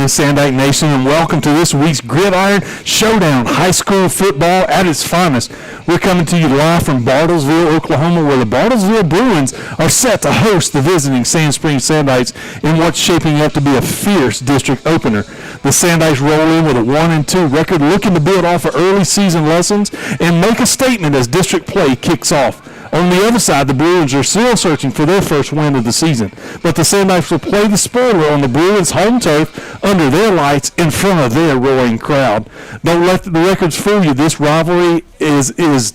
evening, Sandite Nation, and welcome to this week's Gridiron Showdown, high school football at its finest. We're coming to you live from Bartlesville, Oklahoma, where the Bartlesville Bruins are set to host the visiting Sand Springs Sandites in what's shaping up to be a fierce district opener. The Sandites roll in with a 1-2 record, looking to build off of early season lessons and make a statement as district play kicks off. On the other side, the Bruins are still searching for their first win of the season, but the Sandites will play the spoiler on the Bruins' home turf under their lights in front of their roaring crowd. Don't let the records fool you. This rivalry is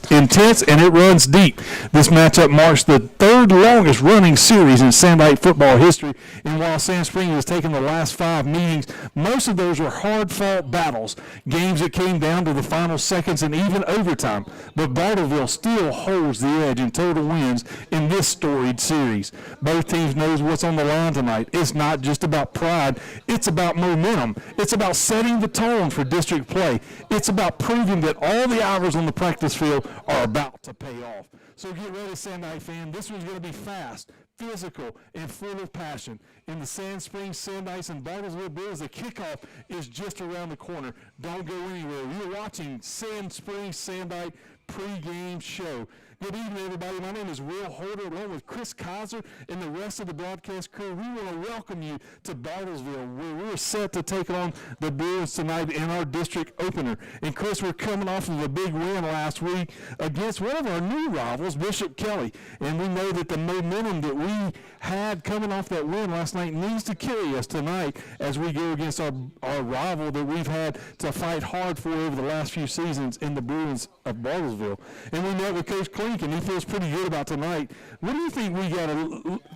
intense and it runs deep. This matchup marks the third longest running series in Sandite football history, and while Sand Springs has taken the last 5 meetings, most of those were hard-fought battles, games that came down to the final seconds and even overtime. But Bartlesville still holds the edge in total wins in this storied series. Both teams knows what's on the line tonight. It's not just about pride, it's about momentum. It's about setting the tone for district play. It's about proving that all the hours on the practice field are about to pay off. So get ready, Sandite fan. This one's going to be fast, physical, and full of passion. In the Sand Springs Sandites and Bartlesville Bills, the kickoff is just around the corner. Don't go anywhere. You're watching Sand Springs Sandite Pre-game show. Good evening, everybody. My name is Will Holder, along with Chris Kaiser and the rest of the broadcast crew. We want to welcome you to Bartlesville, where we're set to take on the Bruins tonight in our district opener. And Chris, we're coming off of a big win last week against one of our new rivals, Bishop Kelly. And we know that the momentum that we had coming off that win last night needs to carry us tonight as we go against our rival that we've had to fight hard for over the last few seasons in the Bruins of Bartlesville. And we met with Coach Klink, and he feels pretty good about tonight. What do you think we got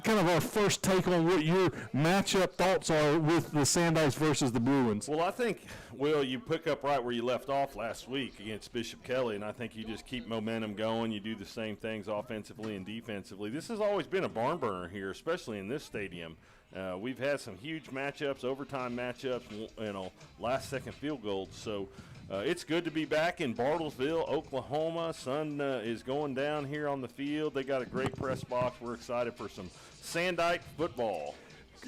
kind of our first take on what your matchup thoughts are with the Sandites versus the Bruins? Well, I think, Will, you pick up right where you left off last week against Bishop Kelly, and I think you just keep momentum going. You do the same things offensively and defensively. This has always been a barn burner here, especially in this stadium. We've had some huge matchups, overtime matchups, last-second field goals. So it's good to be back in Bartlesville, Oklahoma. Sun is going down here on the field. They got a great press box. We're excited for some Sandite football.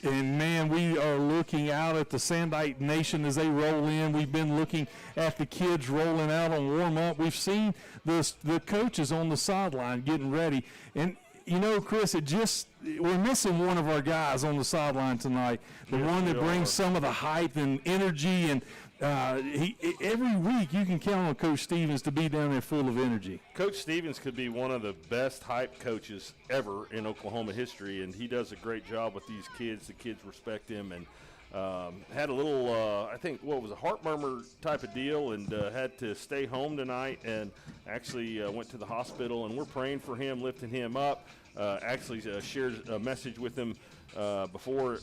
And, man, we are looking out at the Sandite Nation as they roll in. We've been looking at the kids rolling out on warm-up. We've seen the coaches on the sideline getting ready. And, you know, Chris, we're missing one of our guys on the sideline tonight, the one that brings some of the hype and energy. And every week you can count on Coach Stevens to be down there full of energy. Coach Stevens could be one of the best hype coaches ever in Oklahoma history, and he does a great job with these kids. The kids respect him, and had a little, a heart murmur type of deal, and had to stay home tonight, and actually went to the hospital, and we're praying for him, lifting him up. Shared a message with him before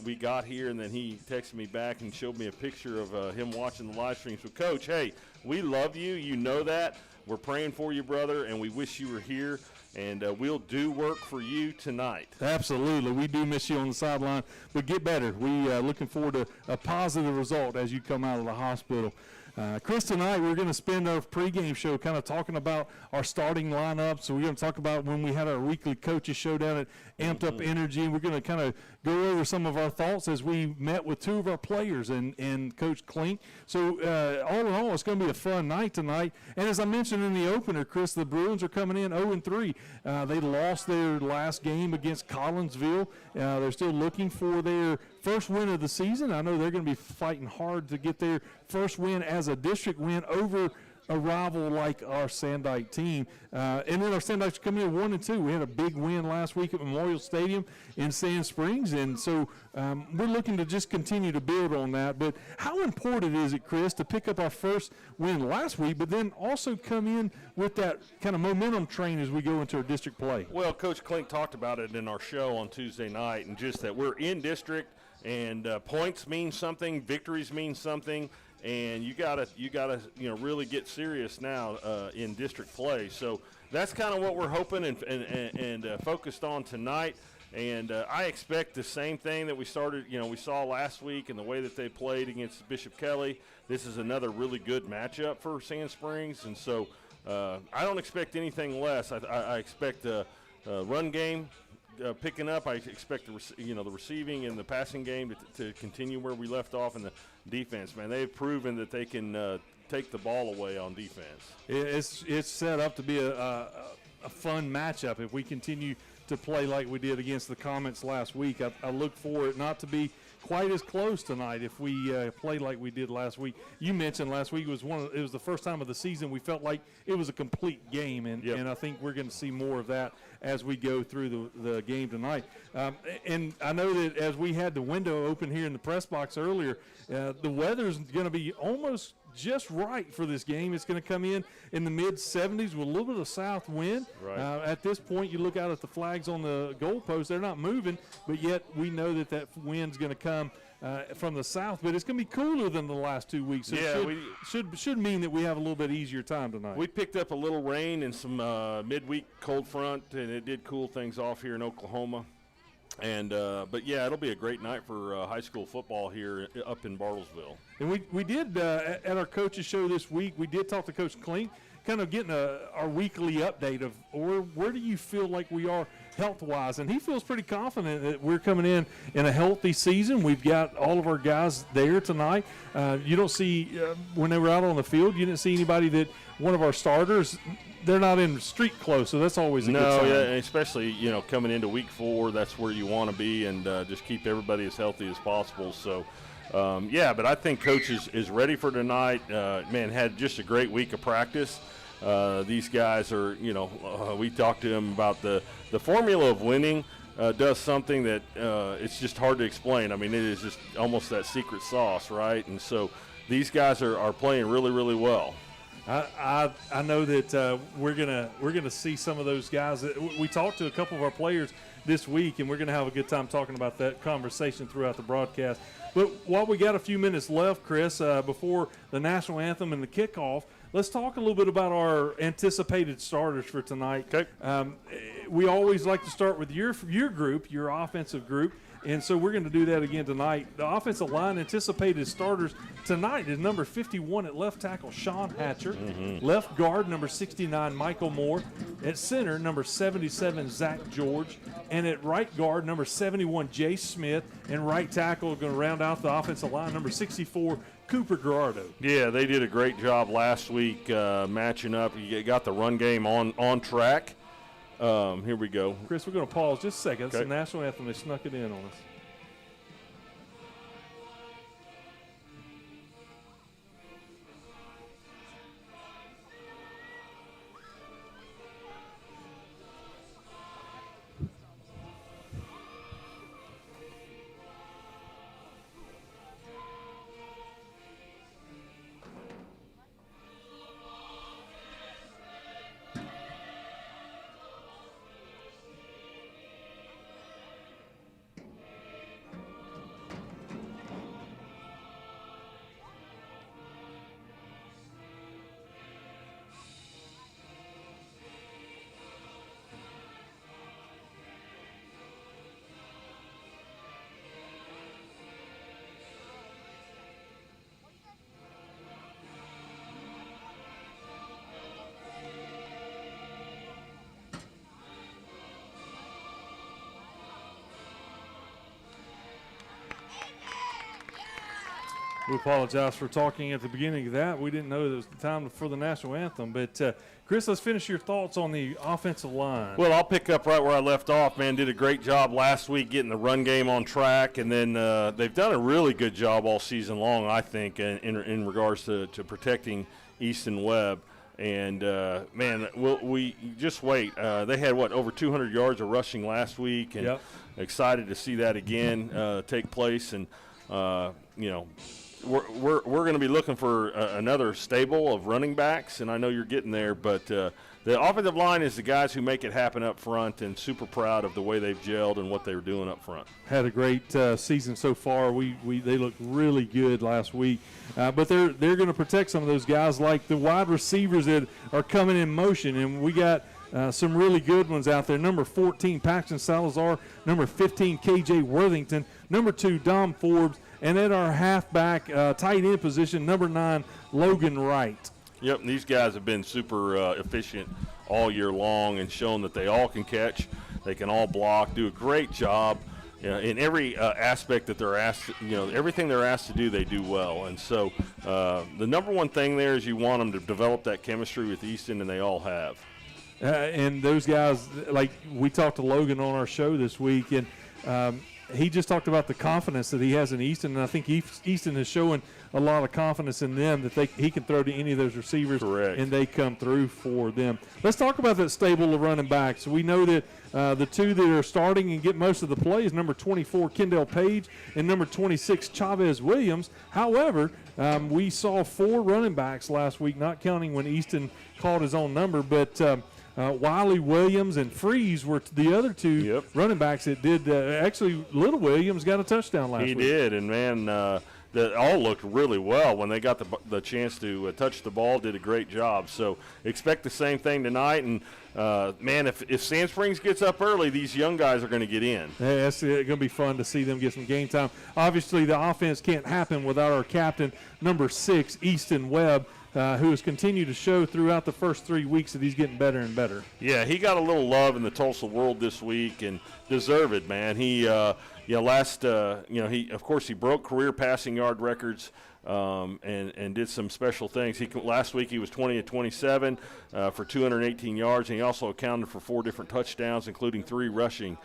we got here, and then he texted me back and showed me a picture of him watching the live streams. So, Coach, hey, we love you. You know that. We're praying for you, brother, and we wish you were here, and we'll do work for you tonight. Absolutely. We do miss you on the sideline, but get better. We looking forward to a positive result as you come out of the hospital. Chris, tonight we're going to spend our pregame show kind of talking about our starting lineup. So we're going to talk about when we had our weekly coaches show down at Amped Up Energy. We're going to kind of go over some of our thoughts as we met with 2 of our players and Coach Klink. So all in all, it's going to be a fun night tonight. And as I mentioned in the opener, Chris, the Bruins are coming in 0-3. They lost their last game against Collinsville. They're still looking for their first win of the season. I know they're going to be fighting hard to get their first win as a district win over a rival like our Sandite team. And then our Sandites come in 1-2. We had a big win last week at Memorial Stadium in Sand Springs, and so we're looking to just continue to build on that. But how important is it, Chris, to pick up our first win last week, but then also come in with that kind of momentum train as we go into our district play? Well, Coach Klink talked about it in our show on Tuesday night, and just that we're in district, and points mean something, victories mean something, and you gotta really get serious now in district play. So that's kind of what we're hoping and focused on tonight. And I expect the same thing that we saw last week and the way that they played against Bishop Kelly. This is another really good matchup for Sand Springs, and so I don't expect anything less. I expect a run game picking up. I expect the receiving and the passing game to continue where we left off, in the defense. Man, they've proven that they can take the ball away on defense. It's set up to be a fun matchup if we continue to play like we did against the Comets last week. I look for it not to be quite as close tonight if we play like we did last week. You mentioned last week it was the first time of the season we felt like it was a complete game, and I think we're going to see more of that as we go through the game tonight. And I know that as we had the window open here in the press box earlier, the weather's going to be almost just right for this game. It's going to come in the mid-70s with a little bit of south wind. Right. At this point, you look out at the flags on the goalpost, they're not moving, but yet we know that wind's going to come from the south, but it's going to be cooler than the last 2 weeks. So it should mean that we have a little bit easier time tonight. We picked up a little rain and some midweek cold front, and it did cool things off here in Oklahoma. And but yeah, it'll be a great night for high school football here up in Bartlesville. And we did at our coaches show this week, we did talk to Coach Klink, kind of getting our weekly update of where do you feel like we are health-wise, and he feels pretty confident that we're coming in a healthy season. We've got all of our guys there tonight. You don't see when they were out on the field, you didn't see anybody that one of our starters. They're not in street clothes, so that's always a good sign. No, yeah, and especially coming into week 4, that's where you want to be, and just keep everybody as healthy as possible. So, but I think Coach is ready for tonight. Had just a great week of practice. These guys are, we talked to him about the formula of winning. Does something that it's just hard to explain. I mean, it is just almost that secret sauce, right? And so these guys are playing really, really well. I know that we're gonna see some of those guys. We talked to a couple of our players this week, and we're gonna have a good time talking about that conversation throughout the broadcast. But while we got a few minutes left, Chris, before the national anthem and the kickoff, let's talk a little bit about our anticipated starters for tonight. Okay. We always like to start with your group, your offensive group. And so we're going to do that again tonight. The offensive line anticipated starters tonight is number 51 at left tackle, Sean Hatcher. Mm-hmm. Left guard, number 69, Michael Moore. At center, number 77, Zach George. And at right guard, number 71, Jay Smith. And right tackle, going to round out the offensive line, number 64, Cooper Gerardo. Yeah, they did a great job last week matching up. You got the run game on track. Here we go. Chris, we're going to pause just a second. It's okay. the national anthem. They snuck it in on us. We apologize for talking at the beginning of that. We didn't know it was the time for the national anthem. But, Chris, let's finish your thoughts on the offensive line. Well, I'll pick up right where I left off, man. Did a great job last week getting the run game on track. And then they've done a really good job all season long, I think, in regards to protecting Easton Webb. And, we just wait. They had, over 200 yards of rushing last week. And excited to see that again take place. And, we're going to be looking for another stable of running backs, and I know you're getting there, but the offensive line is the guys who make it happen up front, and super proud of the way they've gelled and what they were doing up front. Had a great season so far. They looked really good last week, but they're going to protect some of those guys like the wide receivers that are coming in motion, and we got some really good ones out there. Number 14, Paxton Salazar. Number 15, KJ Worthington. Number 2, Dom Forbes. And at our halfback tight end position, number 9, Logan Wright. Yep, and these guys have been super efficient all year long and shown that they all can catch. They can all block, do a great job. In every aspect that they're asked, everything they're asked to do, they do well. And so the number one thing there is you want them to develop that chemistry with Easton, and they all have. And those guys, like we talked to Logan on our show this week, and he just talked about the confidence that he has in Easton, and I think Easton is showing a lot of confidence in them that he can throw to any of those receivers. Correct. And they come through for them. Let's talk about that stable of running backs. We know that the two that are starting and get most of the plays, number 24, Kendall Page, and number 26, Chavez Williams. However, we saw 4 running backs last week, not counting when Easton called his own number, but Wiley Williams and Freeze were the other two running backs that did. Actually, Little Williams got a touchdown last week. He did, and man, that all looked really well when they got the chance to touch the ball. Did a great job. So expect the same thing tonight. And man, if Sand Springs gets up early, these young guys are going to get in. Yeah, it's going to be fun to see them get some game time. Obviously, the offense can't happen without our captain, number 6, Easton Webb, who has continued to show throughout the first 3 weeks that he's getting better and better. Yeah, he got a little love in the Tulsa world this week, and deserved, man. He, he of course he broke career passing yard records. And did some special things. Last week he was 20-27 for 218 yards, and he also accounted for 4 different touchdowns, including 3 rushing.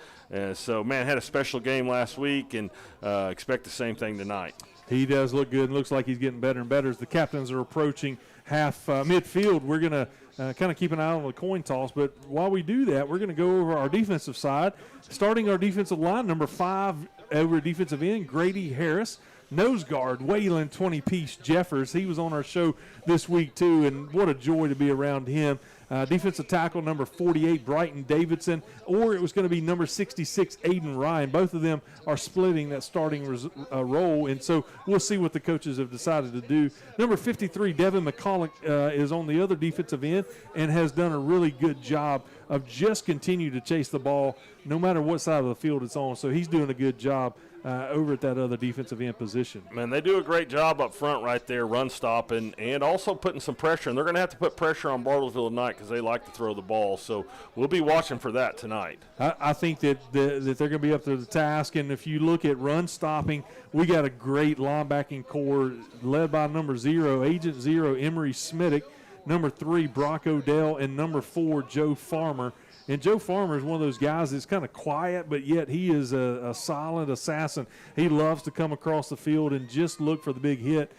So, man, had a special game last week, and expect the same thing tonight. He does look good and looks like he's getting better and better. As the captains are approaching half midfield, we're going to kind of keep an eye on the coin toss. But while we do that, we're going to go over our defensive side. Starting our defensive line, number 5 over defensive end, Grady Harris. Nose guard, Waylon 20-piece Jeffers. He was on our show this week, too, and what a joy to be around him. Defensive tackle, number 48, Brighton Davidson, or it was going to be number 66, Aiden Ryan. Both of them are splitting that starting role, and so we'll see what the coaches have decided to do. Number 53, Devin McCulloch, is on the other defensive end and has done a really good job of just continue to chase the ball no matter what side of the field it's on. So he's doing a good job over at that other defensive end position. Man, they do a great job up front right there, run stopping, and also putting some pressure. And they're going to have to put pressure on Bartlesville tonight because they like to throw the ball. So we'll be watching for that tonight. I think that they're going to be up to the task. And if you look at run stopping, we got a great linebacking core led by number 0, Agent 0, Emery Smittick, number 3, Brock Odell, and number 4, Joe Farmer. And Joe Farmer is one of those guys that's kind of quiet, but yet he is a solid assassin. He loves to come across the field and just look for the big hit.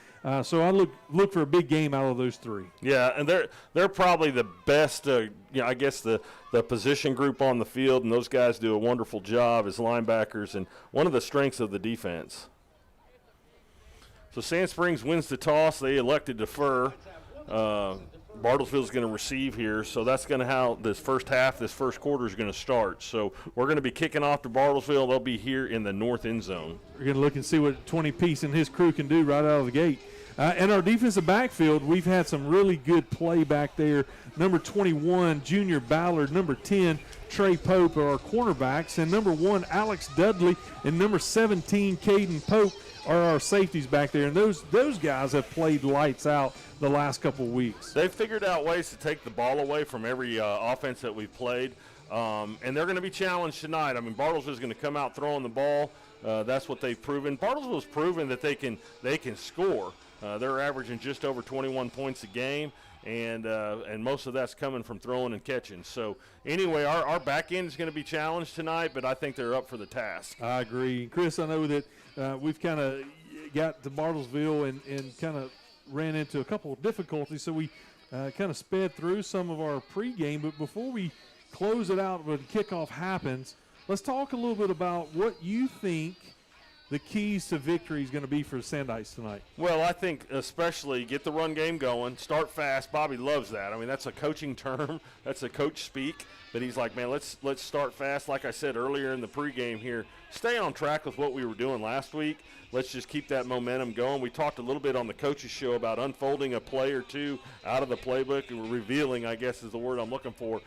So I look for a big game out of those 3. Yeah, and they're probably the best, I guess the position group on the field, and those guys do a wonderful job as linebackers and one of the strengths of the defense. So Sand Springs wins the toss. They elected to defer. Bartlesville's going to receive here, so that's going to how this first quarter is going to start. So we're going to be kicking off to Bartlesville. They'll be here in the north end zone. We're going to look and see what 20-piece and his crew can do right out of the gate. In our defensive backfield, we've had some really good play back there. Number 21, Junior Ballard. Number 10, Trey Pope are our cornerbacks. And number 1, Alex Dudley. And number 17, Caden Pope are our safeties back there. And those guys have played lights out the last couple of weeks. They've figured out ways to take the ball away from every offense that we've played. And they're going to be challenged tonight. I mean, Bartlesville is going to come out throwing the ball. That's what they've proven. Bartlesville's proven that they can score. They're averaging just over 21 points a game, and most of that's coming from throwing and catching. So anyway, our back end is going to be challenged tonight, but I think they're up for the task. I agree. Chris, I know that we've kind of got to Bartlesville and kind of ran into a couple of difficulties, so we kind of sped through some of our pregame. But before we close it out when kickoff happens, let's talk a little bit about what you think the keys to victory is going to be for the Sandites tonight. Well, I think especially get the run game going, start fast. Bobby loves that. I mean, that's a coaching term. That's a coach speak. But he's like, man, let's start fast. Like I said earlier in the pregame here, stay on track with what we were doing last week. Let's just keep that momentum going. We talked a little bit on the coaches show about unfolding a play or two out of the playbook and revealing, I guess is the word I'm looking for,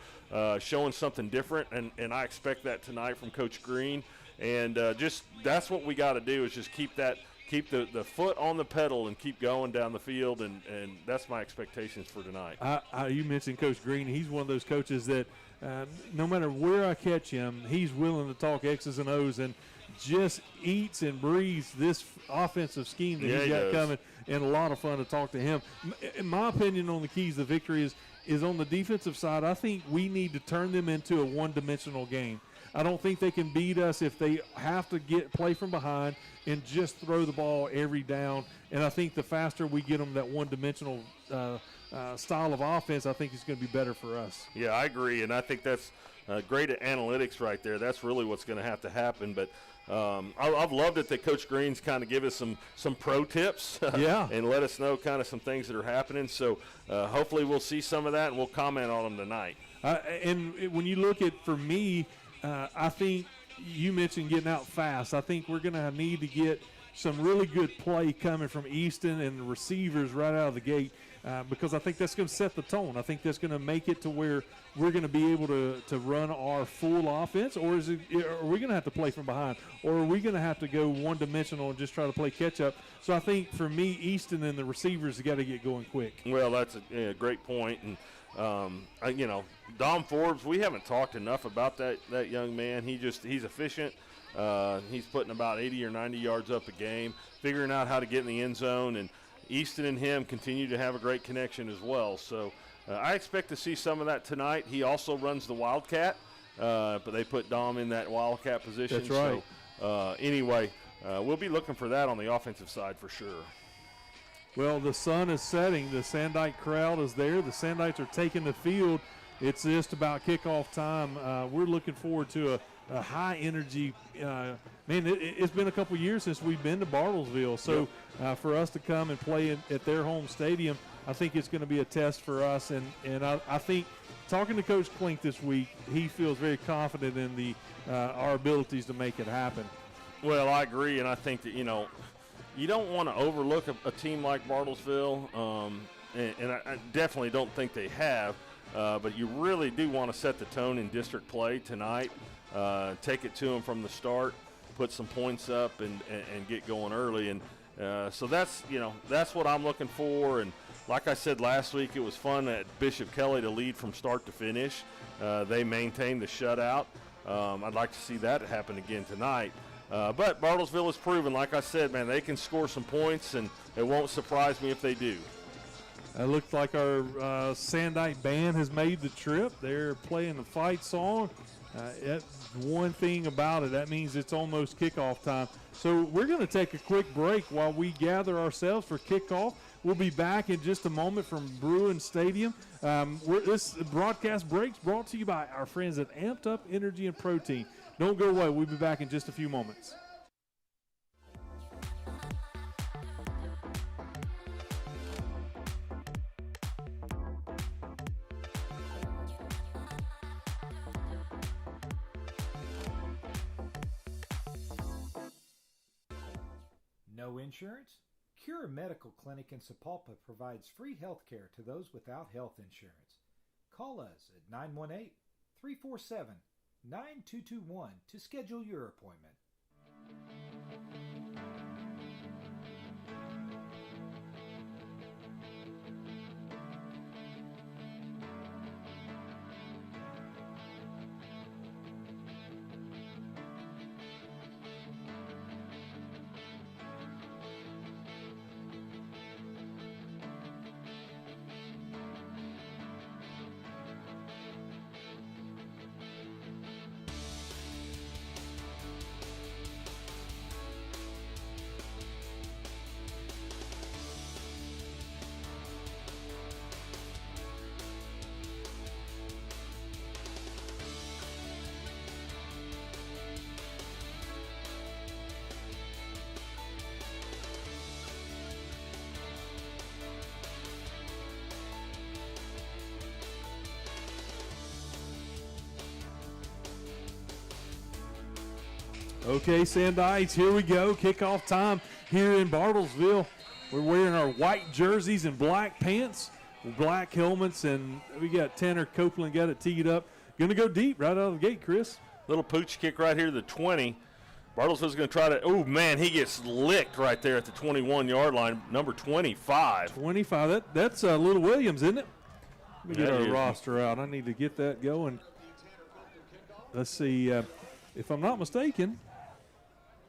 showing something different. And I expect that tonight from Coach Green. And just that's what we got to do is just keep that keep the foot on the pedal and keep going down the field, and that's my expectations for tonight. You mentioned Coach Green. He's one of those coaches that no matter where I catch him, he's willing to talk X's and O's and just eats and breathes this offensive scheme that he's got coming, and a lot of fun to talk to him. In my opinion on the keys to victory is on the defensive side. I think we need to turn them into a one-dimensional game. I don't think they can beat us if they have to play from behind and just throw the ball every down. And I think the faster we get them that one-dimensional style of offense, I think it's going to be better for us. Yeah, I agree, and I think that's great at analytics right there. That's really what's going to have to happen. But I've loved it that Coach Green's kind of give us some pro tips and let us know kind of some things that are happening. So hopefully we'll see some of that, and we'll comment on them tonight. And when you look at, for me, I think you mentioned getting out fast. I think we're going to need to get some really good play coming from Easton and the receivers right out of the gate, because I think that's going to set the tone. I think that's going to make it to where we're going to be able to run our full offense, or are we going to have to play from behind, or are we going to have to go one-dimensional and just try to play catch-up? So I think for me, Easton and the receivers have got to get going quick. Well, that's a great point. And Dom Forbes, we haven't talked enough about that young man. He's efficient. He's putting about 80 or 90 yards up a game, figuring out how to get in the end zone, and Easton and him continue to have a great connection as well. So I expect to see some of that tonight. He also runs the Wildcat, but they put Dom in that Wildcat position. That's right. So anyway, we'll be looking for that on the offensive side for sure. Well, the sun is setting. The Sandite crowd is there. The Sandites are taking the field. It's just about kickoff time. We're looking forward to a high-energy it's been a couple years since we've been to Bartlesville. So for us to come and play at their home stadium, I think it's going to be a test for us. And I think talking to Coach Klink this week, he feels very confident in our abilities to make it happen. Well, I agree, and I think that, you don't want to overlook a team like Bartlesville, and I definitely don't think they have, but you really do want to set the tone in district play tonight, take it to them from the start, put some points up, and get going early. And so that's what I'm looking for. And like I said last week, it was fun at Bishop Kelly to lead from start to finish. They maintained the shutout. I'd like to see that happen again tonight. But Bartlesville has proven, like I said, man, they can score some points, and it won't surprise me if they do. It looks like our Sandite band has made the trip. They're playing the fight song. That's one thing about it. That means it's almost kickoff time. So we're going to take a quick break while we gather ourselves for kickoff. We'll be back in just a moment from Bruin Stadium. This broadcast break's brought to you by our friends at Amped Up Energy and Protein. Don't go away. We'll be back in just a few moments. No insurance? Cure Medical Clinic in Sapulpa provides free health care to those without health insurance. Call us at 918-347-9221 to schedule your appointment. Okay, Sandites, here we go. Kickoff time here in Bartlesville. We're wearing our white jerseys and black pants, black helmets, and we got Tanner Copeland got it teed up. Going to go deep right out of the gate, Chris. Little pooch kick right here to the 20. Bartlesville's going to try to – oh, man, he gets licked right there at the 21-yard line, number 25. 25. That's Little Williams, isn't it? Let me get That our is. roster out. I need to get that going. Let's see. If I'm not mistaken,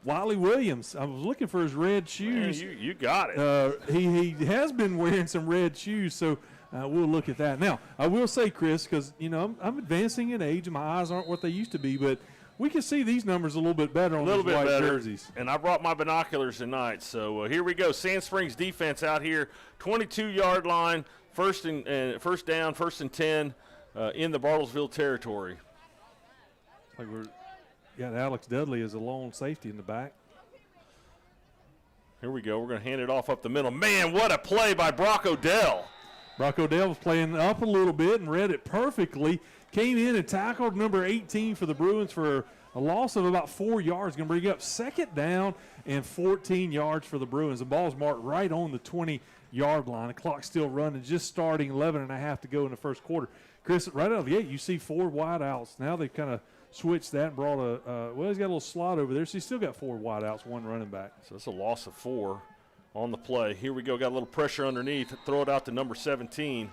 Wiley Williams. I was looking for his red shoes. Man, you got it. He has been wearing some red shoes, so we'll look at that. Now, I will say, Chris, because, I'm advancing in age and my eyes aren't what they used to be, but we can see these numbers a little bit better on these white jerseys. And I brought my binoculars tonight. So here we go. Sand Springs defense out here, 22-yard line, first down, 1st and 10 in the Bartlesville territory. Like we're got Alex Dudley as a lone safety in the back. Here we go. We're going to hand it off up the middle. Man, what a play by Brock Odell. Brock Odell was playing up a little bit and read it perfectly. Came in and tackled number 18 for the Bruins for a loss of about 4 yards. Going to bring up 2nd down and 14 yards for the Bruins. The ball's marked right on the 20-yard line. The clock's still running, just starting 11.5 to go in the first quarter. Chris, right out of the gate, you see 4 wideouts. Now they've kind of switched that and brought he's got a little slot over there, so he's still got 4 wideouts, 1 running back. So it's a loss of 4 on the play. Here we go. Got a little pressure underneath. Throw it out to number 17.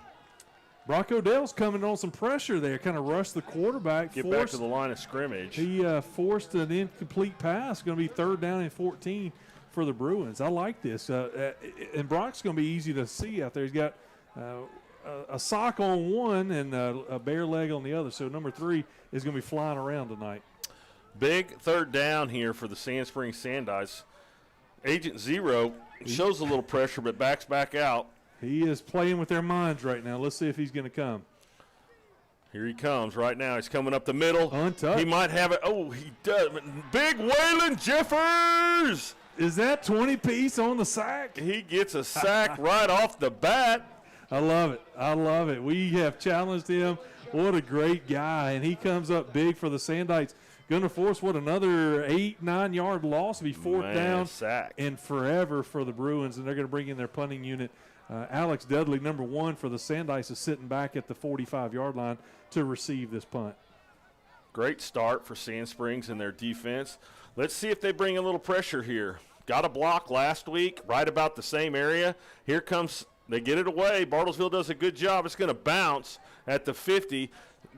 Brock Odell's coming on some pressure there, kind of rushed the quarterback. Get back to the line of scrimmage. He forced an incomplete pass. Going to be 3rd down and 14 for the Bruins. I like this. And Brock's going to be easy to see out there. He's got a sock on one and a bare leg on the other. So number 3 is going to be flying around tonight. Big 3rd down here for the Sand Springs Sandites. Agent Zero shows a little pressure but backs back out. He is playing with their minds right now. Let's see if he's going to come. Here he comes right now. He's coming up the middle. Untouched. He might have it. Oh, he does. Big Waylon Jeffers. Is that 20-piece on the sack? He gets a sack right off the bat. I love it. I love it. We have challenged him. What a great guy. And he comes up big for the Sandites. Going to force, another 8-9 yard loss. It'll be 4th down sack. And forever for the Bruins. And they're going to bring in their punting unit. Alex Dudley, number 1 for the Sandites, is sitting back at the 45-yard line to receive this punt. Great start for Sand Springs and their defense. Let's see if they bring a little pressure here. Got a block last week, right about the same area. Here comes, they get it away. Bartlesville does a good job. It's going to bounce at the 50.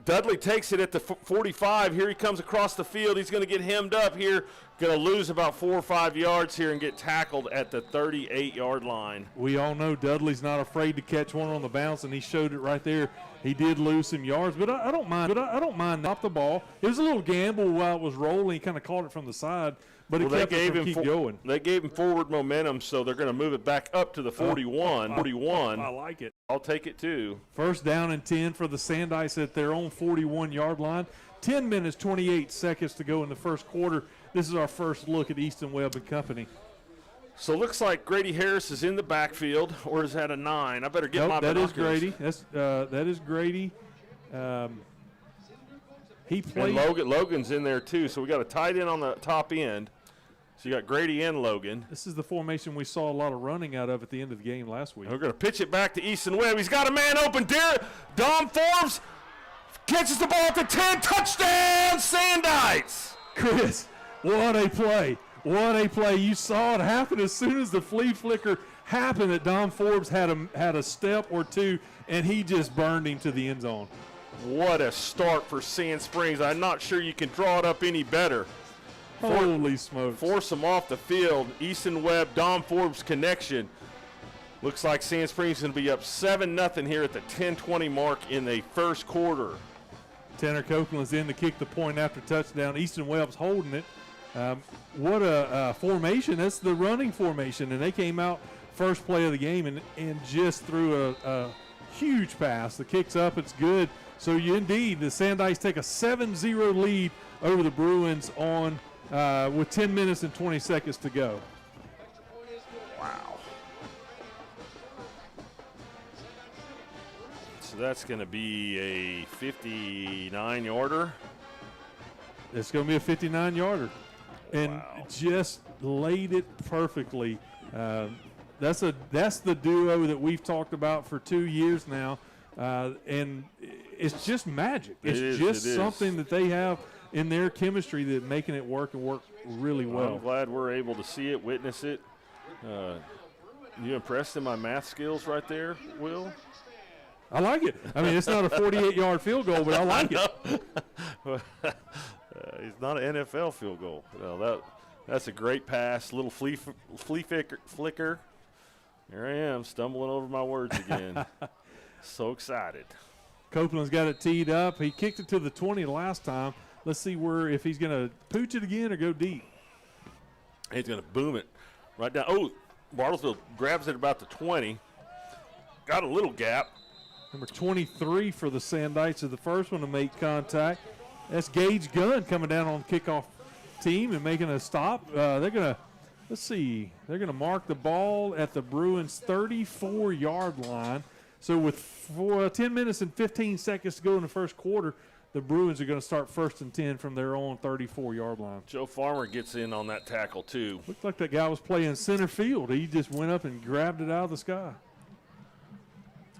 Dudley takes it at the 45. Here he comes across the field. He's going to get hemmed up here. Going to lose about 4 or 5 yards here and get tackled at the 38-yard line. We all know Dudley's not afraid to catch one on the bounce, and he showed it right there. He did lose some yards, but I don't mind. I don't mind not the ball. It was a little gamble while it was rolling. He kind of caught it from the side, but it kept him from keep going. They gave him forward momentum, so they're going to move it back up to the 41. 41. I like it. I'll take it too. 1st down and 10 for the Sandites at their own 41-yard line. 10 minutes, 28 seconds to go in the first quarter. This is our first look at Easton Webb and Company. So it looks like Grady Harris is in the backfield, or is that a 9? I better get my that binoculars. is Grady. That is Grady. He played. And Logan's in there too, so we got a tight end on the top end. So you got Grady and Logan. This is the formation we saw a lot of running out of at the end of the game last week. We're going to pitch it back to Easton Webb. He's got a man open. Dom Forbes catches the ball at the 10. Touchdown, Sandites! Chris, what a play. What a play. You saw it happen as soon as the flea flicker happened that Dom Forbes had a step or two, and he just burned him to the end zone. What a start for Sand Springs. I'm not sure you can draw it up any better. Holy smokes. Force them off the field. Easton Webb, Dom Forbes connection. Looks like Sand Springs is going to be up 7-0 here at the 10:20 mark in the first quarter. Tanner Copeland's in to kick the point after touchdown. Easton Webb's holding it. What a formation. That's the running formation, and they came out first play of the game and just threw a huge pass. The kick's up. It's good. So indeed, the Sandites take a 7-0 lead over the Bruins on with 10 minutes and 20 seconds to go. Wow. So that's going to be a 59-yarder. It's going to be a 59-yarder. And Wow. just laid it perfectly. That's the duo that we've talked about for 2 years now. And it's just magic. It's just something that they have in their chemistry that making it work and work really well. I'm glad we're able to see it, witness it. You impressed in my math skills right there, Will? I like it. I mean, it's not a 48-yard field goal, but I like it. It's not an NFL field goal. No, that's a great pass, little flea flicker. Here I am, stumbling over my words again. So excited. Copeland's got it teed up. He kicked it to the 20 last time. Let's see if he's going to pooch it again or go deep. He's going to boom it right down. Oh, Bartlesville grabs it about the 20. Got a little gap. Number 23 for the Sandites is the first one to make contact. That's Gage Gunn coming down on the kickoff team and making a stop. They're going to, let's see, they're going to mark the ball at the Bruins' 34-yard line. So with 10 minutes and 15 seconds to go in the first quarter, the Bruins are going to start 1st and 10 from their own 34-yard line. Joe Farmer gets in on that tackle, too. Looked like that guy was playing center field. He just went up and grabbed it out of the sky.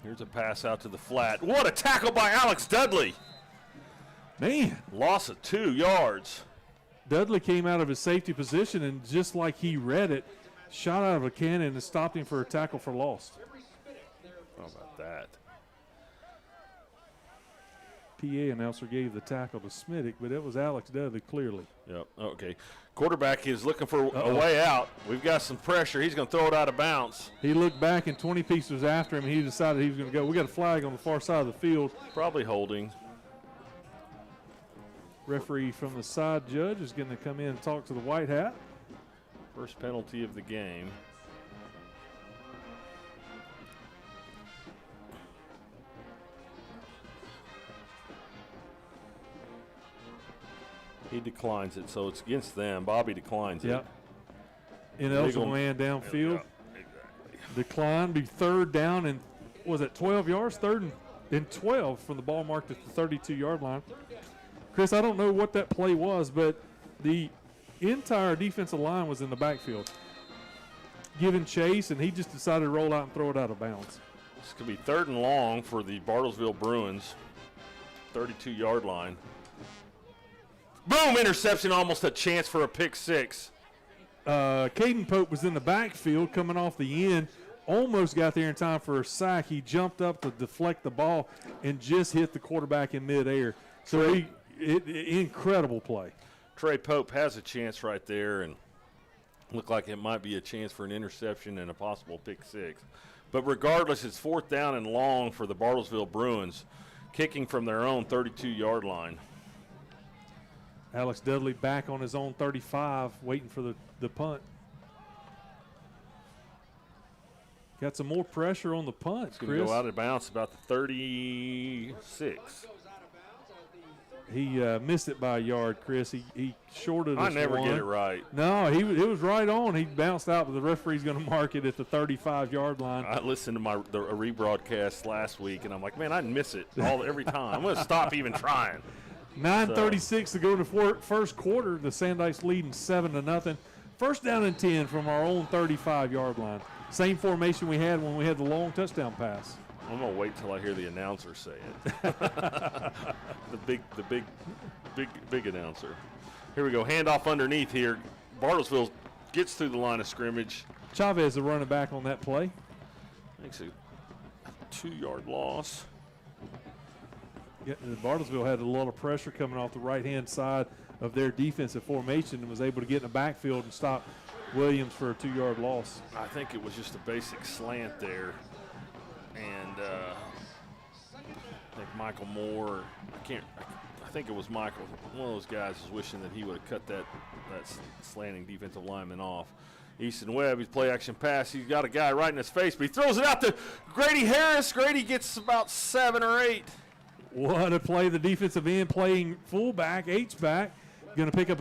Here's a pass out to the flat. What a tackle by Alex Dudley. Man. Loss of 2 yards. Dudley came out of his safety position and just like he read it, shot out of a cannon and stopped him for a tackle for loss. How about that? PA announcer gave the tackle to Smittick, but it was Alex Dudley clearly. Yep, okay. Quarterback is looking for a way out. We've got some pressure. He's going to throw it out of bounds. He looked back and 20 Piece was after him, and he decided he was going to go. We got a flag on the far side of the field. Probably holding. Referee from the side judge is going to come in and talk to the white hat. First penalty of the game. He declines it, so it's against them. Bobby declines it. Ineligible man downfield. Yeah, exactly. Decline, be 3rd down and, was it 12 yards? 3rd and 12 from the ball marked at the 32-yard line. Chris, I don't know what that play was, but the entire defensive line was in the backfield giving chase, and he just decided to roll out and throw it out of bounds. This could be 3rd and long for the Bartlesville Bruins, 32-yard line. Boom, interception, almost a chance for a pick 6. Caden Pope was in the backfield coming off the end, almost got there in time for a sack. He jumped up to deflect the ball and just hit the quarterback in midair. So incredible play. Trey Pope has a chance right there and looked like it might be a chance for an interception and a possible pick 6. But regardless, it's 4th down and long for the Bartlesville Bruins, kicking from their own 32-yard line. Alex Dudley back on his own 35, waiting for the punt. Got some more pressure on the punt, It's going to go out of bounds about the 36. He missed it by a yard, Chris. He shorted us. I never one. get it right. No, it was right on. He bounced out, but the referee's going to mark it at the 35-yard line. I listened to the rebroadcast last week, and I'm like, man, I miss it every time. I'm going to stop even trying. 9:36 to go in the first quarter. The Sandites leading 7-0. 1st down and 10 from our own 35-yard line. Same formation we had when we had the long touchdown pass. I'm gonna wait till I hear the announcer say it. the big announcer. Here we go. Handoff underneath here. Bartlesville gets through the line of scrimmage. Chavez, the running back on that play. Makes a 2-yard loss. Yeah, Bartlesville had a lot of pressure coming off the right-hand side of their defensive formation and was able to get in the backfield and stop Williams for a 2-yard loss. I think it was just a basic slant there. And I think Michael Moore, I think it was Michael, one of those guys was wishing that he would have cut that slanting defensive lineman off. Easton Webb, he's play action pass. He's got a guy right in his face, but he throws it out to Grady Harris. Grady gets about 7 or 8. What a play. The defensive end playing fullback, H-back, going to pick up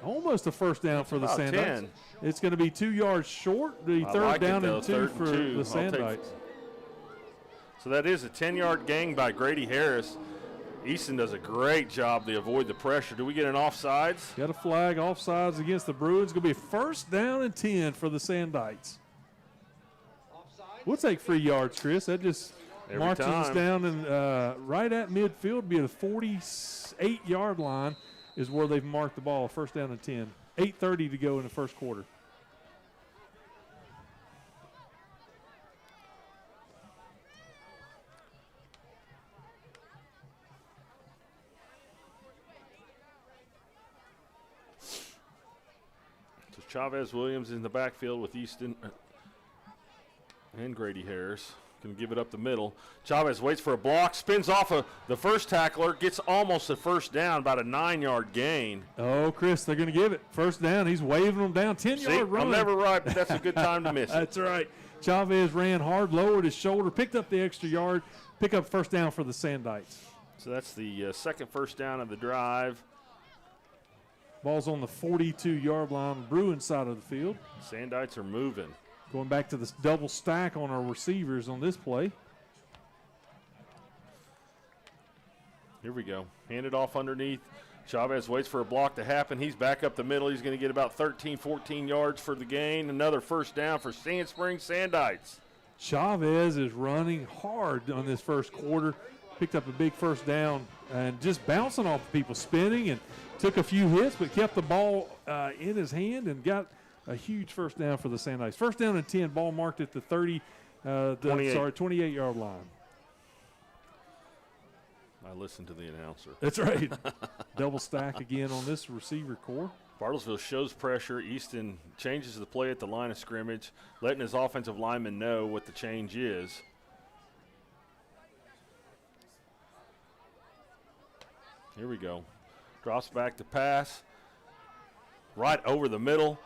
almost a 1st down for the Sandites. 10. It's going to be 2 yards short. The 3rd down and 2 for the Sandites. So that is a 10-yard gain by Grady Harris. Easton does a great job to avoid the pressure. Do we get an offsides? Got a flag, offsides against the Bruins. Going to be a 1st down and 10 for the Sandites. We'll take 3 yards, Chris. That just marches us down and right at midfield, be at a 48-yard line. is where they've marked the ball, first down and 10. 8:30 to go in the first quarter. So Chavez Williams in the backfield with Easton and Grady Harris. Going to give it up the middle. Chavez waits for a block, spins off of the first tackler, gets almost a first down, about a 9-yard gain. Oh, Chris, they're going to give it. First down. He's waving them down. 10-yard run. I'm never right, but that's a good time to miss it. That's right. Chavez ran hard, lowered his shoulder, picked up the extra yard, pick up first down for the Sandites. So that's the second first down of the drive. Ball's on the 42-yard line, Bruin side of the field. Sandites are moving. Going back to this double stack on our receivers on this play. Here we go. Hand it off underneath. Chavez waits for a block to happen. He's back up the middle. He's going to get about 13, 14 yards for the gain. Another first down for Sand Springs Sandites. Chavez is running hard on this first quarter. Picked up a big first down and just bouncing off people, spinning, and took a few hits, but kept the ball in his hand and got a huge first down for the Sandites. First down and 10, ball marked at the 28-yard line. I listened to the announcer. That's right. Double stack again on this receiver core. Bartlesville shows pressure. Easton changes the play at the line of scrimmage, letting his offensive lineman know what the change is. Here we go. Drops back to pass. Right over the middle.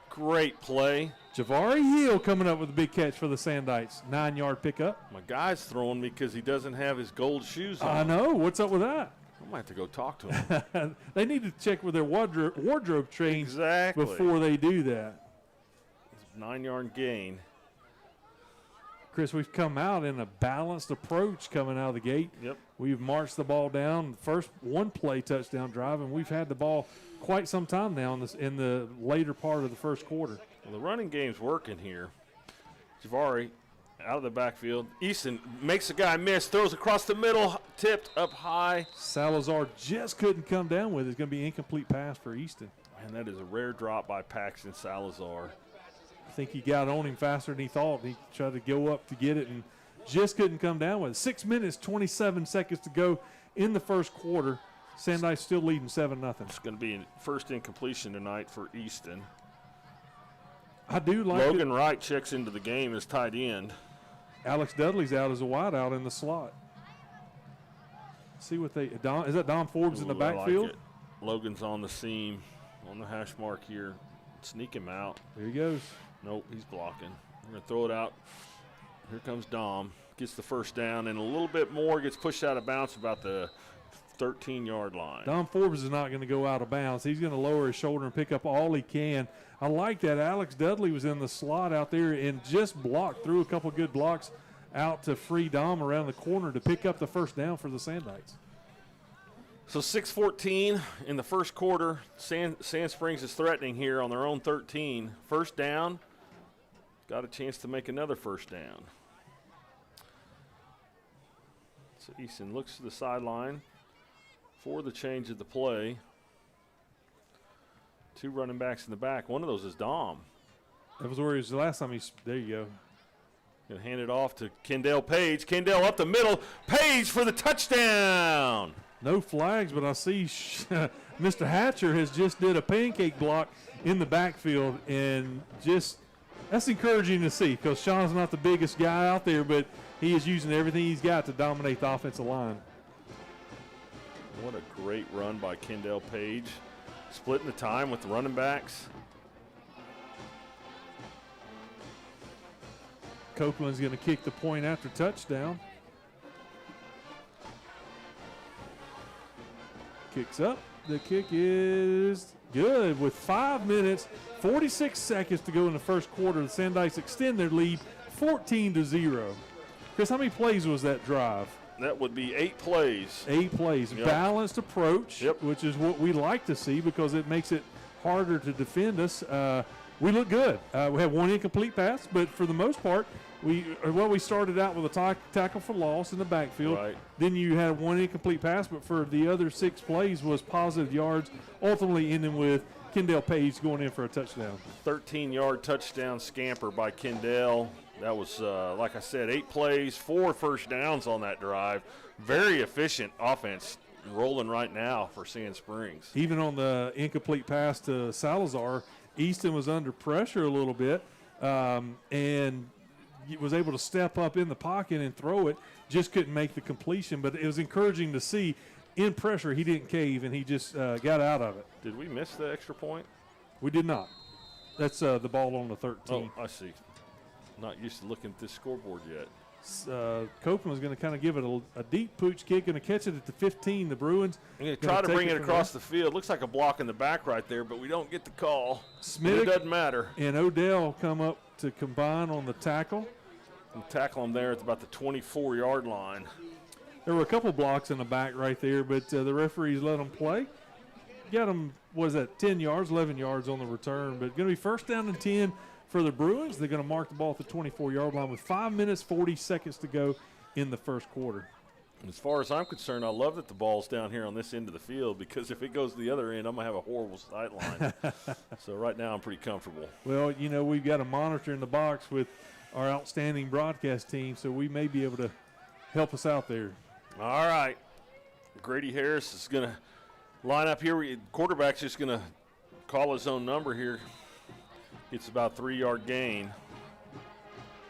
Great play. Javari Hill coming up with a big catch for the Sandites. 9-yard pickup. My guy's throwing me because he doesn't have his gold shoes on. I know. What's up with that? I might have to go talk to him. They need to check with their wardrobe change exactly before they do that. 9-yard gain. Chris, we've come out in a balanced approach coming out of the gate. Yep. We've marched the ball down, first one-play touchdown drive, and we've had the ball quite some time now in the later part of the first quarter. Well, the running game's working here. Javari out of the backfield. Easton makes a guy miss, throws across the middle, tipped up high. Salazar just couldn't come down with it. It's going to be an incomplete pass for Easton. And that is a rare drop by Paxton Salazar. I think he got on him faster than he thought. He tried to go up to get it and just couldn't come down with it. 6 minutes, 27 seconds to go in the first quarter. Sandites still leading 7-0. It's going to be first incompletion tonight for Easton. I do like Logan Wright checks into the game as tight end. Alex Dudley's out as a wideout in the slot. See what they is that Don Forbes in the backfield? I like it. Logan's on the seam, on the hash mark here. Sneak him out. There he goes. Nope, he's blocking. We're going to throw it out. Here comes Dom. Gets the first down and a little bit more. Gets pushed out of bounds about the 13-yard line. Don Forbes is not going to go out of bounds. He's going to lower his shoulder and pick up all he can. I like that. Alex Dudley was in the slot out there and just blocked through a couple good blocks out to free Dom around the corner to pick up the first down for the Sandites. So 6:14 in the first quarter. Sand Springs is threatening here on their own 13. First down. Got a chance to make another first down. So Easton looks to the sideline for the change of the play. Two running backs in the back. One of those is Dom. That was where he was the last time there you go. Going to hand it off to Kendall Page. Kendall up the middle. Page for the touchdown. No flags, but I see Mr. Hatcher has just did a pancake block in the backfield, and just that's encouraging to see because Sean's not the biggest guy out there, but he is using everything he's got to dominate the offensive line. What a great run by Kendall Page. Splitting the time with the running backs. Copeland's going to kick the point after touchdown. Kicks up. The kick is good with 5 minutes, 46 seconds to go in the first quarter. The Sandites extend their lead 14-0. Chris, how many plays was that drive? That would be 8 plays. 8 plays. Yep. Balanced approach, which is what we like to see because it makes it harder to defend us. We look good. We have one incomplete pass, but for the most part, we started out with a tackle for loss in the backfield. Right. Then you had one incomplete pass, but for the other 6 plays was positive yards, ultimately ending with Kendall Page going in for a touchdown. 13-yard touchdown scamper by Kendall. That was, like I said, 8 plays, 4 first downs on that drive. Very efficient offense rolling right now for Sand Springs. Even on the incomplete pass to Salazar, Easton was under pressure a little bit and was able to step up in the pocket and throw it. Just couldn't make the completion, but it was encouraging to see in pressure he didn't cave and he just got out of it. Did we miss the extra point? We did not. That's the ball on the 13. Oh, I see. Not used to looking at this scoreboard yet. Copeland was going to kind of give it a deep pooch kick, going to catch it at the 15. The Bruins going to try to bring it across the field. Looks like a block in the back right there, but we don't get the call. Smith, it doesn't matter. And Odell come up to combine on the tackle. And tackle him there at about the 24-yard line. There were a couple blocks in the back right there, but the referees let them play. Got them, 10 yards, 11 yards on the return, but going to be first down and 10 for the Bruins. They're going to mark the ball at the 24-yard line with 5 minutes, 40 seconds to go in the first quarter. As far as I'm concerned, I love that the ball's down here on this end of the field because if it goes to the other end, I'm going to have a horrible sight line. So right now I'm pretty comfortable. Well, we've got a monitor in the box with our outstanding broadcast team, so we may be able to help us out there. All right. Grady Harris is going to line up here. Quarterback's just going to call his own number here. It's about 3-yard gain.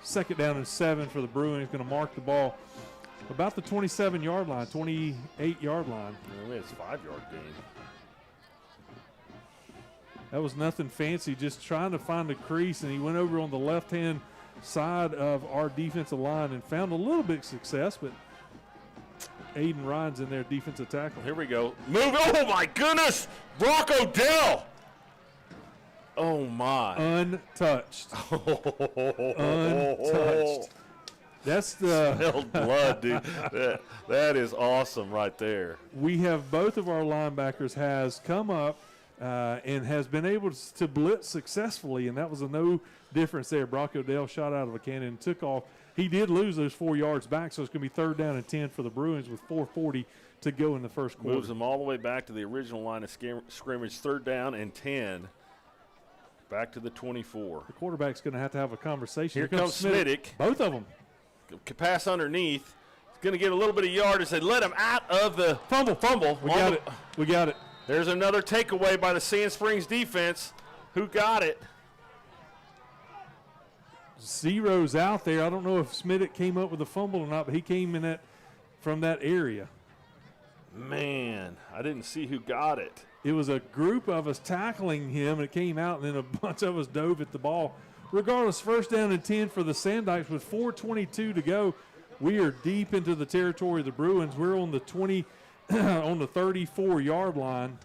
Second down and 7 for the Bruins. Going to mark the ball about the 27-yard line, 28-yard line. I mean, it's 5-yard gain. That was nothing fancy, just trying to find a crease, and he went over on the left-hand side of our defensive line and found a little bit of success, but Aiden Ryan's in there, defensive tackle. Here we go. Move. Oh, my goodness. Brock Odell. Oh, my. Untouched. Untouched. That's the smelled blood, dude. That is awesome right there. We have both of our linebackers has come up and has been able to blitz successfully, and that was a no difference there. Brock Odell shot out of a cannon and took off. He did lose those 4 yards back, so it's going to be third down and 10 for the Bruins with 4:40 to go in the first quarter. Moves them all the way back to the original line of scrimmage, third down and 10. Back to the 24. The quarterback's going to have a conversation. Here comes Smittick. Both of them. Pass underneath. He's going to get a little bit of yardage. They let him out of the fumble. We got it. There's another takeaway by the Sand Springs defense. Who got it? Zero's out there. I don't know if Smittick came up with a fumble or not, but he came in from that area. Man, I didn't see who got it. It was a group of us tackling him, and it came out, and then a bunch of us dove at the ball. Regardless, first down and 10 for the Sandikes with 4:22 to go. We are deep into the territory of the Bruins. We're on the 34-yard line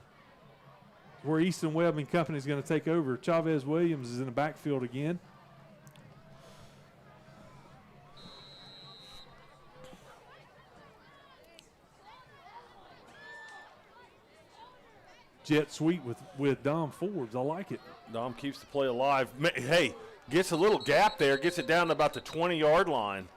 where Easton Webb and company is going to take over. Chavez Williams is in the backfield again. Jet sweep with Dom Forbes. I like it. Dom keeps the play alive. Hey, gets a little gap there, gets it down to about the 20-yard line.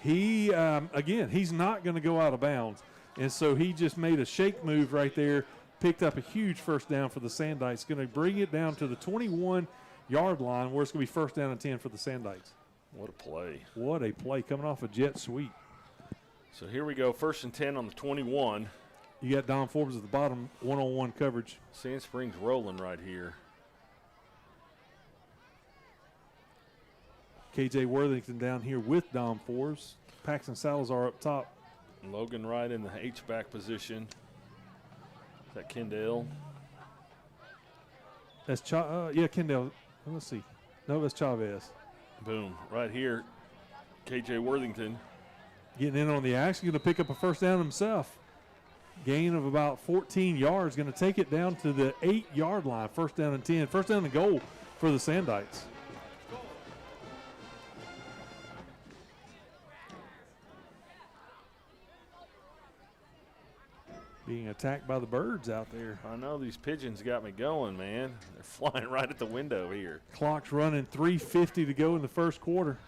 He, again, he's not going to go out of bounds. And so he just made a shake move right there, picked up a huge first down for the Sandikes. Going to bring it down to the 21-yard line where it's going to be first down and 10 for the Sandikes. What a play. What a play coming off a jet sweep. So here we go, first and 10 on the 21. You got Dom Forbes at the bottom, one-on-one coverage. Sand Springs rolling right here. KJ Worthington down here with Dom Forbes. Paxton Salazar up top. Logan Wright in the H-back position. Is that Kendall? That's Kendall. Let's see. No, that's Chavez. Boom. Right here, KJ Worthington. Getting in on the action, going to pick up a first down himself. Gain of about 14 yards, going to take it down to the 8-yard line. First down and 10. First down and goal for the Sandites. Being attacked by the birds out there. I know these pigeons got me going, man. They're flying right at the window here. Clock's running, 3:50 to go in the first quarter.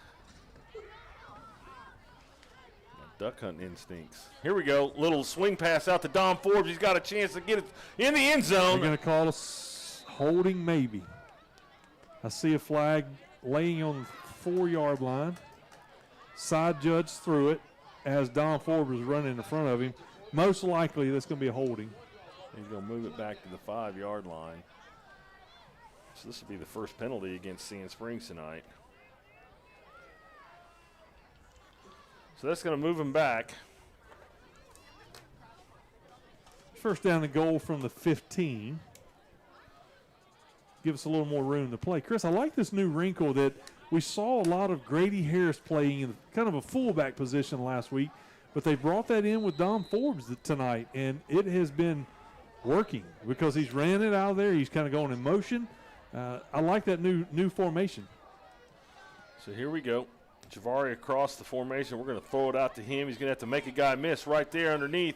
Duck hunting instincts. Here we go. Little swing pass out to Dom Forbes. He's got a chance to get it in the end zone. They're going to call us holding maybe. I see a flag laying on the 4-yard line. Side judge threw it as Dom Forbes was running in front of him. Most likely that's going to be a holding. He's going to move it back to the 5-yard line. So this will be the first penalty against Sand Springs tonight. So that's going to move him back. First down and goal from the 15. Give us a little more room to play. Chris, I like this new wrinkle that we saw a lot of Grady Harris playing in kind of a fullback position last week, but they brought that in with Dom Forbes tonight, and it has been working because he's ran it out of there. He's kind of going in motion. I like that new formation. So here we go. Javari across the formation. We're going to throw it out to him. He's going to have to make a guy miss right there underneath.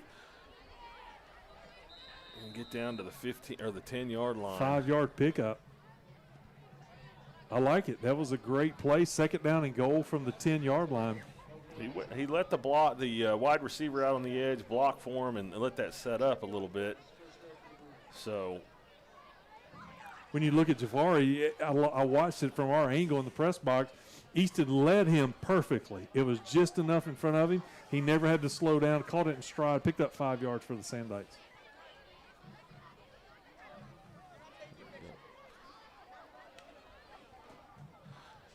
And get down to the 15 or the 10-yard line. 5-yard pickup. I like it. That was a great play. Second down and goal from the 10-yard line. He let the wide receiver out on the edge, block for him, and let that set up a little bit. So when you look at Javari, I watched it from our angle in the press box. Easton led him perfectly. It was just enough in front of him. He never had to slow down, caught it in stride, picked up 5 yards for the Sandites.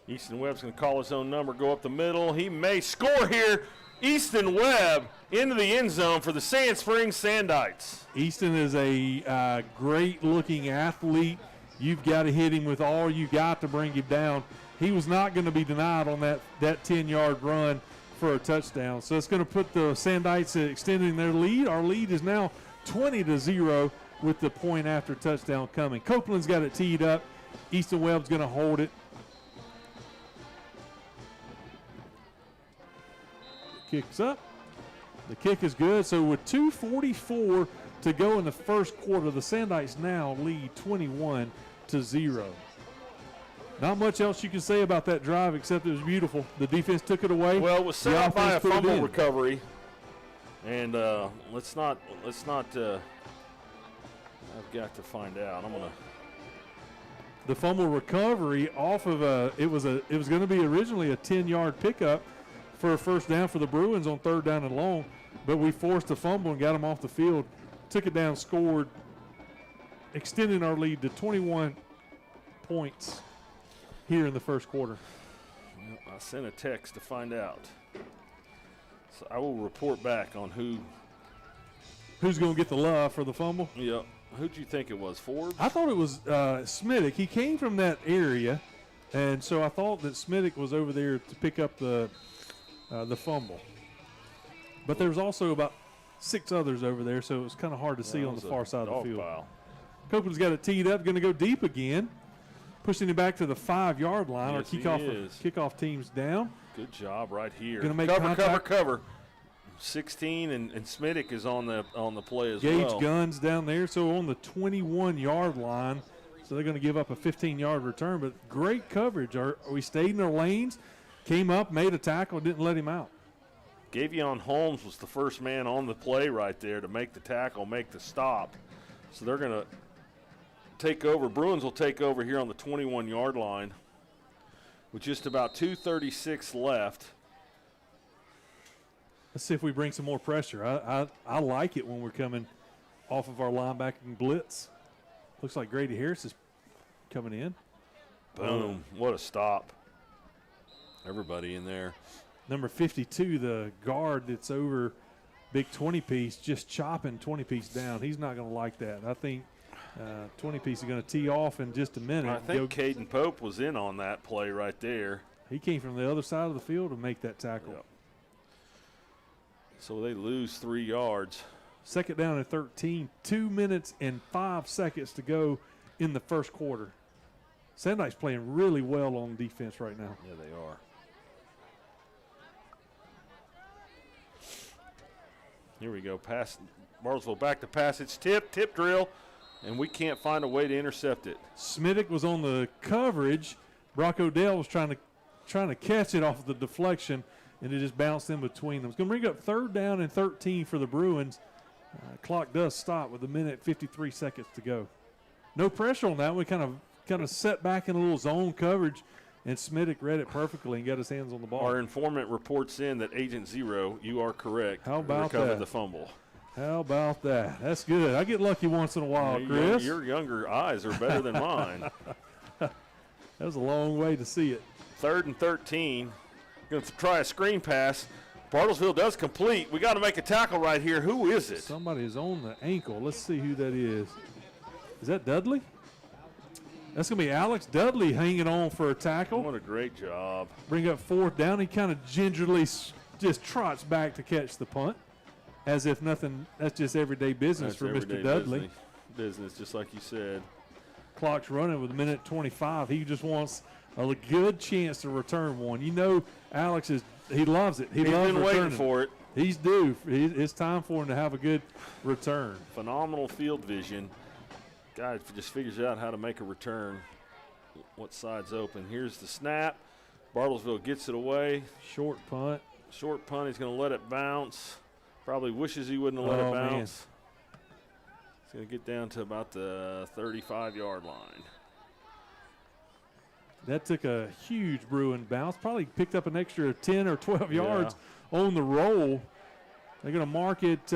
Easton Webb's going to call his own number, go up the middle. He may score here. Easton Webb into the end zone for the Sand Springs Sandites. Easton is a great-looking athlete. You've got to hit him with all you got to bring him down. He was not going to be denied on that 10-yard run for a touchdown. So it's going to put the Sandites extending their lead. Our lead is now 20-0 with the point after touchdown coming. Copeland's got it teed up. Easton Webb's going to hold it. Kicks up. The kick is good. So with 2:44 to go in the first quarter, the Sandites now lead 21-0. Not much else you can say about that drive except it was beautiful. The defense took it away. Well, it was set up by a fumble recovery. And let's not I've got to find out. The fumble recovery off of it was going to be originally a 10-yard pickup for a first down for the Bruins on 3rd down and long, but we forced a fumble and got them off the field. Took it down, scored, extending our lead to 21 points here in the first quarter. I sent a text to find out. So I will report back on who's going to get the love for the fumble. Yeah. Who'd you think it was, Forbes? I thought it was Smittick. He came from that area, and so I thought that Smittick was over there to pick up the fumble. But there was also about 6 others over there, so it was kind of hard to see on the far side of the field. Pile. Copeland's got it teed up, going to go deep again, pushing it back to the 5-yard line. Yes, Our kickoff team's down. Good job right here. Gonna make cover. 16 and Smittick is on the play as Gage well. Guns down there, so on the 21-yard line. So they're going to give up a 15-yard return, but great coverage. We stayed in our lanes, came up, made a tackle, didn't let him out. Gavion Holmes was the first man on the play right there to make the tackle, make the stop. So they're going to take over. Bruins will take over here on the 21-yard line with just about 2:36 left. Let's see if we bring some more pressure. I like it when we're coming off of our linebacking blitz. Looks like Grady Harris is coming in. Boom. What a stop. Everybody in there. Number 52, the guard that's over big 20-piece, just chopping 20-piece down. He's not going to like that. I think 20-piece is going to tee off in just a minute. I think Caden Pope was in on that play right there. He came from the other side of the field to make that tackle. Yep. So they lose 3 yards. Second down and 13, 2 minutes and 5 seconds to go in the first quarter. Sandike's playing really well on defense right now. Yeah, they are. Here we go. Pass. Bartlesville back to pass. It's tip drill, and we can't find a way to intercept it. Smittick was on the coverage. Brock Odell was trying to catch it off of the deflection and it just bounced in between them. It's going to bring up 3rd down and 13 for the Bruins. Clock does stop with 1:53 to go. No pressure on that. We kind of set back in a little zone coverage, and Smittick read it perfectly and got his hands on the ball. Our informant reports in that Agent Zero, you are correct. How about recovered that? the fumble. How about that? That's good. I get lucky once in a while, Chris. Your younger eyes are better than mine. That was a long way to see it. 3rd and 13. Going to try a screen pass. Bartlesville does complete. We got to make a tackle right here. Who is it? Somebody is on the ankle. Let's see who that is. Is that Dudley? That's going to be Alex Dudley hanging on for a tackle. What a great job. Bring up 4th down. He kind of gingerly just trots back to catch the punt as if nothing. That's just everyday business for Mr. Dudley. Business, just like you said. Clock's running with 1:25. He just wants a good chance to return one. You know, Alex he loves it. He's been waiting for it. He's due. It's time for him to have a good return. Phenomenal field vision. Guy just figures out how to make a return. What side's open? Here's the snap. Bartlesville gets it away. Short punt. Short punt. He's going to let it bounce. Probably wishes he wouldn't have let it bounce. Man. It's going to get down to about the 35-yard line. That took a huge Bruin bounce. Probably picked up an extra 10 or 12 yards on the roll. They're going to mark it.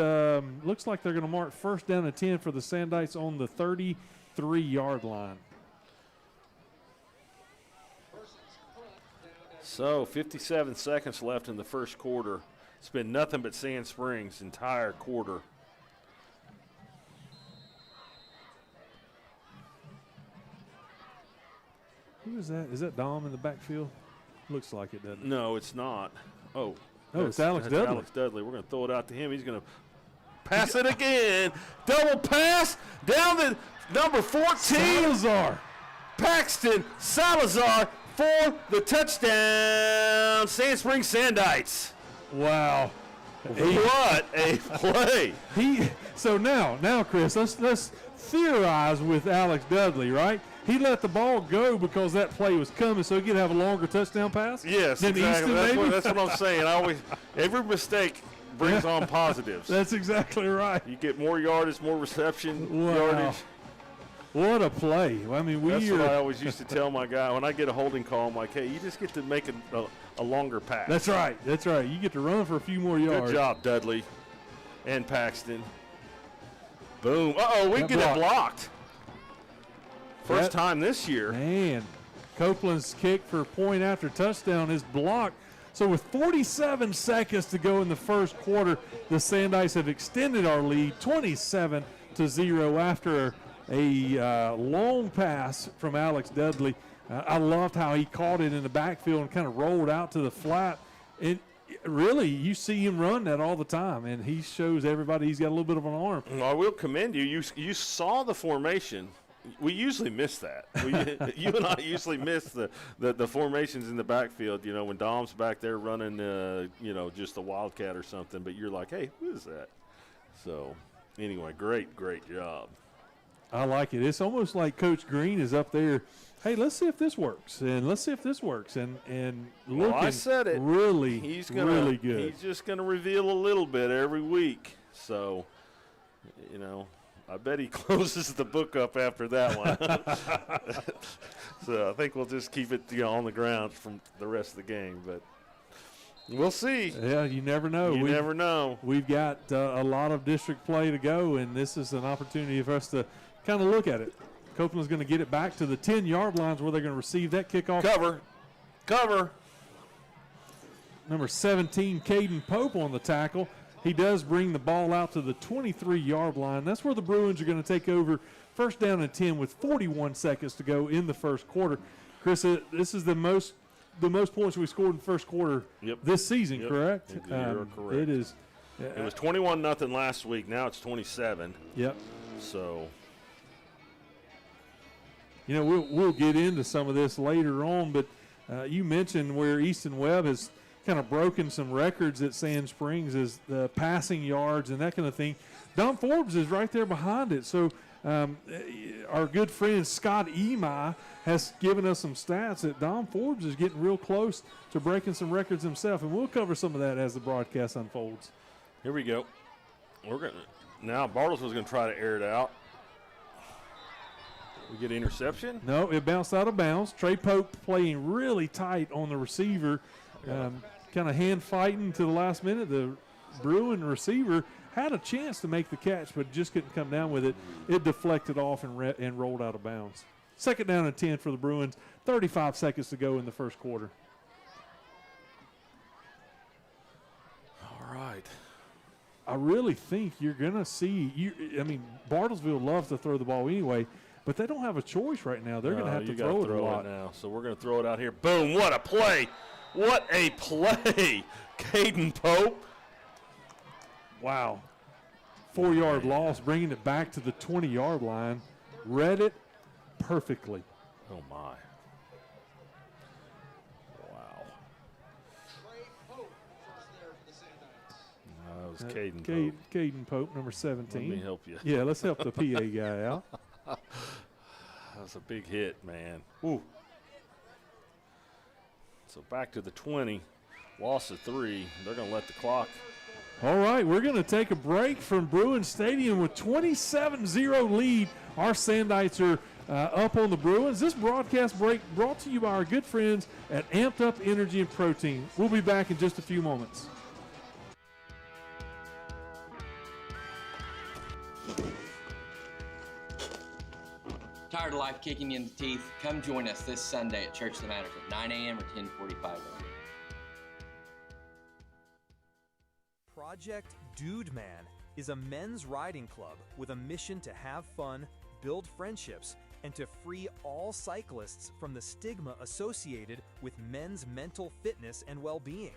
Looks like they're going to mark 1st down and 10 for the Sandites on the 33-yard line. So 57 seconds left in the first quarter. It's been nothing but Sand Springs entire quarter. Who is that? Is that Dom in the backfield? Looks like it, doesn't it? No, it's not. Oh, it's Alex Dudley. Alex Dudley. We're going to throw it out to him. He's going to pass it again. Double pass down to number 14. Salazar. Paxton Salazar for the touchdown. Sand Springs Sandites. Wow. What a play. So now, Chris, let's theorize with Alex Dudley, right? He let the ball go because that play was coming, so he could have a longer touchdown pass. Yes, than exactly. Easton, That's what I'm saying. Every mistake brings on positives. That's exactly right. You get more yardage, more reception yardage. What a play. I mean, that's what I always used to tell my guy. When I get a holding call, I'm like, hey, you just get to make a longer pass. That's right. You get to run for a few more yards. Good job, Dudley and Paxton. Boom. Uh-oh, we get it blocked. First time this year. Man, Copeland's kick for point after touchdown is blocked. So with 47 seconds to go in the first quarter, the Sandites have extended our lead 27-0 after a long pass from Alex Dudley. I loved how he caught it in the backfield and kind of rolled out to the flat. And really, you see him run that all the time, and he shows everybody he's got a little bit of an arm. Well, I will commend you. You saw the formation. We usually miss that. You and I usually miss the formations in the backfield, when Dom's back there running, just a wildcat or something. But you're like, hey, who is that? So, anyway, great job. I like it. It's almost like Coach Green is up there. Hey, let's see if this works, and let's see if this works, and looking I said it. really really good. He's just going to reveal a little bit every week. So, I bet he closes the book up after that one. So I think we'll just keep it on the ground from the rest of the game, but we'll see. Yeah, you never know. You never know. We've got a lot of district play to go, and this is an opportunity for us to kind of look at it. Copeland's going to get it back to the 10-yard lines where they're going to receive that kickoff. Cover. Number 17, Caden Pope on the tackle. He does bring the ball out to the 23-yard line. That's where the Bruins are going to take over 1st down and 10 with 41 seconds to go in the first quarter. Chris, this is the most points we scored in the first quarter this season, correct? You're correct. It is. It was 21-0 last week. Now it's 27. Yep. So, we'll get into some of this later on, but you mentioned where Easton Webb has kind of broken some records at Sand Springs as the passing yards and that kind of thing. Don Forbes is right there behind it. So Our good friend Scott Emi has given us some stats that Dom Forbes is getting real close to breaking some records himself, and we'll cover some of that as the broadcast unfolds. Here we go. Now Bartlesville's going to try to air it out. We get an interception? No, it bounced out of bounds. Trey Pope playing really tight on the receiver, kind of hand fighting to the last minute. The Bruin receiver had a chance to make the catch, but just couldn't come down with it. It deflected off and rolled out of bounds. 2nd down and 10 for the Bruins. 35 seconds to go in the first quarter. All right. I really think you're going to see Bartlesville loves to throw the ball anyway, but they don't have a choice right now. They're going to have to throw it a lot now. So we're going to throw it out here. Boom, what a play. What a play. Caden Pope. Wow. 4-yard loss, bringing it back to the 20-yard line. Read it perfectly. Oh, my. Wow. That was Caden Pope. Caden Pope, number 17. Let me help you. Yeah, let's help the PA guy out. That was a big hit, man. Ooh. So back to the 20. Loss of 3. They're going to let the clock. All right, we're going to take a break from Bruin Stadium with 27-0 lead. Our Sandites are up on the Bruins. This broadcast break brought to you by our good friends at Amped Up Energy and Protein. We'll be back in just a few moments. Tired of life kicking you in the teeth? Come join us this Sunday at Church of the Matters at 9 a.m. or 10:45 a.m. Project Dude Man is a men's riding club with a mission to have fun, build friendships, and to free all cyclists from the stigma associated with men's mental fitness and well-being.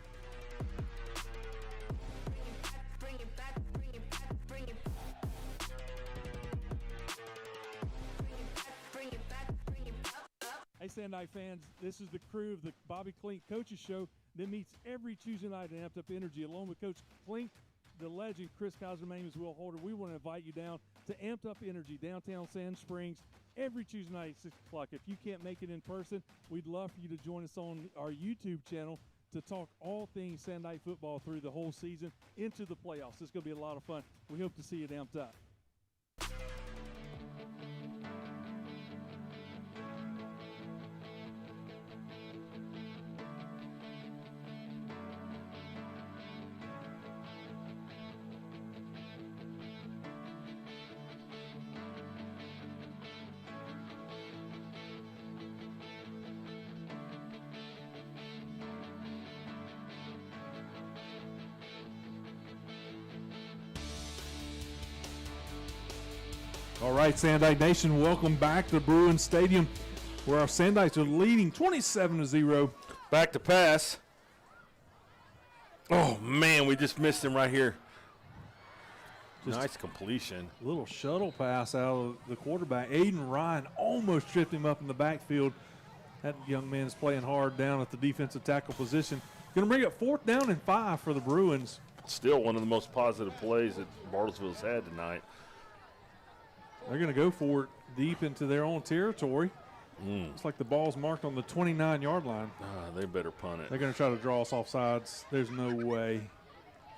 Hey, Sandite fans, this is the crew of the Bobby Klink Coaches Show that meets every Tuesday night at Amped Up Energy. Along with Coach Klink, the legend Chris Kaiser, my name is Will Holder. We want to invite you down to Amped Up Energy, downtown Sand Springs, every Tuesday night at 6 o'clock. If you can't make it in person, we'd love for you to join us on our YouTube channel to talk all things Sandite football through the whole season into the playoffs. It's going to be a lot of fun. We hope to see you at Amped Up. All right, Sandite Nation, welcome back to Bruin Stadium, where our Sandites are leading 27-0. Back to pass. Oh, man, we just missed him right here. Nice completion. A little shuttle pass out of the quarterback. Aiden Ryan almost tripped him up in the backfield. That young man is playing hard down at the defensive tackle position. Going to bring up 4th down and 5 for the Bruins. Still one of the most positive plays that Bartlesville's had tonight. They're going to go for it deep into their own territory. Looks like the ball's marked on the 29-yard line. They better punt it. They're going to try to draw us off sides. There's no way.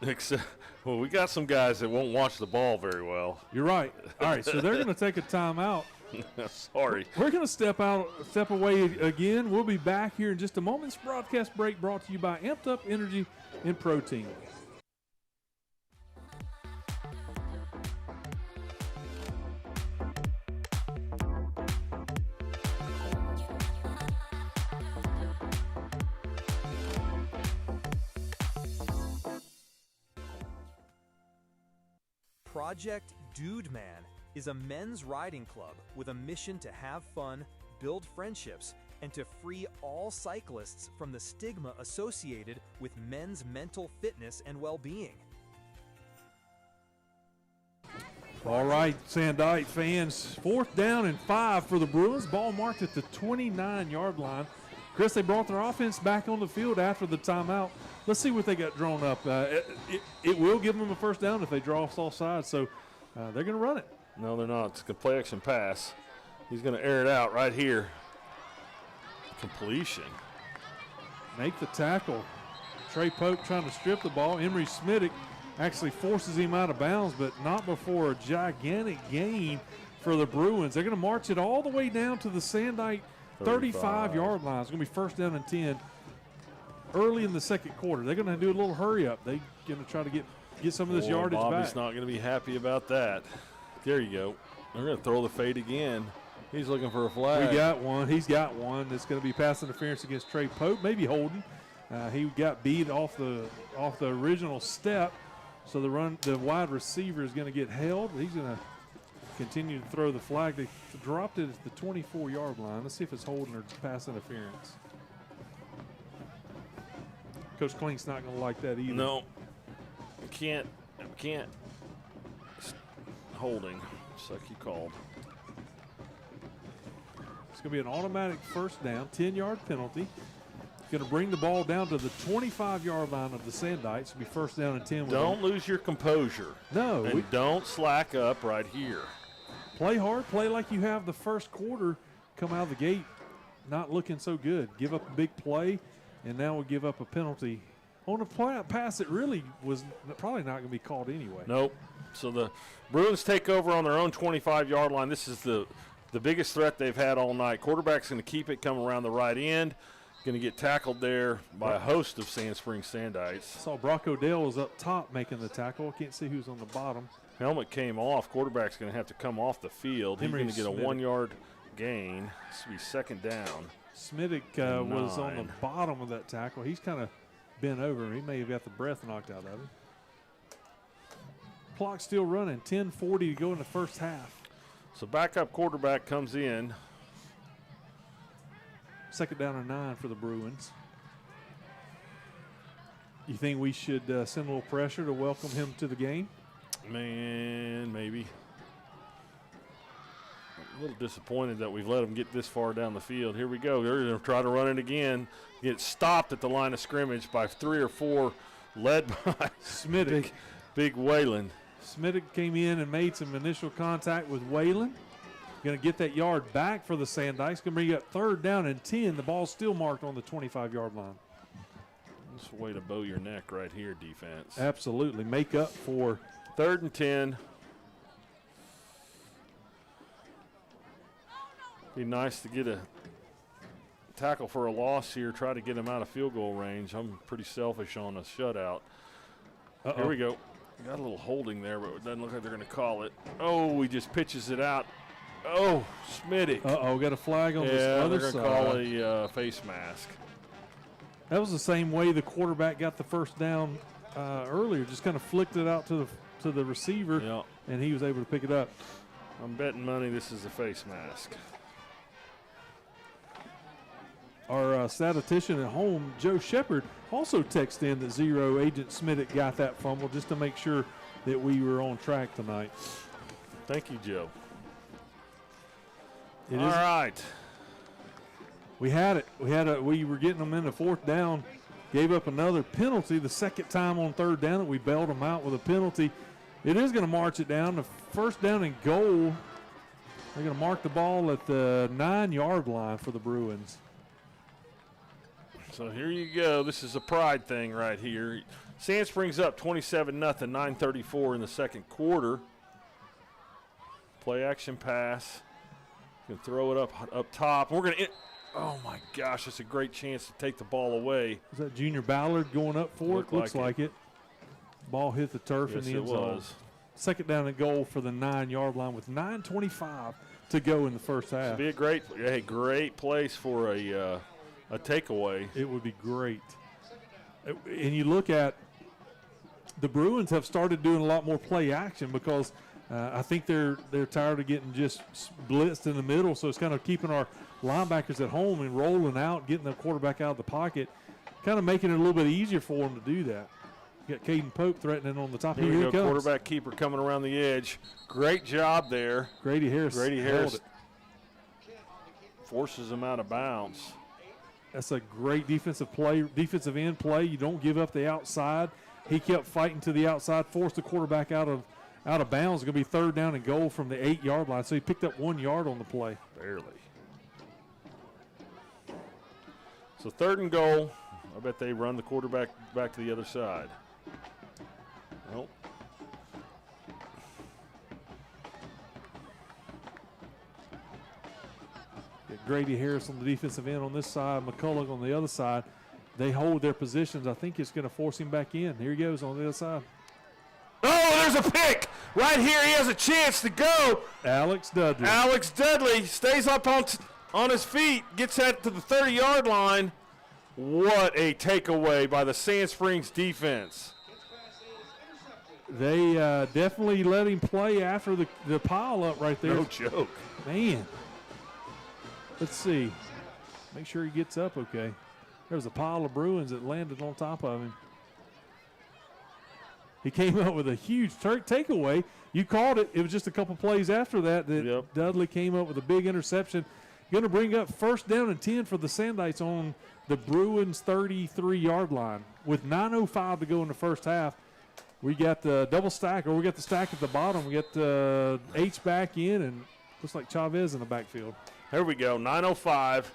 Except, well, we got some guys that won't watch the ball very well. You're right. All right, so they're going to take a timeout. Sorry. We're going to step away again. We'll be back here in just a moment. This broadcast break brought to you by Amped Up Energy and Protein. Project Dude Man is a men's riding club with a mission to have fun, build friendships, and to free all cyclists from the stigma associated with men's mental fitness and well-being. All right, Sandite fans, 4th down and 5 for the Bruins. Ball marked at the 29-yard line. Chris, they brought their offense back on the field after the timeout. Let's see what they got drawn up. It will give them a 1st down if they draw us off sides, so they're going to run it. No, they're not. It's a play action pass. He's going to air it out right here. Completion. Make the tackle. Trey Pope trying to strip the ball. Emery Smittick actually forces him out of bounds, but not before a gigantic gain for the Bruins. They're going to march it all the way down to the Sandite 35-yard line. It's going to be first down and 10 early in the second quarter. They're going to do a little hurry up. They're going to try to get some of this yardage Bobby's back. not going to be happy about that. There you go. They're going to throw the fade again. He's looking for a flag. We got one. He's got one. It's going to be pass interference against Trey Pope, maybe holding. He got beat off the original step, so the wide receiver is going to get held. He's going to continue to throw the flag. They dropped it at the 24-yard line. Let's see if it's holding or pass interference. Coach Klink's not going to like that either. No, can't. Holding, just like you called. It's going to be an automatic first down, 10-yard penalty. Going to bring the ball down to the 25-yard line of the Sandites. It'll be first down and 10. Don't lose your composure. No. And don't slack up right here. Play hard. Play like you have the first quarter. Come out of the gate not looking so good. Give up a big play, and now we'll give up a penalty on a pass that really was probably not going to be called anyway. Nope. So the Bruins take over on their own 25-yard line. This is the biggest threat they've had all night. Quarterback's going to keep it, come around the right end. Going to get tackled there by a host of Sand Springs Sandites. Saw Brock Odell was up top making the tackle. I can't see who's on the bottom. Helmet came off. Quarterback's going to have to come off the field. He's going to get a 1-yard gain. This will be second down. Smittick was on the bottom of that tackle. He's kind of bent over. He may have got the breath knocked out of him. Clock still running. 10:40 to go in the first half. So backup quarterback comes in. Second down and 9 for the Bruins. You think we should send a little pressure to welcome him to the game? Man, maybe. A little disappointed that we've let him get this far down the field. Here we go. They're going to try to run it again. Get stopped at the line of scrimmage by 3 or 4, led by Smittick. Big Whalen. Smittick came in and made some initial contact with Whalen. Going to get that yard back for the Sandites. Going to bring up third down and 10. The ball's still marked on the 25-yard line. That's a way to bow your neck right here, defense. Absolutely. Make up for third and 10. Be nice to get a tackle for a loss here. Try to get him out of field goal range. I'm pretty selfish on a shutout. Here we go. Got a little holding there, but it doesn't look like they're going to call it. Oh, he just pitches it out. Oh, Smittick. Got a flag on this other side. They're going to call a face mask. That was the same way the quarterback got the first down earlier. Just kind of flicked it out to the receiver, and he was able to pick it up. I'm betting money this is a face mask. Our statistician at home, Joe Shepard, also texted in that Agent Smittick got that fumble just to make sure that we were on track tonight. Thank you, Joe. All right. We had it. We were getting them in the fourth down. Gave up another penalty the second time on third down that we bailed them out with a penalty. It is going to march it down. The first down and goal. They're going to mark the ball at the 9-yard line for the Bruins. So here you go. This is a pride thing right here. Sand Springs up 27-0, 9:34 in the second quarter. Play action pass. You can throw it up top. We're going to – oh, my gosh, that's a great chance to take the ball away. Is that Junior Ballard going up for it? Looks like it. Ball hit the turf in the end zone. Second down and goal for the 9-yard line with 9:25 to go in the first half. It would be a great place for a takeaway. It would be great. And you look at the Bruins have started doing a lot more play action because I think they're tired of getting just blitzed in the middle, so it's kind of keeping our linebackers at home and rolling out, getting the quarterback out of the pocket, kind of making it a little bit easier for them to do that. You got Caden Pope threatening on the top. Here we go, quarterback keeper coming around the edge. Great job there. Grady Harris forces him out of bounds. That's a great defensive end play. You don't give up the outside. He kept fighting to the outside, forced the quarterback out out of bounds. It's going to be third down and goal from the 8-yard line. So he picked up 1 yard on the play. Barely. So third and goal. I bet they run the quarterback back to the other side. Nope. Get Grady Harris on the defensive end on this side, McCullough on the other side. They hold their positions. I think it's going to force him back in. Here he goes on the other side. Oh, there's a pick. Right here, he has a chance to go. Alex Dudley. Alex Dudley stays up on his feet, gets that to the 30-yard line. What a takeaway by the Sand Springs defense. They definitely let him play after the pile up right there. No joke. Man. Let's see. Make sure he gets up okay. There was a pile of Bruins that landed on top of him. He came up with a huge takeaway. You called it. It was just a couple plays after that Yep. Dudley came up with a big interception. Going to bring up first down and 10 for the Sandites on the Bruins 33-yard line. With 9:05 to go in the first half, we got the double stack, or we got the stack at the bottom. We got H back in, and looks like Chavez in the backfield. Here we go, 9:05.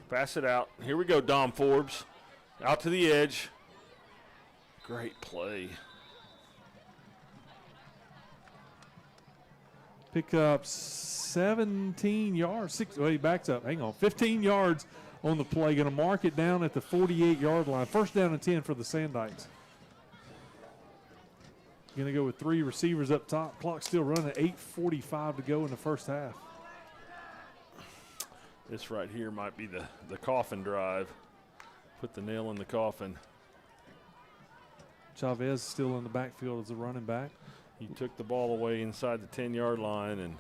Pass it out. Here we go, Dom Forbes. Out to the edge. Great play. Pick up 17 yards. He backs up. Hang on. 15 yards on the play. Going to mark it down at the 48-yard line. First down and 10 for the Sandites. Going to go with 3 receivers up top. Clock still running. 8:45 to go in the first half. This right here might be the coffin drive. Put the nail in the coffin. Chavez still in the backfield as a running back. He took the ball away inside the 10-yard line, and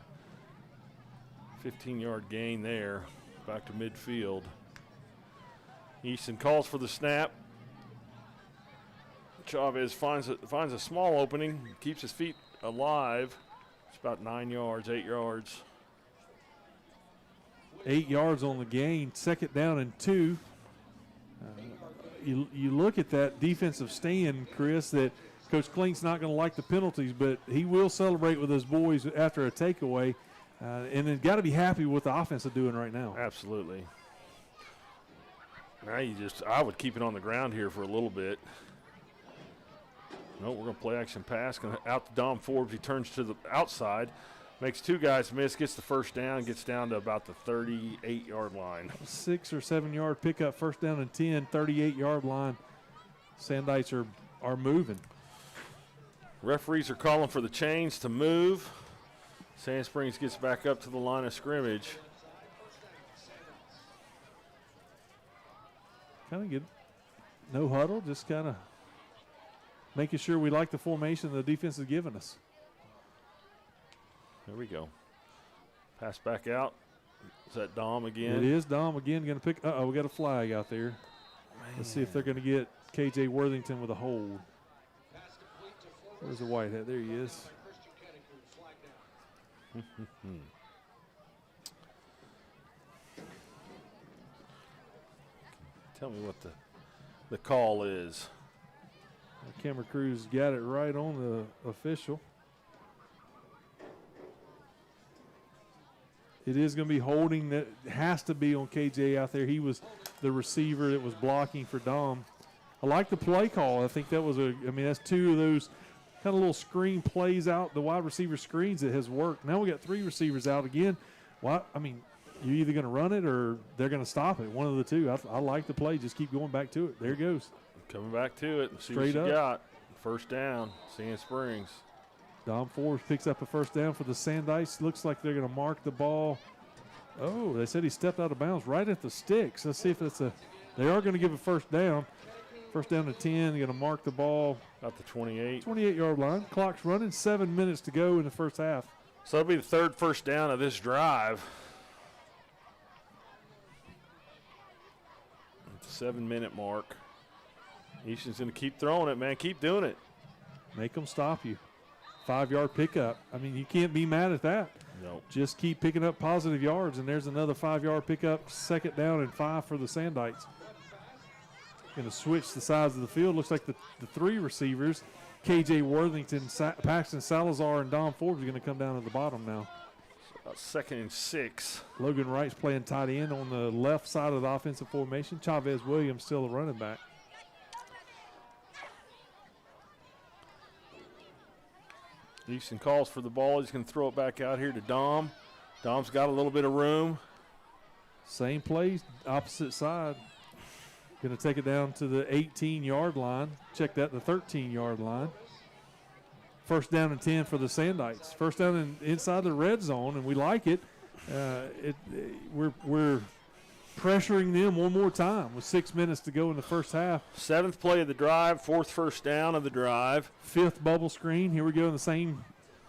15-yard gain there. Back to midfield. Easton calls for the snap. Chavez finds a small opening, keeps his feet alive. It's about 9 yards, 8 yards. 8 yards on the gain. Second down and 2. You look at that defensive stand, Chris, that Coach Klink's not going to like the penalties, but he will celebrate with his boys after a takeaway. And then got to be happy with what the offense is doing right now. Absolutely. Now I would keep it on the ground here for a little bit. No, we're going to play action pass. Going out to Dom Forbes. He turns to the outside. Makes 2 guys miss, gets the first down, gets down to about the 38-yard line. 6 or 7 yard pickup, first down and 10, 38-yard line. Sandites are moving. Referees are calling for the chains to move. Sand Springs gets back up to the line of scrimmage. Kind of good. No huddle, just kind of making sure we like the formation the defense has given us. There we go. Pass back out. Is that Dom again? It is Dom again. Going to pick. We got a flag out there. Man. Let's see if they're going to get KJ Worthington with a hold. Where's the white hat? There he is. Tell me what the call is. The camera crew's got it right on the official. It is going to be holding. That has to be on KJ out there. He was the receiver that was blocking for Dom. I like the play call. I think that was that's 2 of those kind of little screen plays out, the wide receiver screens that has worked. Now we got 3 receivers out again. You're either going to run it or they're going to stop it. One of the 2. I like the play. Just keep going back to it. There it goes. Coming back to it. See Straight what you up. got. First down, Sand Springs. Dom Forbes picks up a first down for the Sandites. Looks like they're going to mark the ball. Oh, they said he stepped out of bounds right at the sticks. Let's see if it's they are going to give a first down. First down to 10. They're going to mark the ball. About the 28. 28-yard line. Clock's running. 7 minutes to go in the first half. So that'll be the 3rd first down of this drive. 7-minute mark. Easton's going to keep throwing it, man. Keep doing it. Make them stop you. 5-yard pickup. You can't be mad at that. No. Just keep picking up positive yards, and there's another 5-yard pickup. Second down and 5 for the Sandites. Going to switch the sides of the field. Looks like the 3 receivers KJ Worthington, Paxton Salazar, and Don Forbes are going to come down to the bottom now. About 2nd and 6. Logan Wright's playing tight end on the left side of the offensive formation. Chavez Williams still a running back. Easton calls for the ball. He's going to throw it back out here to Dom. Dom's got a little bit of room. Same plays, opposite side. Going to take it down to the 18-yard line. Check that, the 13-yard line. 1st down and 10 for the Sandites. 1st down inside the red zone, and we like it. We're pressuring them one more time with 6 minutes to go in the first half. 7th play of the drive, 4th first down of the drive. 5th bubble screen. Here we go in the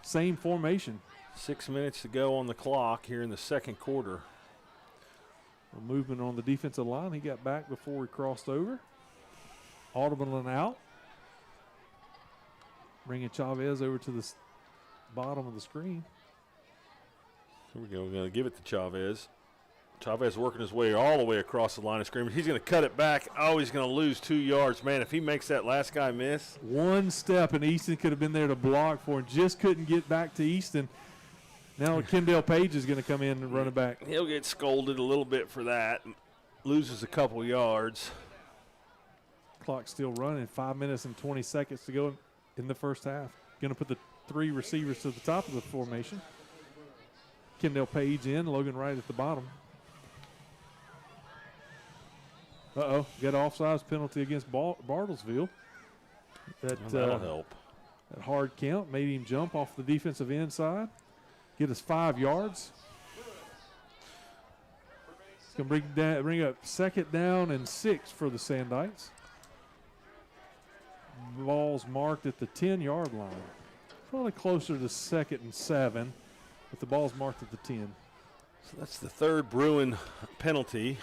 same formation. 6 minutes to go on the clock here in the 2nd quarter. A movement on the defensive line. He got back before he crossed over. Audible and out. Bringing Chavez over to the bottom of the screen. Here we go. We're going to give it to Chavez. Chavez working his way all the way across the line of scrimmage. He's going to cut it back. Oh, he's going to lose 2 yards. Man, if he makes that last guy miss. One step, and Easton could have been there to block for him. Just couldn't get back to Easton. Now Kendall Page is going to come in and run it back. He'll get scolded a little bit for that. Loses a couple yards. Clock still running. 5 minutes and 20 seconds to go in the first half. Going to put the 3 receivers to the top of the formation. Kendall Page in, Logan Wright at the bottom. Got an offsides penalty against Bartlesville. That'll help. That hard count made him jump off the defensive end side. Get us 5 yards. It's going to bring up 2nd down and 6 for the Sandites. Ball's marked at the 10-yard line. Probably closer to 2nd and 7, but the ball's marked at the 10. So that's the 3rd Bruin penalty.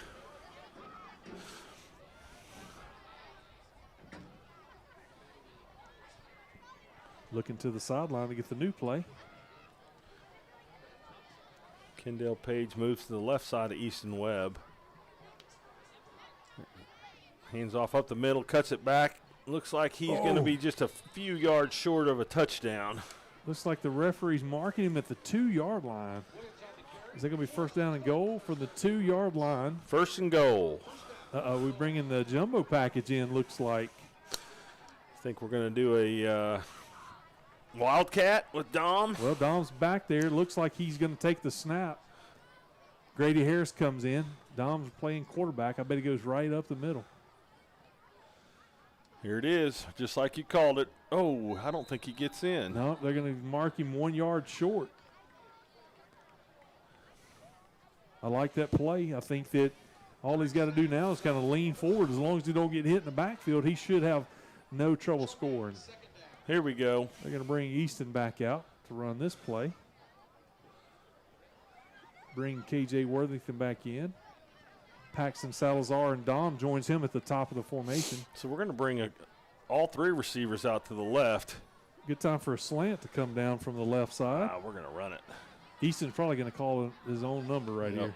Looking to the sideline to get the new play. Kendall Page moves to the left side of Easton Webb. Hands off up the middle, cuts it back. Looks like he's going to be just a few yards short of a touchdown. Looks like the referee's marking him at the 2-yard line. Is that going to be 1st down and goal from the 2-yard line? 1st and goal. We bringing the jumbo package in, looks like. I think we're going to do a Wildcat with Dom. Well, Dom's back there. Looks like he's going to take the snap. Grady Harris comes in. Dom's playing quarterback. I bet he goes right up the middle. Here it is, just like you called it. Oh, I don't think he gets in. No, they're going to mark him 1 yard short. I like that play. I think that all he's got to do now is kind of lean forward. As long as he don't get hit in the backfield, he should have no trouble scoring. Here we go. They're going to bring Easton back out to run this play. Bring KJ Worthington back in. Paxton Salazar and Dom joins him at the top of the formation. So we're going to bring all 3 receivers out to the left. Good time for a slant to come down from the left side. We're going to run it. Easton's probably going to call his own number right here.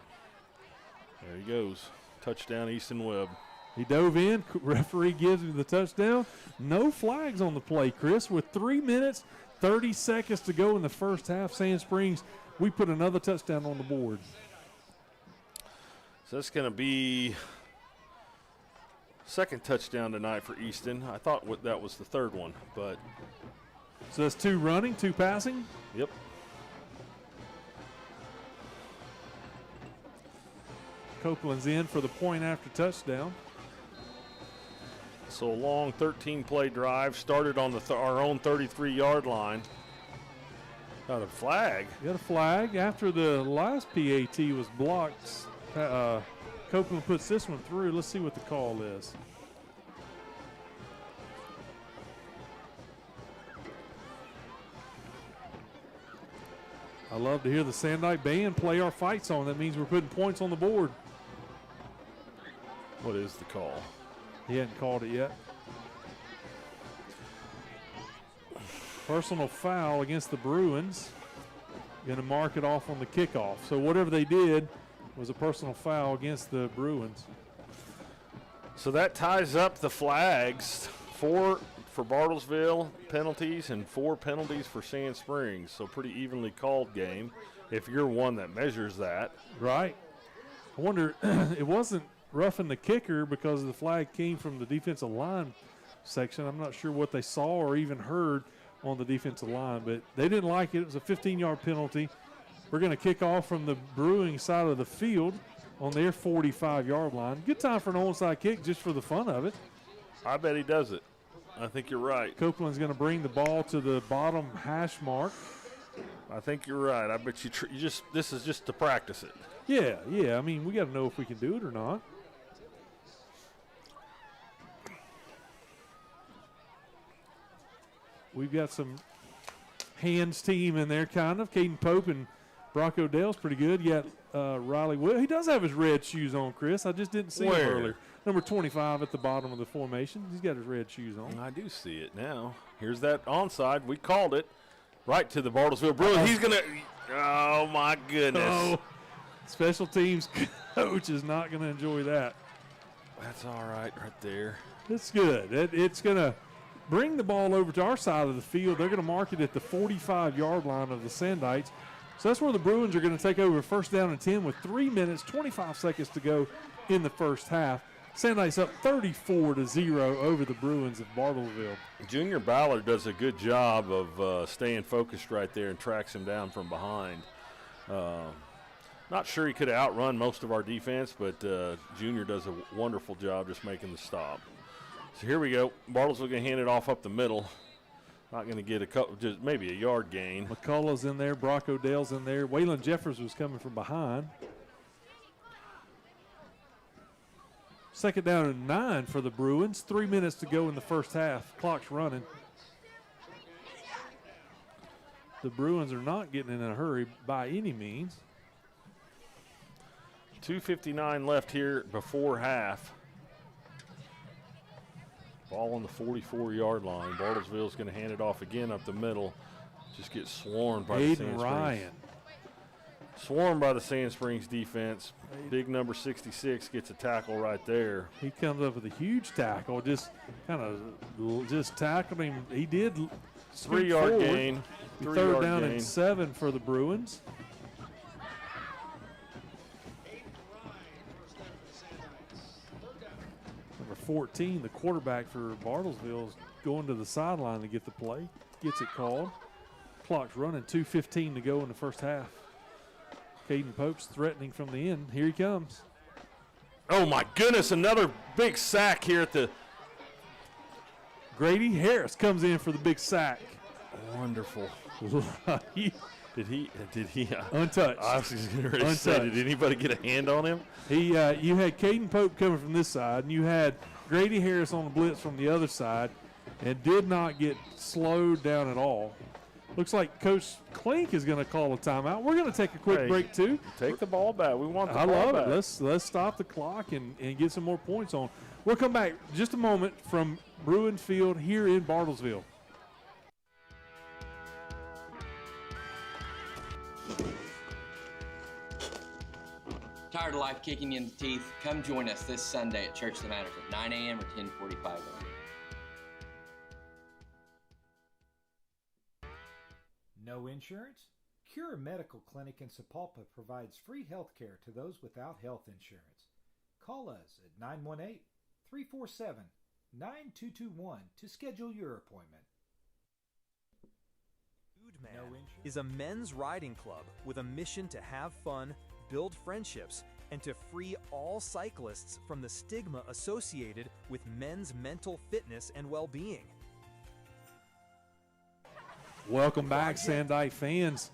There he goes. Touchdown, Easton Webb. He dove in. Referee gives him the touchdown. No flags on the play, Chris. With 3 minutes, 30 seconds to go in the first half, Sand Springs, we put another touchdown on the board. So that's going to be 2nd touchdown tonight for Easton. I thought that was the 3rd one, but. So that's 2 running, 2 passing? Yep. Copeland's in for the point after touchdown. So a long 13-play drive started on our own 33-yard line. Got a flag. Got a flag. After the last PAT was blocked, Copeland puts this one through. Let's see what the call is. I love to hear the Sandite band play our fight song. That means we're putting points on the board. What is the call? He hadn't called it yet. Personal foul against the Bruins. Going to mark it off on the kickoff. So whatever they did was a personal foul against the Bruins. So that ties up the flags. 4 for Bartlesville penalties and 4 penalties for Sand Springs. So pretty evenly called game if you're one that measures that. Right. I wonder, it wasn't roughing the kicker because the flag came from the defensive line section. I'm not sure what they saw or even heard on the defensive line, but they didn't like it. It was a 15-yard penalty. We're going to kick off from the Brewing side of the field on their 45-yard line. Good time for an onside kick just for the fun of it. I bet he does it. I think you're right. Copeland's going to bring the ball to the bottom hash mark. I think you're right. I bet you this is just to practice it. Yeah. I mean, we got to know if we can do it or not. We've got some hands team in there, kind of. Caden Pope and Brock Odell's pretty good. You got Riley Will. He does have his red shoes on, Chris. I just didn't see him earlier. Number 25 at the bottom of the formation. He's got his red shoes on. I do see it now. Here's that onside. We called it right to the Bartlesville Bruins. He's going to – oh, my goodness. Oh, special teams coach is not going to enjoy that. That's all right there. It's good. It's going to bring the ball over to our side of the field. They're going to mark it at the 45-yard line of the Sandites. So that's where the Bruins are going to take over first down and 10 with 3 minutes, 25 seconds to go in the first half. Sandites up 34-0 over the Bruins of Bartlesville. Junior Ballard does a good job of staying focused right there and tracks him down from behind. Not sure he could have outrun most of our defense, but Junior does a wonderful job just making the stop. So here we go. Bartlesville going to hand it off up the middle. Not going to get a couple, just maybe a yard gain. McCullough's in there. Brock Odell's in there. Waylon Jeffers was coming from behind. Second down and 9 for the Bruins. 3 minutes to go in the first half. Clock's running. The Bruins are not getting in a hurry by any means. 2:59 left here before half. Ball on the 44-yard line. Bartlesville's going to hand it off again up the middle. Just gets swarmed by the Sand Springs. Swarmed by the Sand Springs defense. Big number 66 gets a tackle right there. He comes up with a huge tackle. Just kind of just tackled him. He did. 3-yard gain. Third down and 7 for the Bruins. Number 14, the quarterback for Bartlesville, is going to the sideline to get the play. Gets it called. Clock's running. 2:15 to go in the first half. Caden Pope's threatening from the end. Here he comes. Oh, my goodness, another big sack here at the – Grady Harris comes in for the big sack. Wonderful. Did he untouched. I was just going to say, did anybody get a hand on him? You had Caden Pope coming from this side, and you had Grady Harris on the blitz from the other side, and did not get slowed down at all. Looks like Coach Klink is going to call a timeout. We're going to take a quick break, too. Take the ball back. We want the ball back. I love it. Let's stop the clock and get some more points on. We'll come back just a moment from Bruin Field here in Bartlesville. Tired of life kicking you in the teeth? Come join us this Sunday at Church of the Manager, 9 a.m. or 10:45 a.m. No insurance? Cure Medical Clinic in Sapulpa provides free health care to those without health insurance. Call us at 918-347-9221 to schedule your appointment. Dude Man is a men's riding club with a mission to have fun, build friendships, and to free all cyclists from the stigma associated with men's mental fitness and well-being. Welcome back, Sandite fans.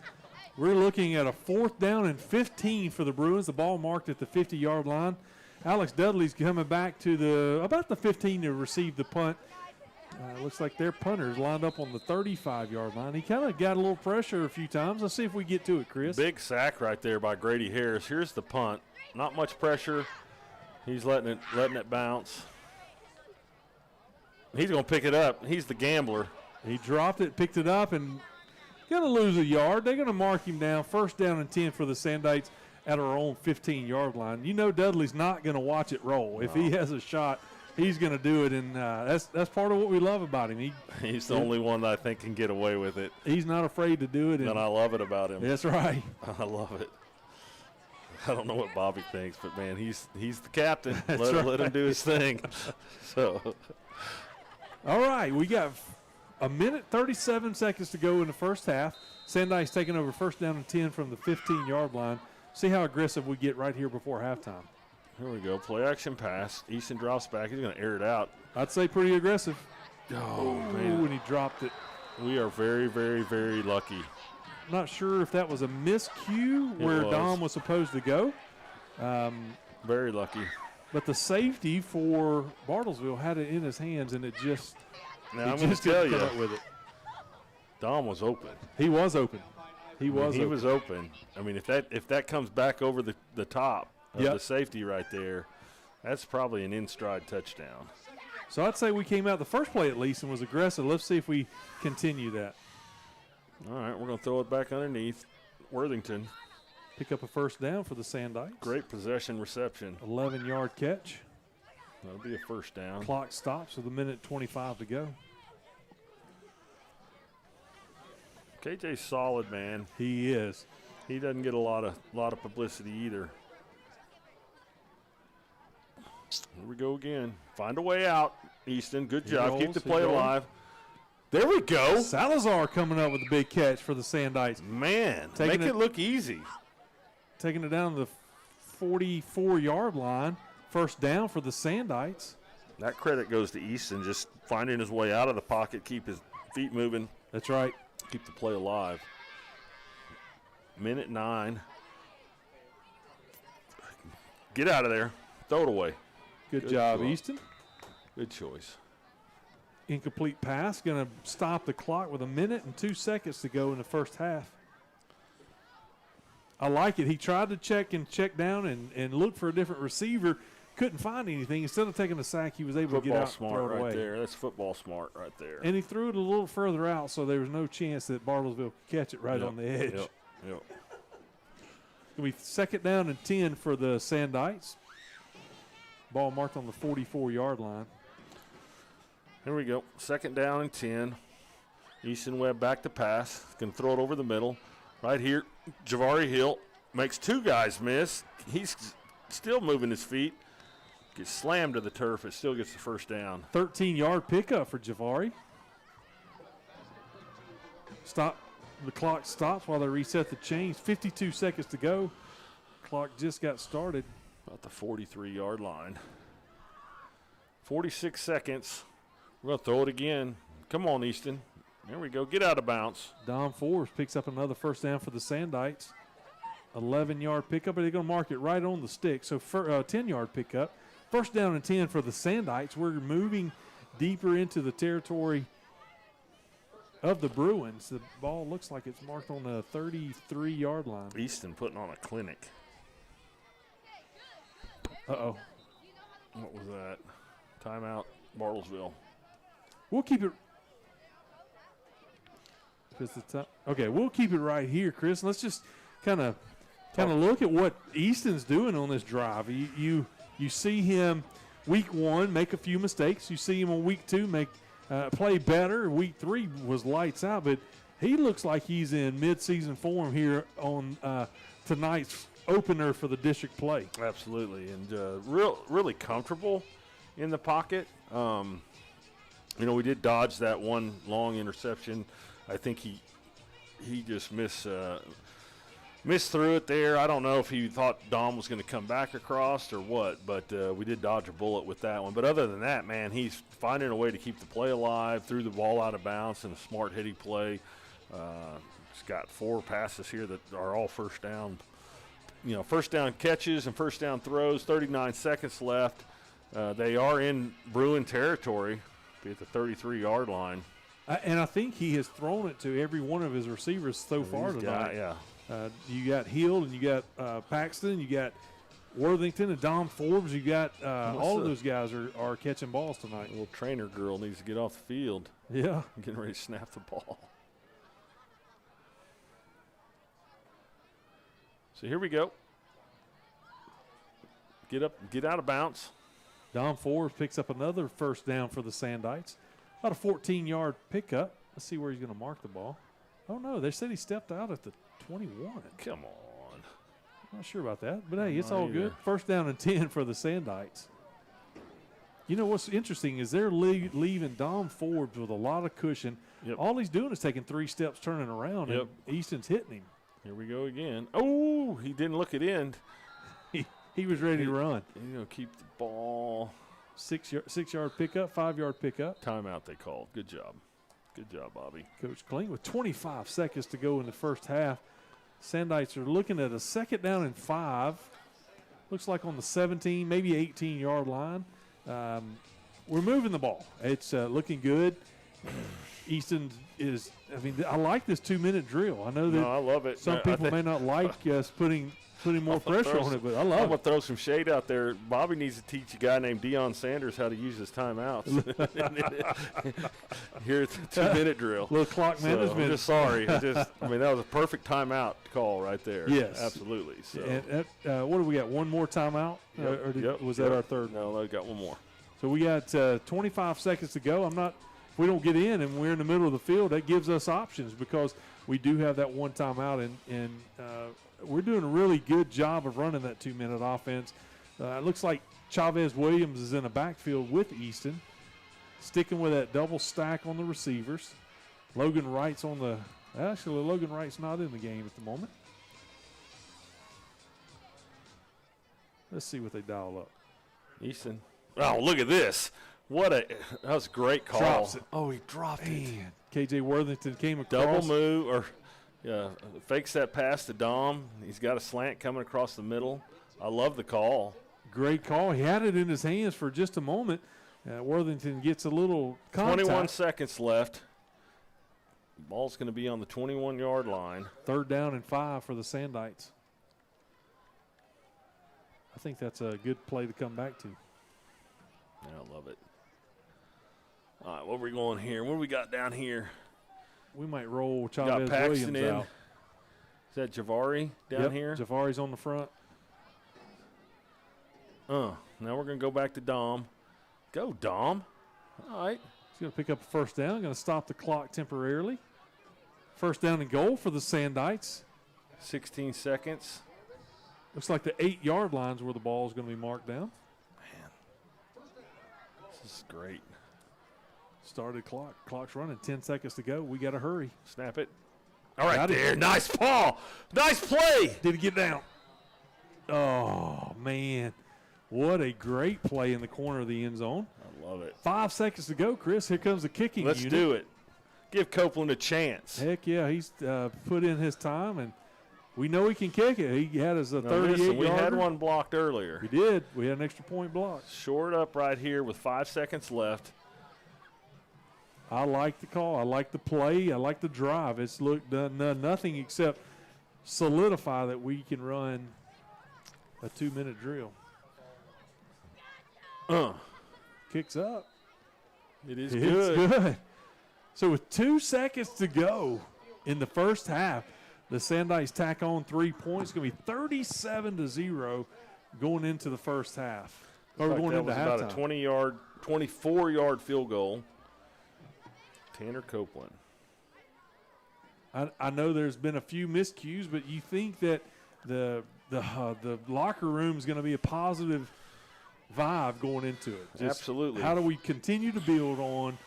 We're looking at a 4th down and 15 for the Bruins. The ball marked at the 50-yard line. Alex Dudley's coming back to about the 15 to receive the punt. Looks like their punter's lined up on the 35-yard line. He kind of got a little pressure a few times. Let's see if we get to it, Chris. Big sack right there by Grady Harris. Here's the punt. Not much pressure. He's letting it bounce. He's going to pick it up. He's the gambler. He dropped it, picked it up, and going to lose a yard. They're going to mark him down. First down and 10 for the Sandites at our own 15-yard line. You know Dudley's not going to watch it roll. No. If he has a shot, he's going to do it, and that's part of what we love about him. He's the only one that I think can get away with it. He's not afraid to do it. And I love it about him. That's right. I love it. I don't know what Bobby thinks, but, man, he's the captain. That's Let him do his thing. So, all right, we got a minute 37 seconds to go in the first half. Sandike's taking over first down and 10 from the 15-yard line. See how aggressive we get right here before halftime. Here we go. Play action pass. Easton drops back. He's going to air it out. I'd say pretty aggressive. Oh, man. When he dropped it. We are very, very, very lucky. Not sure if that was a miscue where Dom was supposed to go. Very lucky. But the safety for Bartlesville had it in his hands, and it just now I'm going to tell you, with it. Dom was open. He was open. He was open. I mean, if that comes back over the top of the safety right there, that's probably an in-stride touchdown. So I'd say we came out the first play at least and was aggressive. Let's see if we continue that. All right, we're going to throw it back underneath Worthington. Pick up a first down for the Sandikes. Great possession reception. 11-yard catch. That'll be a first down. Clock stops with a minute 25 to go. KJ's solid, man. He is. He doesn't get a lot of publicity either. Here we go again. Find a way out, Easton. Good job. Keep the play alive. There we go. Salazar coming up with a big catch for the Sandikes. Man, make it look easy. Taking it down to the 44-yard line. First down for the Sandikes. That credit goes to Easton, just finding his way out of the pocket, keep his feet moving. That's right. Keep the play alive. Minute 9. Get out of there. Throw it away. Good job, Easton. Good choice. Incomplete pass. Going to stop the clock with a minute and 2 seconds to go in the first half. I like it. He tried to check down and look for a different receiver. Couldn't find anything. Instead of taking a sack, he was able to get out and throw it away. There. That's football smart right there. And he threw it a little further out, so there was no chance that Bartlesville could catch it right on the edge. Yep. It'll be second down and 10 for the Sandikes. Ball marked on the 44-yard line. Here we go. Second down and 10. Easton Webb back to pass. Can throw it over the middle. Right here, Javari Hill makes 2 guys miss. He's still moving his feet. Gets slammed to the turf. It still gets the first down. 13-yard pickup for Javari. Stop. The clock stops while they reset the chains. 52 seconds to go. Clock just got started. About the 43-yard line. 46 seconds. We're going to throw it again. Come on, Easton. There we go. Get out of bounds. Dom Forbes picks up another first down for the Sandikes. 11-yard pickup, but they're going to mark it right on the stick. So 10-yard pickup. First down and 10 for the Sandikes. We're moving deeper into the territory of the Bruins. The ball looks like it's marked on the 33-yard line. Easton putting on a clinic. Uh-oh. What was that? Timeout, Bartlesville. We'll keep it. Okay, we'll keep it right here, Chris. Let's just kind of look at what Easton's doing on this drive. You see him week 1 make a few mistakes. You see him on week 2 make play better. Week 3 was lights out, but he looks like he's in mid-season form here on tonight's opener for the district play. Absolutely, and really comfortable in the pocket. We did dodge that one long interception. I think he just missed through it there. I don't know if he thought Dom was going to come back across or what, but we did dodge a bullet with that one. But other than that, man, he's finding a way to keep the play alive, threw the ball out of bounds in a smart hitting play. He's got 4 passes here that are all first down. First down catches and first down throws, 39 seconds left. They are in Bruin territory, be at the 33-yard line. And I think he has thrown it to every one of his receivers so far tonight. You got Hill and you got Paxton, you got Worthington and Dom Forbes. You got all of those guys are catching balls tonight. A little trainer girl needs to get off the field. Yeah. Getting ready to snap the ball. So here we go. Get up, get out of bounds. Dom Forbes picks up another first down for the Sandites. About a 14-yard pickup. Let's see where he's going to mark the ball. Oh, no, they said he stepped out at the 21. Come on. Not sure about that, but hey, it's Not all either. good. First down and 10 for the Sandites. You know what's interesting is they're leaving Dom Forbes with a lot of cushion. Yep. All he's doing is taking 3 steps, turning around, Yep. and Easton's hitting him. Here we go again. Oh, he didn't look at end. He was ready to run. He's going to keep the ball. 6-yard pickup, 5-yard pickup. Timeout they called. Good job. Good job, Bobby. Coach Kling with 25 seconds to go in the first half. Sandites are looking at a 2nd down and 5. Looks like on the 17, maybe 18-yard line. We're moving the ball. It's looking good. Easton is, I like this 2-minute drill. I know that I love it. some people may not like us putting more pressure on it, but I I'm love going to it. throw some shade out there. Bobby needs to teach a guy named Deion Sanders how to use his timeouts. Here at the 2-minute drill. Little clock So, management. I'm just sorry. That was a perfect timeout call right there. Yes. Absolutely. So. And what do we got? One more timeout? Yep. Was that our third? No, we got one more. So we got 25 seconds to go. If we don't get in and we're in the middle of the field, that gives us options because we do have that one timeout, and we're doing a really good job of running that 2-minute offense. It looks like Chavez Williams is in the backfield with Easton, sticking with that double stack on the receivers. Logan Wright's Logan Wright's not in the game at the moment. Let's see what they dial up. Easton. Oh, look at this. That was a great call. Drops it. Oh, he dropped it. Man, KJ Worthington came across. Double move fakes that pass to Dom. He's got a slant coming across the middle. I love the call. Great call. He had it in his hands for just a moment. Worthington gets a little contact. 21 seconds left. Ball's going to be on the 21-yard line. 3rd down and 5 for the Sandites. I think that's a good play to come back to. Yeah, I love it. All right, what are we going here? What do we got down here? We might roll Got Chavez Paxton Williams in. out. Is that Javari down here? Javari's on the front. Now we're going to go back to Dom. Go, Dom. All right. He's going to pick up a first down. Going to stop the clock temporarily. First down and goal for the Sandites. 16 seconds. Looks like the 8-yard line's where the ball is going to be marked down. This is great. Started clock. Clock's running. 10 seconds to go. We got to hurry. Snap it. All right, Got it. there. Nice ball. Nice play. Did he get down? Oh, man. What a great play in the corner of the end zone. I love it. 5 seconds to go, Chris. Here comes the kicking Let's unit. do it. Give Copeland a chance. Heck yeah, he's put in his time, and we know he can kick it. He had his 38-yarder. Listen, we had one blocked earlier. We did. We had an extra point block. Short up right here with 5 seconds left. I like the call. I like the play. I like the drive. It's done nothing except solidify that we can run a 2-minute drill. Kicks up. It is It's good. good. So with 2 seconds to go in the first half, the Sandites tack on 3 points. It's going to be 37-0 going into the first half. Or Like going that into was about halftime. a 24-yard field goal. Tanner Copeland. I know there's been a few miscues, but you think that the locker room is going to be a positive vibe going into it. Absolutely. How do we continue to build on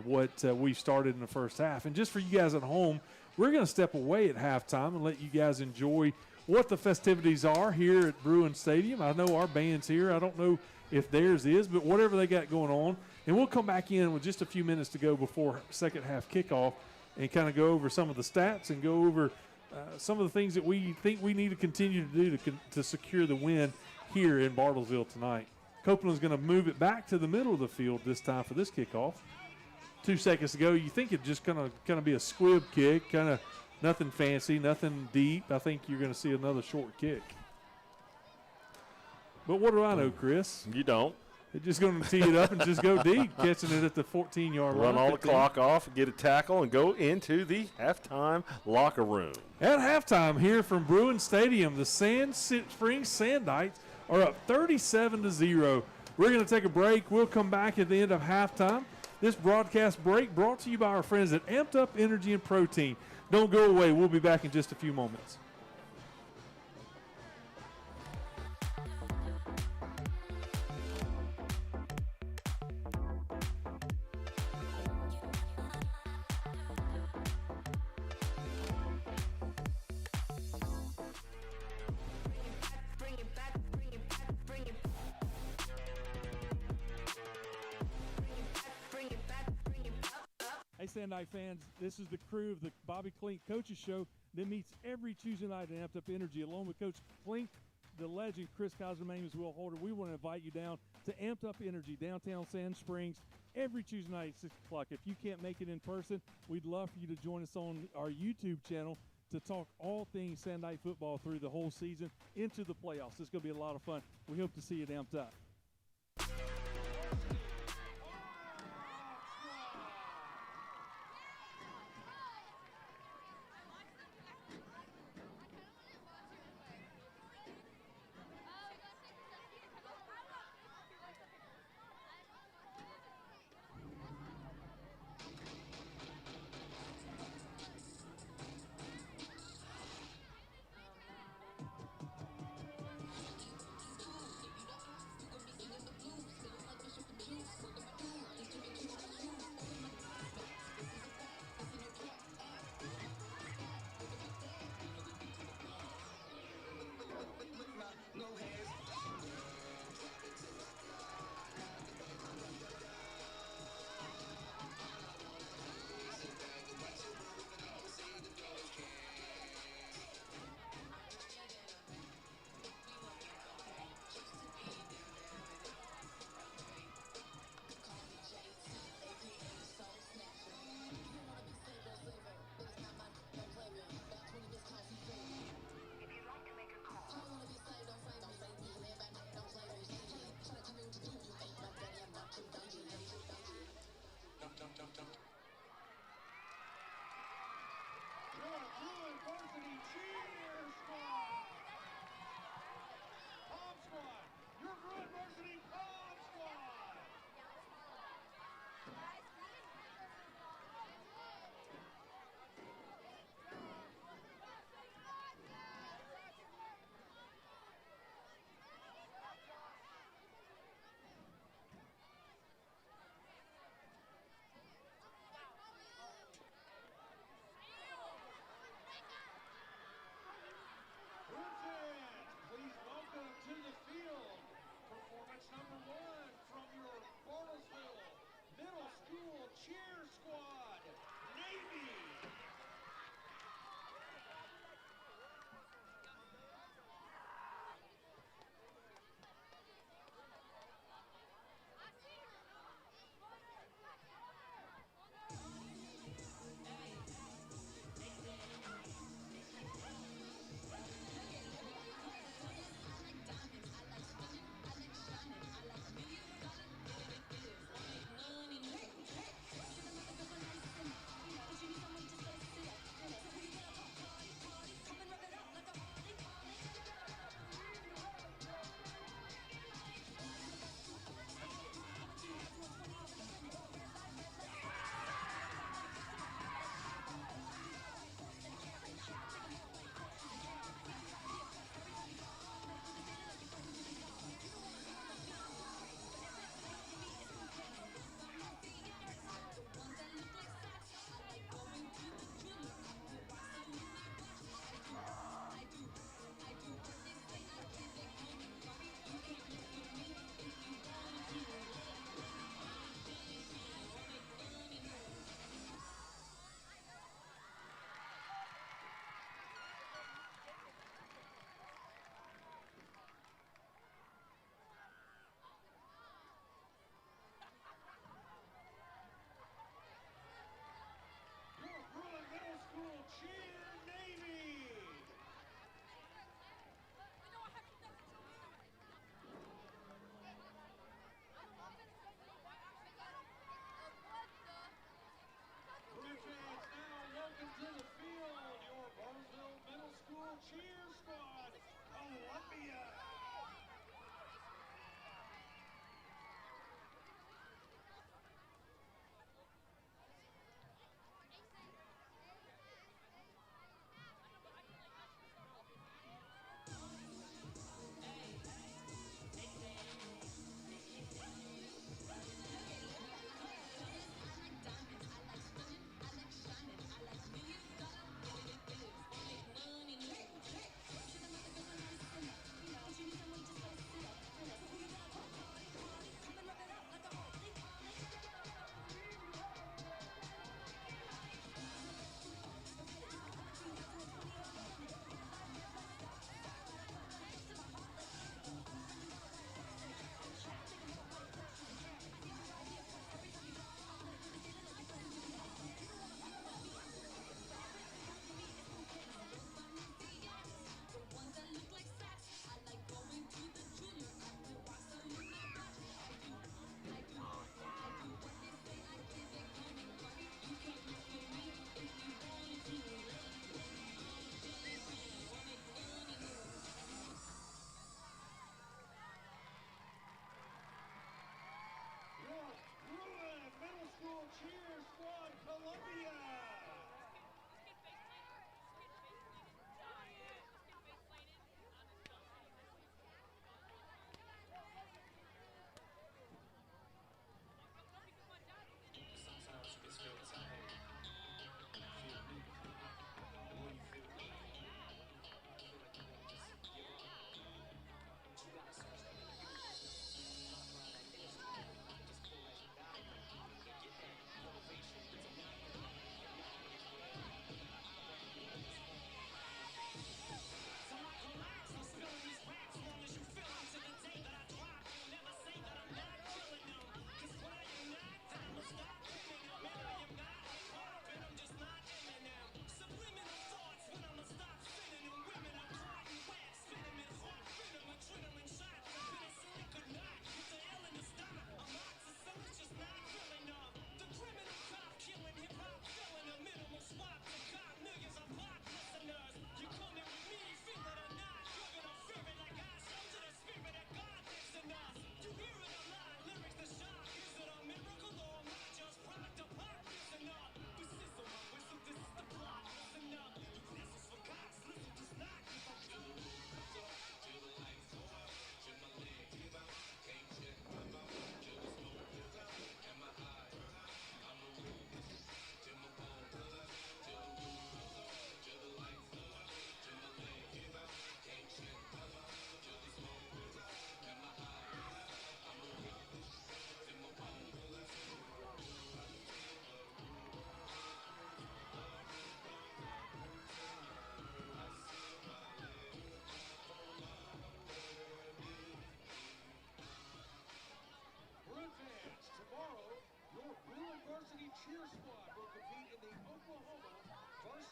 what we started in the first half? And just for you guys at home, we're going to step away at halftime and let you guys enjoy what the festivities are here at Bruin Stadium. I know our band's here. I don't know if theirs is, but whatever they got going on. And we'll come back in with just a few minutes to go before second half kickoff and kind of go over some of the stats and go over some of the things that we think we need to continue to do to secure the win here in Bartlesville tonight. Copeland's going to move it back to the middle of the field this time for this kickoff. 2 seconds to go. You think it's just going to be a squib kick, kind of nothing fancy, nothing deep. I think you're going to see another short kick. But what do I know, Chris? You don't. They're just going to tee it up and just go deep, catching it at the 14-yard line. Run all the 15. clock off, get a tackle, and go into the halftime locker room. At halftime here from Bruin Stadium, the Sand Springs Sandites are up 37-0 We're going to take a break. We'll come back at the end of halftime. This broadcast break brought to you by our friends at Amped Up Energy and Protein. Don't go away. We'll be back in just a few moments. Hey, Sandite fans, this is the crew of the Bobby Klink Coaches Show that meets every Tuesday night at Amped Up Energy. Along with Coach Klink, the legend Chris Kaiser, my name is Will Holder. We want to invite you down to Amped Up Energy, downtown Sand Springs, every Tuesday night at 6 o'clock. If you can't make it in person, we'd love for you to join us on our YouTube channel to talk all things Sandite football through the whole season into the playoffs. It's going to be a lot of fun. We hope to see you at Amped Up.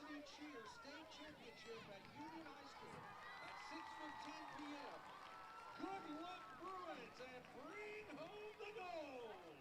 Varsity Cheer State Championship at Union High School at 6:15 p.m. Good luck, Bruins, and bring home the gold!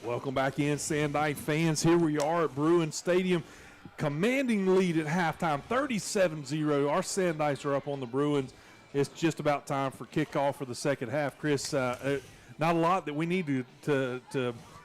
Welcome back in, Sandite fans. Here we are at Bruin Stadium. Commanding lead at halftime, 37-0. Our Sandites are up on the Bruins. It's just about time for kickoff for the second half. Chris, not a lot that we need to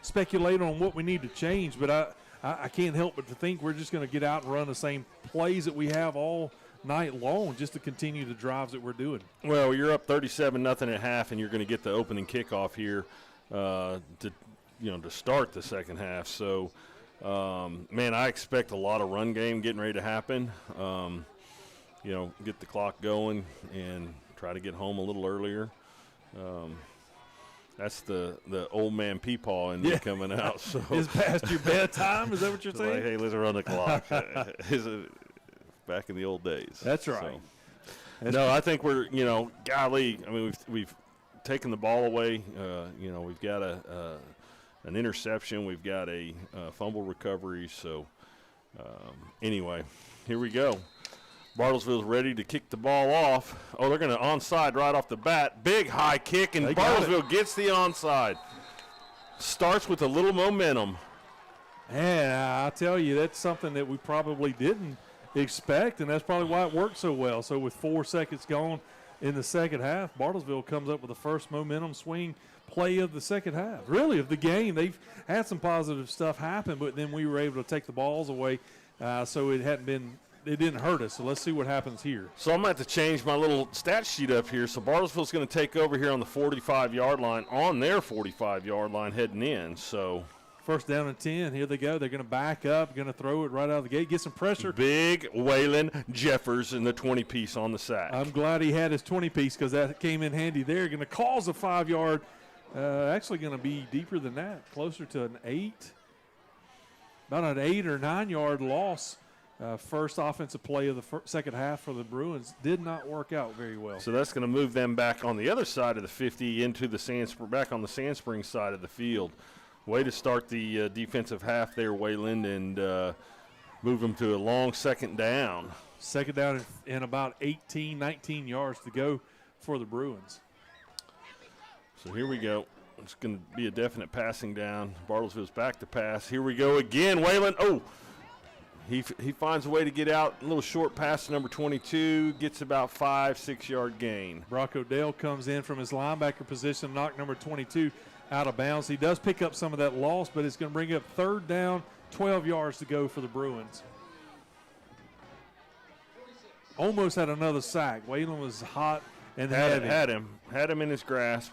speculate on what we need to change, but I can't help but to think we're just going to get out and run the same plays that we have all night long just to continue the drives that we're doing. Well, you're up 37-0 at half, and you're going to get the opening kickoff here to start the second half. So, man, I expect a lot of run game getting ready to happen. Get the clock going and try to get home a little earlier. That's the old man peepaw in me coming out. So it's past your bedtime? Is that what you're saying? Like, hey, let's run the clock. Back in the old days. That's right. So. I think we're, golly, I mean, we've taken the ball away. We've got an interception. We've got a fumble recovery. So, anyway, here we go. Bartlesville's ready to kick the ball off. Oh, they're going to onside right off the bat. Big high kick, and Bartlesville gets the onside. Starts with a little momentum. Yeah, I tell you, that's something that we probably didn't expect, and that's probably why it worked so well. So with 4 seconds gone in the second half, Bartlesville comes up with the first momentum swing play of the second half, really, of the game. They've had some positive stuff happen, but then we were able to take the balls away, so it didn't hurt us. So let's see what happens here. So I'm going to have to change my little stat sheet up here. So Bartlesville's going to take over here on the 45-yard line, on their 45-yard line heading in. So first down and 10. Here they go. They're going to back up, going to throw it right out of the gate, get some pressure. Big Waylon Jeffers in the 20-piece on the sack. I'm glad he had his 20-piece because that came in handy there. Going to cause a 5-yard. Actually going to be deeper than that, closer to about an 8 or 9-yard loss. First offensive play of the second half for the Bruins did not work out very well. So that's going to move them back on the other side of the 50 into the back on the Sandspring side of the field. Way to start the defensive half there, Wayland, and move them to a long second down. Second down and about 18, 19 yards to go for the Bruins. So here we go. It's going to be a definite passing down. Bartlesville's back to pass. Here we go again. Wayland, He finds a way to get out. A little short pass to number 22. Gets about 5-6 yard gain. Brock Odell comes in from his linebacker position, knock number 22 out of bounds. He does pick up some of that loss, but it's going to bring up third down, 12 yards to go for the Bruins. Almost had another sack. Wayland was hot and heavy. Had him in his grasp.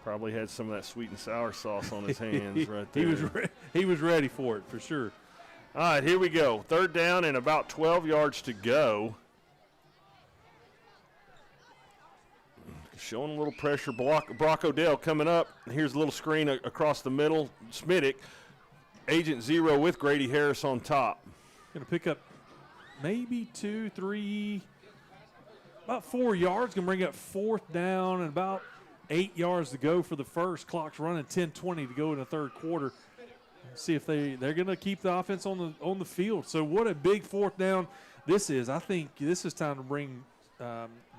Probably had some of that sweet and sour sauce on his hands right there. He was ready for it, for sure. All right, here we go. Third down and about 12 yards to go. Showing a little pressure. Brock Odell coming up. Here's a little screen across the middle. Smittick, Agent Zero with Grady Harris on top. Going to pick up maybe 2, 3, about 4 yards. Going to bring up fourth down and about 8 yards to go for the first. Clock's running 10:20 to go in the third quarter. See if they're going to keep the offense on the field. So what a big fourth down this is. I think this is time to bring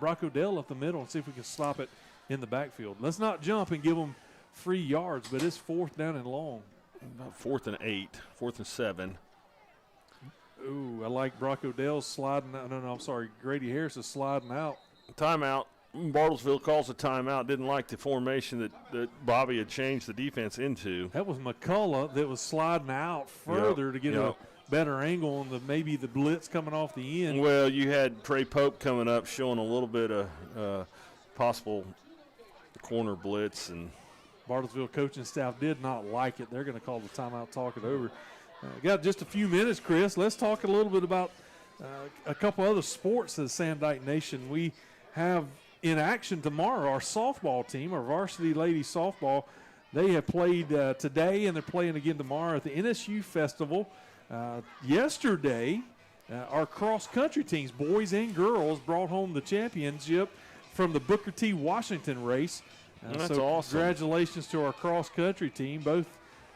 Brock Odell up the middle and see if we can stop it in the backfield. Let's not jump and give them free yards, but it's fourth down and long. About 4th and 8, 4th and 7. Ooh, I like Brock Odell sliding out. No, I'm sorry. Grady Harris is sliding out. Timeout. Bartlesville calls a timeout. Didn't like the formation that Bobby had changed the defense into. That was McCullough that was sliding out further to get a better angle on maybe the blitz coming off the end. Well, you had Trey Pope coming up showing a little bit of possible corner blitz. And Bartlesville coaching staff did not like it. They're going to call the timeout, talk it over. Got just a few minutes, Chris. Let's talk a little bit about a couple other sports of the Sandite Nation. We have in action tomorrow our softball team, our varsity ladies softball. They have played today, and they're playing again tomorrow at the NSU Festival. Yesterday, our cross-country teams, boys and girls, brought home the championship from the Booker T. Washington race. That's so awesome. Congratulations to our cross-country team, both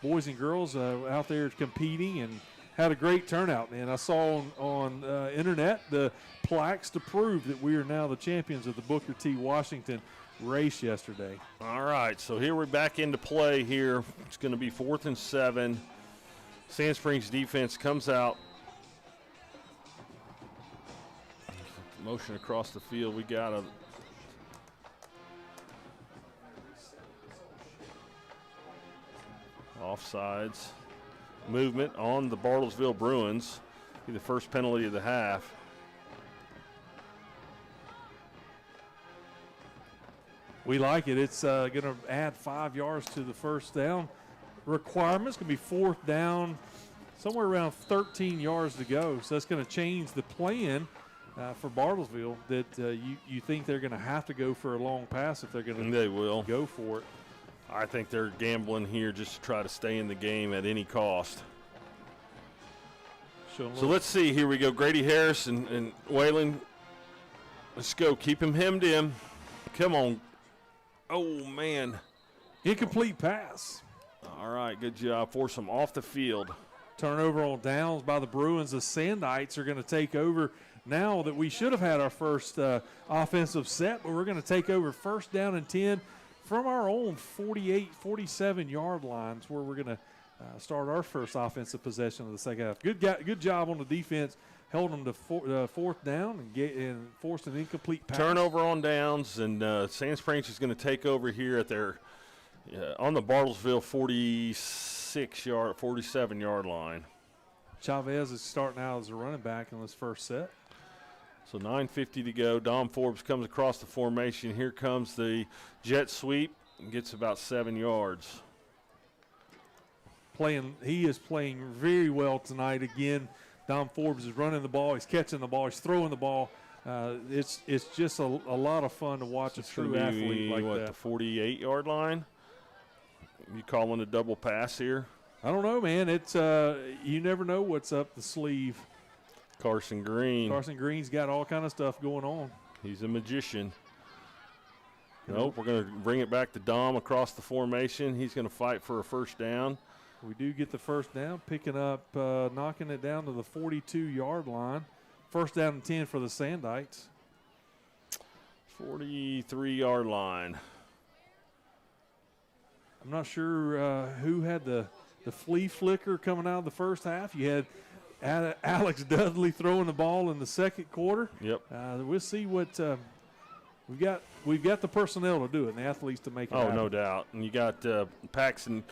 boys and girls out there competing, and had a great turnout, man. I saw on internet the plaques to prove that we are now the champions of the Booker T. Washington race yesterday. All right, so here we're back into play here. It's going to be 4th and 7. Sand Springs defense comes out. Motion across the field. We got a offsides movement on the Bartlesville Bruins. Be the first penalty of the half. We like it. It's going to add 5 yards to the first down requirements. Going to be 4th down, somewhere around 13 yards to go. So that's going to change the plan for Bartlesville. That you think they're going to have to go for a long pass if they're going to go for it. I think they're gambling here just to try to stay in the game at any cost. So let's see. Here we go. Grady Harris and Whalen. Let's go. Keep him hemmed in. Come on. Oh, man. Incomplete pass. All right. Good job. Force them off the field. Turnover on downs by the Bruins. The Sandites are going to take over now that we should have had our first offensive set, but we're going to take over 1st down and 10 from our own 48, 47-yard lines where we're going to start our first offensive possession of the second half. Good job on the defense. Held them to 4th down and forced an incomplete pass. Turnover on downs, and Sand Springs is going to take over here at their on the Bartlesville 47-yard line. Chavez is starting out as a running back in this first set. So 9:50 to go. Dom Forbes comes across the formation. Here comes the jet sweep and gets about 7 yards. He is playing very well tonight. Again, Dom Forbes is running the ball. He's catching the ball. He's throwing the ball. It's just a lot of fun to watch a true athlete like that. The 48-yard line? You calling a double pass here? I don't know, man. It's you never know what's up the sleeve. Carson Green's got all kind of stuff going on. He's a magician. Nope, we're going to bring it back to Dom across the formation. He's going to fight for a 1st down. We do get the 1st down, picking up, knocking it down to the 42-yard line. 1st down and 10 for the Sandites. 43-yard line. I'm not sure who had the flea flicker coming out of the first half. You had Alex Dudley throwing the ball in the second quarter. Yep. We'll see what we've got. We've got the personnel to do it, and the athletes to make it happen. Oh, no doubt. And you got Paxton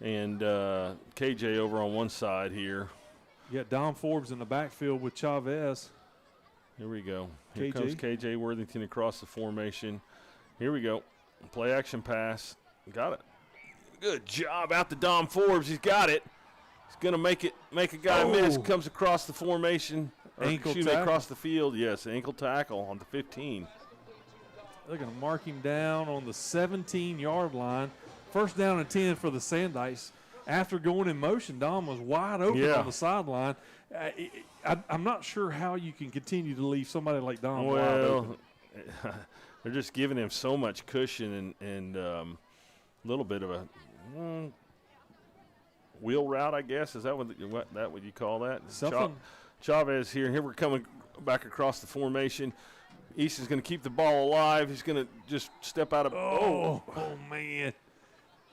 and KJ over on one side here. You got Dom Forbes in the backfield with Chavez. Here we go. Here comes KJ Worthington across the formation. Here we go. Play action pass. Got it. Good job out to Dom Forbes. He's got it. He's going to make a guy miss. Comes across the formation. Across the field. Yes, ankle tackle on the 15. They're going to mark him down on the 17-yard line. 1st down and 10 for the Sandites. After going in motion, Dom was wide open on the sideline. I'm not sure how you can continue to leave somebody like Dom wide open. They're just giving him so much cushion and a little bit of a wheel route, I guess. Is that what you call that? Something. Chavez here. Here we're coming back across the formation. Easton's going to keep the ball alive. He's going to just step out of. Oh, man.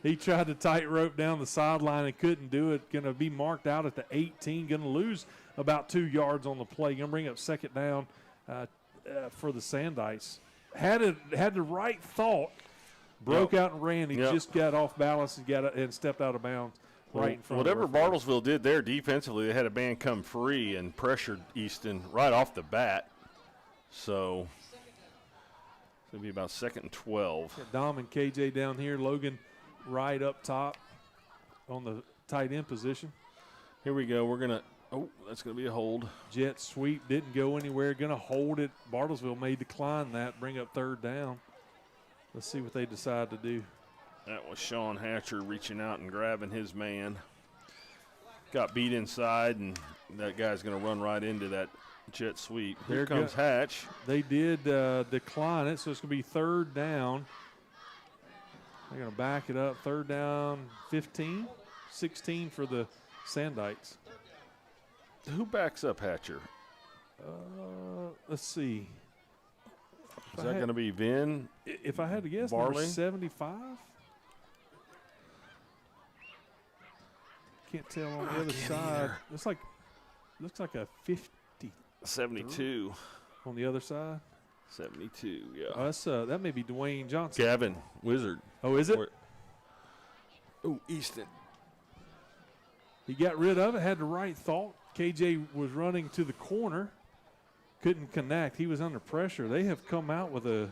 He tried to tightrope down the sideline and couldn't do it. Going to be marked out at the 18. Going to lose about 2 yards on the play. Going to bring up 2nd down for the Sandites. Had the right thought. Broke out and ran. He just got off balance and stepped out of bounds right in front whatever of Bartlesville did there defensively, they had a man come free and pressured Easton right off the bat. So it's going to be about 2nd and 12. Dom and KJ down here. Logan right up top on the tight end position. Here we go. We're going to that's going to be a hold. Jet sweep didn't go anywhere. Going to hold it. Bartlesville may decline that, bring up 3rd down. Let's see what they decide to do. That was Sean Hatcher reaching out and grabbing his man. Got beat inside, and that guy's going to run right into that jet sweep. Here comes Hatch. They did decline it, so it's going to be 3rd down. They're going to back it up. 3rd down, 15, 16 for the Sandites. Who backs up Hatcher? Let's see. Is that going to be Vin? If I had to guess, Barley? number 75. Can't tell on the other side. Looks like a 50 72. on the other side. 72, yeah. That may be Dwayne Johnson. Gavin, Wizard. Oh, is it? Oh, Easton. He got rid of it, had the right thought. KJ was running to the corner, couldn't connect. He was under pressure. They have come out with a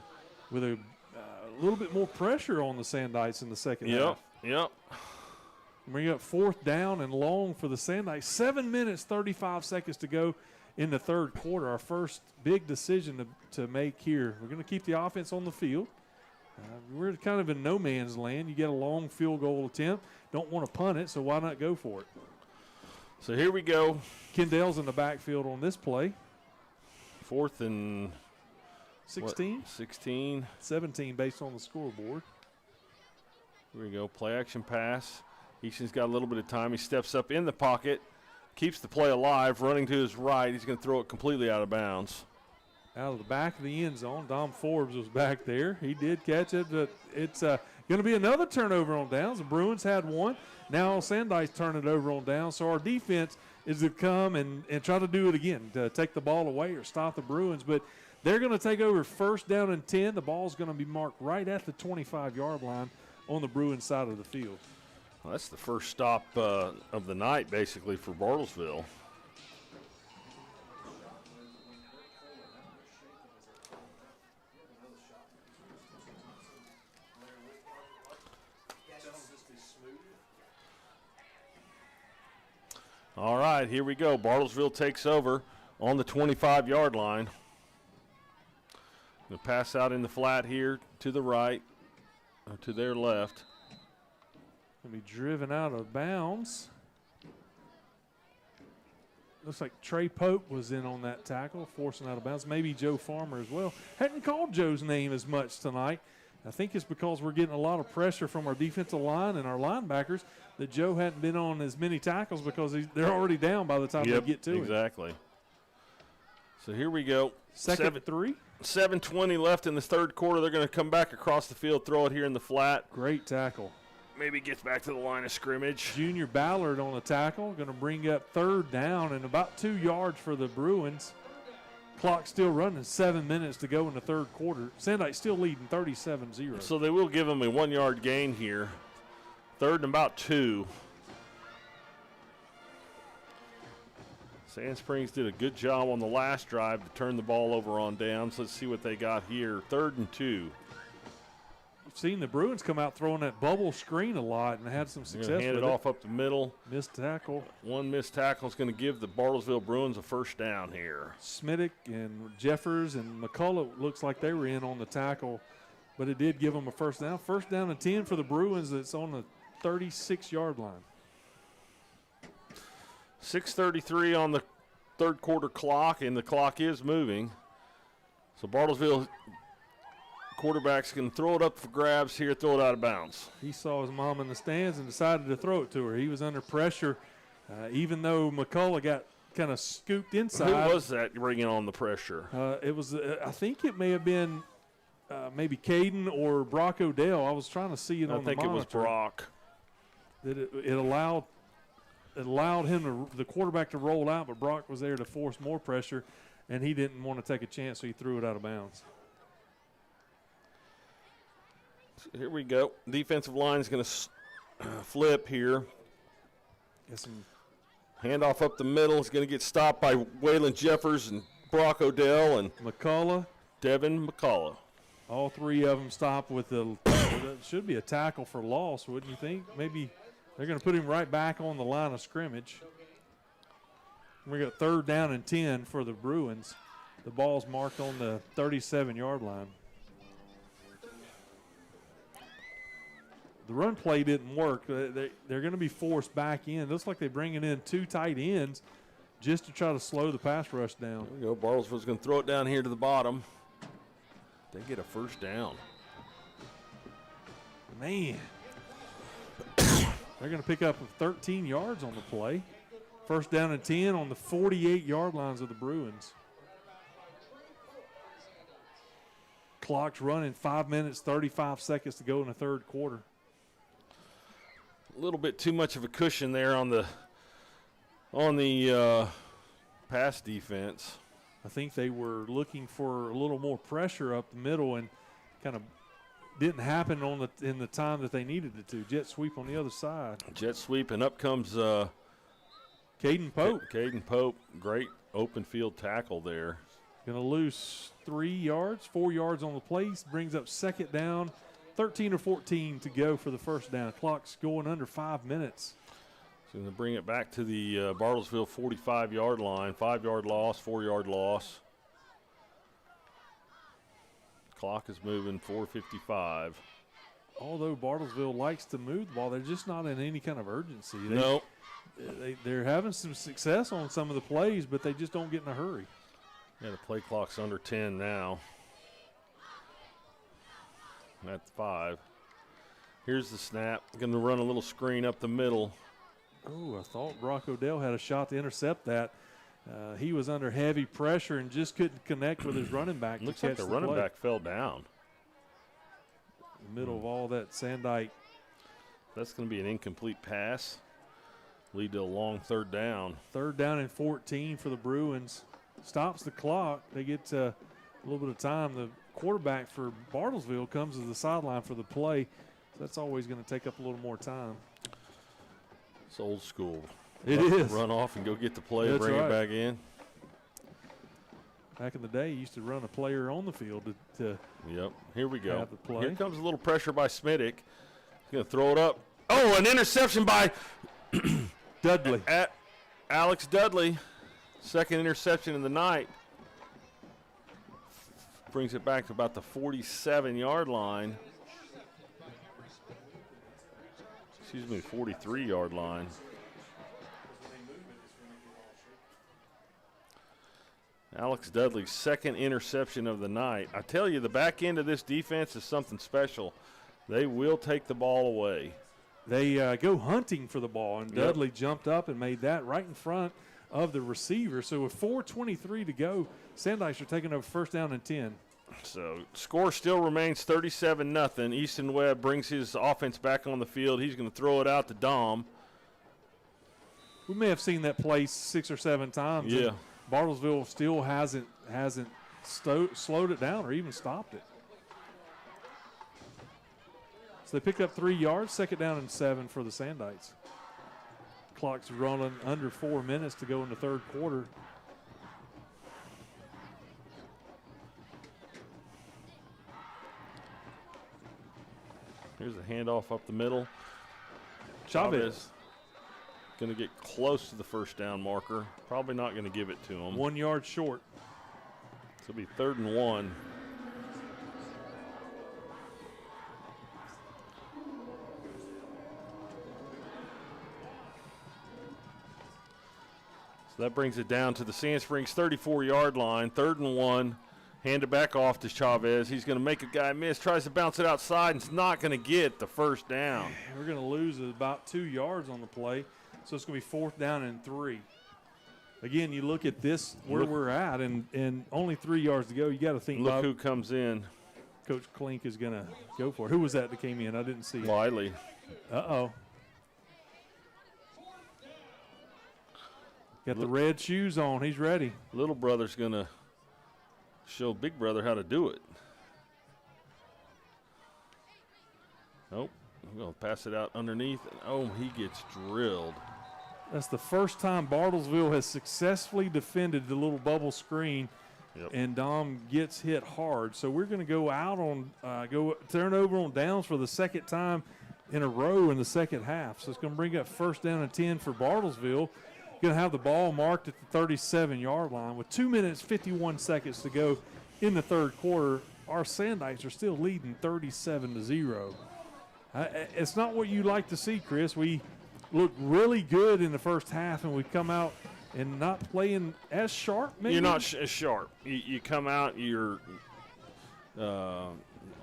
little bit more pressure on the Sandites in the second half. Yep. We got 4th down and long for the Sandites. 7 minutes, 35 seconds to go in the third quarter. Our first big decision to make here. We're going to keep the offense on the field. We're kind of in no man's land. You get a long field goal attempt. Don't want to punt it, so why not go for it? So here we go. Kendall's in the backfield on this play. 4th and 16? 16. 17 based on the scoreboard. Here we go. Play action pass. Easton's got a little bit of time. He steps up in the pocket, keeps the play alive, running to his right. He's going to throw it completely out of bounds. Out of the back of the end zone. Dom Forbes was back there. He did catch it, but it's going to be another turnover on downs. The Bruins had one. Now Sandites turn it over on downs. So our defense is to come and try to do it again, to take the ball away or stop the Bruins. But they're going to take over 1st down and 10. The ball's going to be marked right at the 25-yard line on the Bruins side of the field. Well, that's the first stop of the night, basically, for Bartlesville. All right, here we go. Bartlesville takes over on the 25-yard line. The pass out in the flat here to the right, or to their left. Going to be driven out of bounds. Looks like Trey Pope was in on that tackle, forcing out of bounds. Maybe Joe Farmer as well. Hadn't called Joe's name as much tonight. I think it's because we're getting a lot of pressure from our defensive line and our linebackers that Joe hadn't been on as many tackles because they're already down by the time they get to it. Exactly. So here we go. Second and 3. 7:20 left in the third quarter. They're going to come back across the field, throw it here in the flat. Great tackle. Maybe gets back to the line of scrimmage. Junior Ballard on the tackle, going to bring up 3rd down and about 2 yards for the Bruins. Clock still running, 7 minutes to go in the third quarter. Sandites still leading 37-0. So they will give them a 1-yard gain here. 3rd and about 2. Sand Springs did a good job on the last drive to turn the ball over on downs. Let's see what they got here. 3rd and 2. We've seen the Bruins come out throwing that bubble screen a lot and had some success with it. Hand it off up the middle. Missed tackle. One missed tackle is going to give the Bartlesville Bruins a 1st down here. Smittick and Jeffers and McCullough looks like they were in on the tackle, but it did give them a 1st down. 1st down and 10 for the Bruins. That's on the 36-yard line. 6:33 on the third quarter clock, and the clock is moving. So Bartlesville quarterbacks can throw it up for grabs here, throw it out of bounds. He saw his mom in the stands and decided to throw it to her. He was under pressure, even though McCullough got kind of scooped inside. Who was that bringing on the pressure? It was, I think it may have been maybe Caden or Brock Odell. I was trying to see it on the monitor. I think it was Brock. That it allowed him, the quarterback, to roll out, but Brock was there to force more pressure, and he didn't want to take a chance, so he threw it out of bounds. So here we go. Defensive line is going to flip here. Handoff up the middle. Is going to get stopped by Waylon Jeffers and Brock Odell and McCullough. Devin McCullough. All 3 of them stop with that should be a tackle for loss, wouldn't you think? Maybe they're going to put him right back on the line of scrimmage. We got 3rd down and 10 for the Bruins. The ball's marked on the 37-yard line. The run play didn't work. They're going to be forced back in. Looks like they're bringing in 2 tight ends just to try to slow the pass rush down. There we go. Bartlesville's going to throw it down here to the bottom. They get a 1st down. Man. They're going to pick up 13 yards on the play. First down and 10 on the 48-yard lines of the Bruins. Clock's running, 5 minutes, 35 seconds to go in the third quarter. A little bit too much of a cushion there on the pass defense. I think they were looking for a little more pressure up the middle and kind of didn't happen in the time that they needed it to. Jet sweep on the other side. Jet sweep, and up comes Caden Pope. Caden Pope, great open field tackle there. Going to lose 3 yards, 4 yards on the play. Brings up second down, 13 or 14 to go for the first down. Clock's going under 5 minutes. So going to bring it back to the Bartlesville 45-yard line. 5-yard loss, 4-yard loss. Clock is moving, 4:55. Although Bartlesville likes to move the ball, they're just not in any kind of urgency. They're having some success on some of the plays, but they just don't get in a hurry. Yeah, the play clock's under 10 now. That's 5. Here's the snap. Going to run a little screen up the middle. Oh, I thought Brock Odell had a shot to intercept that. He was under heavy pressure and just couldn't connect with his running back. Looks like the running back fell down. In the middle of all that, Sandike. That's going to be an incomplete pass. Lead to a long third down. Third down and 14 for the Bruins. Stops the clock. They get a little bit of time. The quarterback for Bartlesville comes to the sideline for the play. So that's always going to take up a little more time. It's old school. It is. Run off and go get the play, That's bring right. it back in. Back in the day, you used to run a player on the field to Yep, here we go. have the play. Here comes a little pressure by Smittick. He's going to throw it up. Oh, an interception by Dudley. Alex Dudley. Second interception of the night. Brings it back to about the 47-yard line. Excuse me, 43-yard line. Alex Dudley's second interception of the night. I tell you, the back end of this defense is something special. They will take the ball away. They go hunting for the ball, and Dudley jumped up and made that right in front of the receiver. So with 4:23 to go, Sandikes are taking over first down and 10. So score still remains 37-0. Easton Webb brings his offense back on the field. He's going to throw it out to Dom. We may have seen that play 6 or 7 times. Yeah. Bartlesville still hasn't slowed it down or even stopped it. So they pick up 3 yards, second down and 7 for the Sandites. Clock's running under 4 minutes to go in the third quarter. Here's a handoff up the middle. Chavez. Going to get close to the first down marker. Probably not going to give it to him. 1 yard short. So it'll be 3rd and 1. So that brings it down to the Sand Springs 34-yard line. 3rd and 1. Hand it back off to Chavez. He's going to make a guy miss. Tries to bounce it outside and it's not going to get the first down. We're going to lose about 2 yards on the play. So it's going to be 4th down and 3. Again, you look at this, where we're at, and only 3 yards to go. You got to think Look who comes in. Coach Klink is going to go for it. Who was that came in? I didn't see it. Wiley. Uh-oh. Got the red shoes on. He's ready. Little brother's going to show big brother how to do it. Nope. I'm going to pass it out underneath. Oh, he gets drilled. That's the first time Bartlesville has successfully defended the little bubble screen, and Dom gets hit hard. So we're going to go out on turn over on downs for the second time in a row in the second half. So it's going to bring up first down and 10 for Bartlesville. Going to have the ball marked at the 37-yard line with 2 minutes, 51 seconds to go in the third quarter. Our Sandites are still leading 37-0. It's not what you like to see, Chris. We look really good in the first half, and we come out and not playing as sharp, maybe? You're not as sharp. You come out, you're a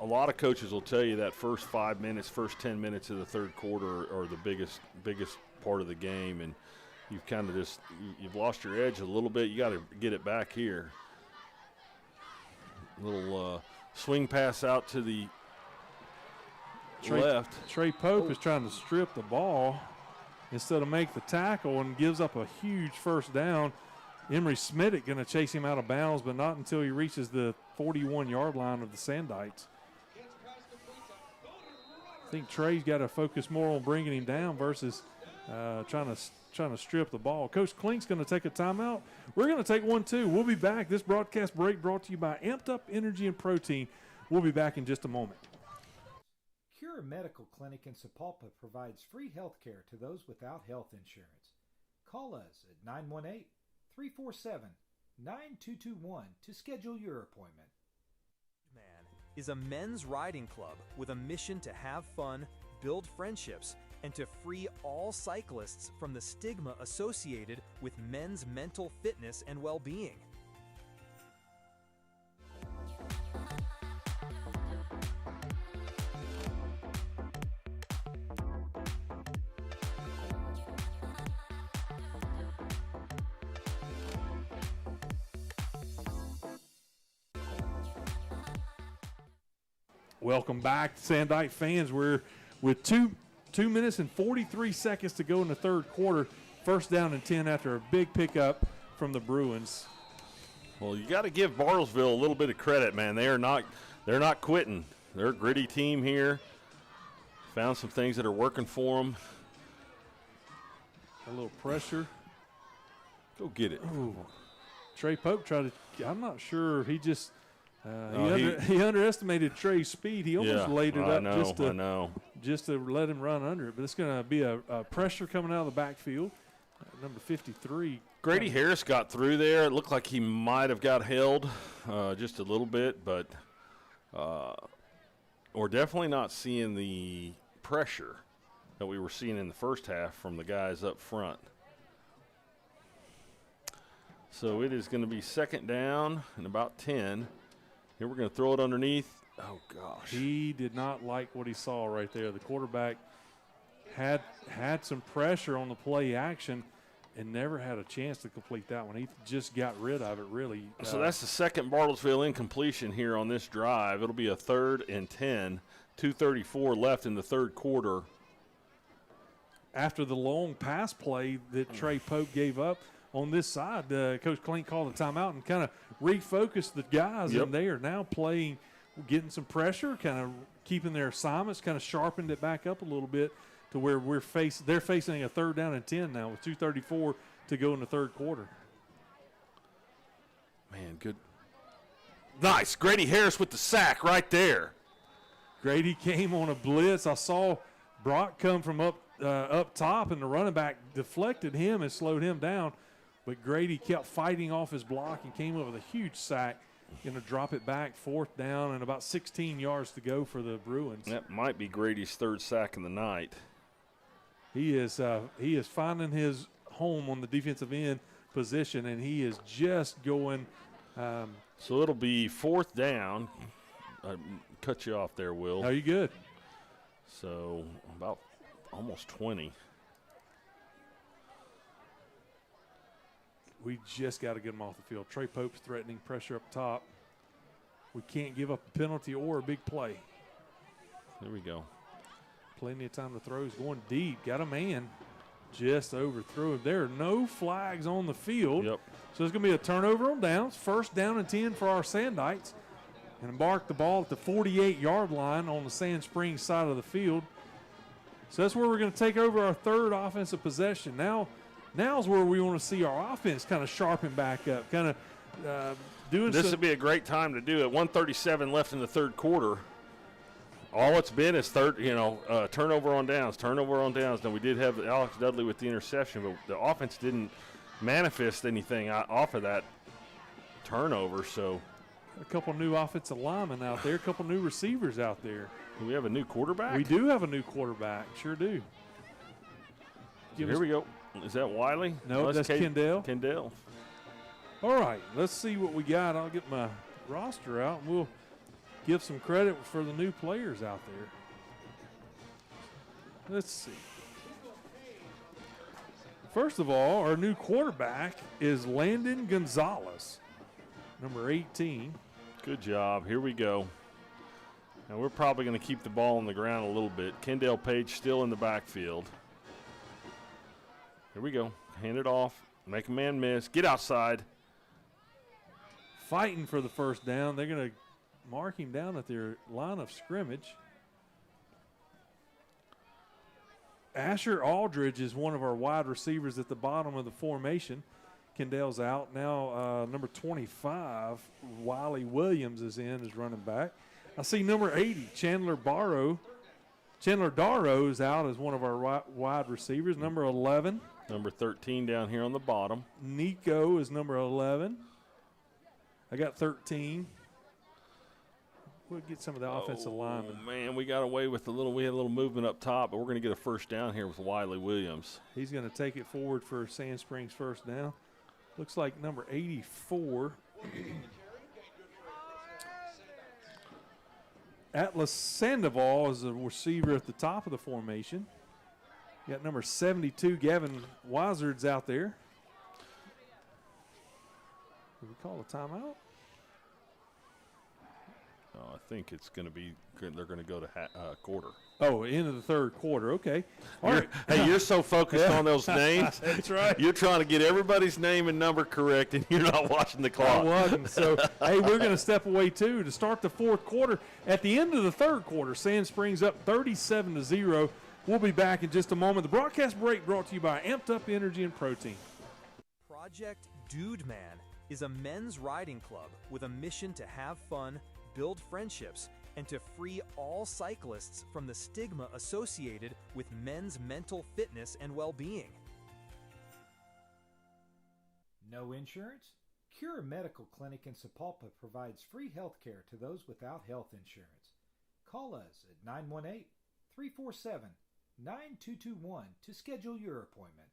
lot of coaches will tell you that first 5 minutes, first 10 minutes of the third quarter are the biggest part of the game. And you've kind of just you've lost your edge a little bit. You got to get it back here. Little swing pass out to the left. Trey Pope is trying to strip the ball instead of make the tackle and gives up a huge first down. Emery Smittick going to chase him out of bounds, but not until he reaches the 41-yard line of the Sandites. I think Trey's got to focus more on bringing him down versus trying to strip the ball. Coach Klink's going to take a timeout. We're going to take one too. We'll be back. This broadcast break brought to you by Amped Up Energy and Protein. We'll be back in just a moment. Cure Medical Clinic in Sapulpa provides free health care to those without health insurance. Call us at 918-347-9221 to schedule your appointment. Man is a men's riding club with a mission to have fun, build friendships, and to free all cyclists from the stigma associated with men's mental fitness and well-being. Welcome back, Sandite fans. We're with 2 minutes and 43 seconds to go in the third quarter. First down and 10 after a big pickup from the Bruins. Well, you got to give Bartlesville a little bit of credit, man. They're not quitting. They're a gritty team here. Found some things that are working for them. A little pressure. Go get it. Ooh. Trey Pope tried to. I'm not sure. He just. He underestimated Trey's speed. He almost laid it up just to let him run under it. But it's going to be a pressure coming out of the backfield. Number 53. Grady Harris got through there. It looked like he might have got held just a little bit, but we're definitely not seeing the pressure that we were seeing in the first half from the guys up front. So it is going to be second down and about 10. Here we're going to throw it underneath. Oh, gosh. He did not like what he saw right there. The quarterback had some pressure on the play action and never had a chance to complete that one. He just got rid of it, really. So that's the second Bartlesville incompletion here on this drive. It'll be a 3rd and 10, 2:34 left in the third quarter. After the long pass play that Trey Pope gave up on this side, Coach Klink called a timeout and kind of refocused the guys, and they are now playing, getting some pressure, kind of keeping their assignments, kind of sharpened it back up a little bit to where they're facing a 3rd down and 10 now with 2:34 to go in the third quarter. Man, good. Nice. Grady Harris with the sack right there. Grady came on a blitz. I saw Brock come from up top, and the running back deflected him and slowed him down. But Grady kept fighting off his block and came up with a huge sack. Going to drop it back, 4th down, and about 16 yards to go for the Bruins. That might be Grady's 3rd sack of the night. He is finding his home on the defensive end position, and he is just going. So it'll be 4th down. Cut you off there, Will. Are you good? So about almost 20. We just got to get him off the field. Trey Pope's threatening pressure up top. We can't give up a penalty or a big play. There we go. Plenty of time to throw. He's going deep. Got a man. Just overthrew him. There are no flags on the field. Yep. So it's going to be a turnover on downs. 1st down and 10 for our Sandites. And embark the ball at the 48-yard line on the Sand Springs side of the field. So that's where we're going to take over our 3rd offensive possession. Now's where we want to see our offense kind of sharpen back up, kind of doing This would be a great time to do it. 1:37 left in the third quarter. All it's been is turnover on downs. Now, we did have Alex Dudley with the interception, but the offense didn't manifest anything off of that turnover. So a couple new offensive linemen out there, a couple new receivers out there. Do we have a new quarterback? We do have a new quarterback. Sure do. Here we go. Is that Wiley? No, that's Kendall. Kendall. All right, let's see what we got. I'll get my roster out, and we'll give some credit for the new players out there. Let's see. First of all, our new quarterback is Landon Gonzalez, number 18. Good job. Here we go. Now we're probably going to keep the ball on the ground a little bit. Kendall Page still in the backfield. Here we go. Hand it off. Make a man miss. Get outside. Fighting for the first down. They're going to mark him down at their line of scrimmage. Asher Aldridge is one of our wide receivers at the bottom of the formation. Kendall's out. Now number 25, Wiley Williams, is in as running back. I see number 80, Chandler Darrow is out as one of our wide receivers. Number 11. Number 13 down here on the bottom. Nico is number 11. I got 13. We'll get some of the offensive linemen. Oh, man, we got away with we had a little movement up top, but we're going to get a first down here with Wiley Williams. He's going to take it forward for Sand Springs first down. Looks like number 84. Atlas Sandoval is a receiver at the top of the formation. You got number 72, Gavin Wizard's out there. Did we call a timeout? I think it's going to be – they're going to go to quarter. Oh, end of the third quarter. Okay. All right. Hey, you're so focused on those names. That's right. You're trying to get everybody's name and number correct, and you're not watching the clock. I wasn't. So, hey, we're going to step away, too, to start the fourth quarter. At the end of the third quarter, Sand Springs up 37-0. We'll be back in just a moment. The broadcast break brought to you by Amped Up Energy and Protein. Project Dude Man is a men's riding club with a mission to have fun, build friendships, and to free all cyclists from the stigma associated with men's mental fitness and well-being. No insurance? Cure Medical Clinic in Sapulpa provides free health care to those without health insurance. Call us at 918-347-9221 to schedule your appointment.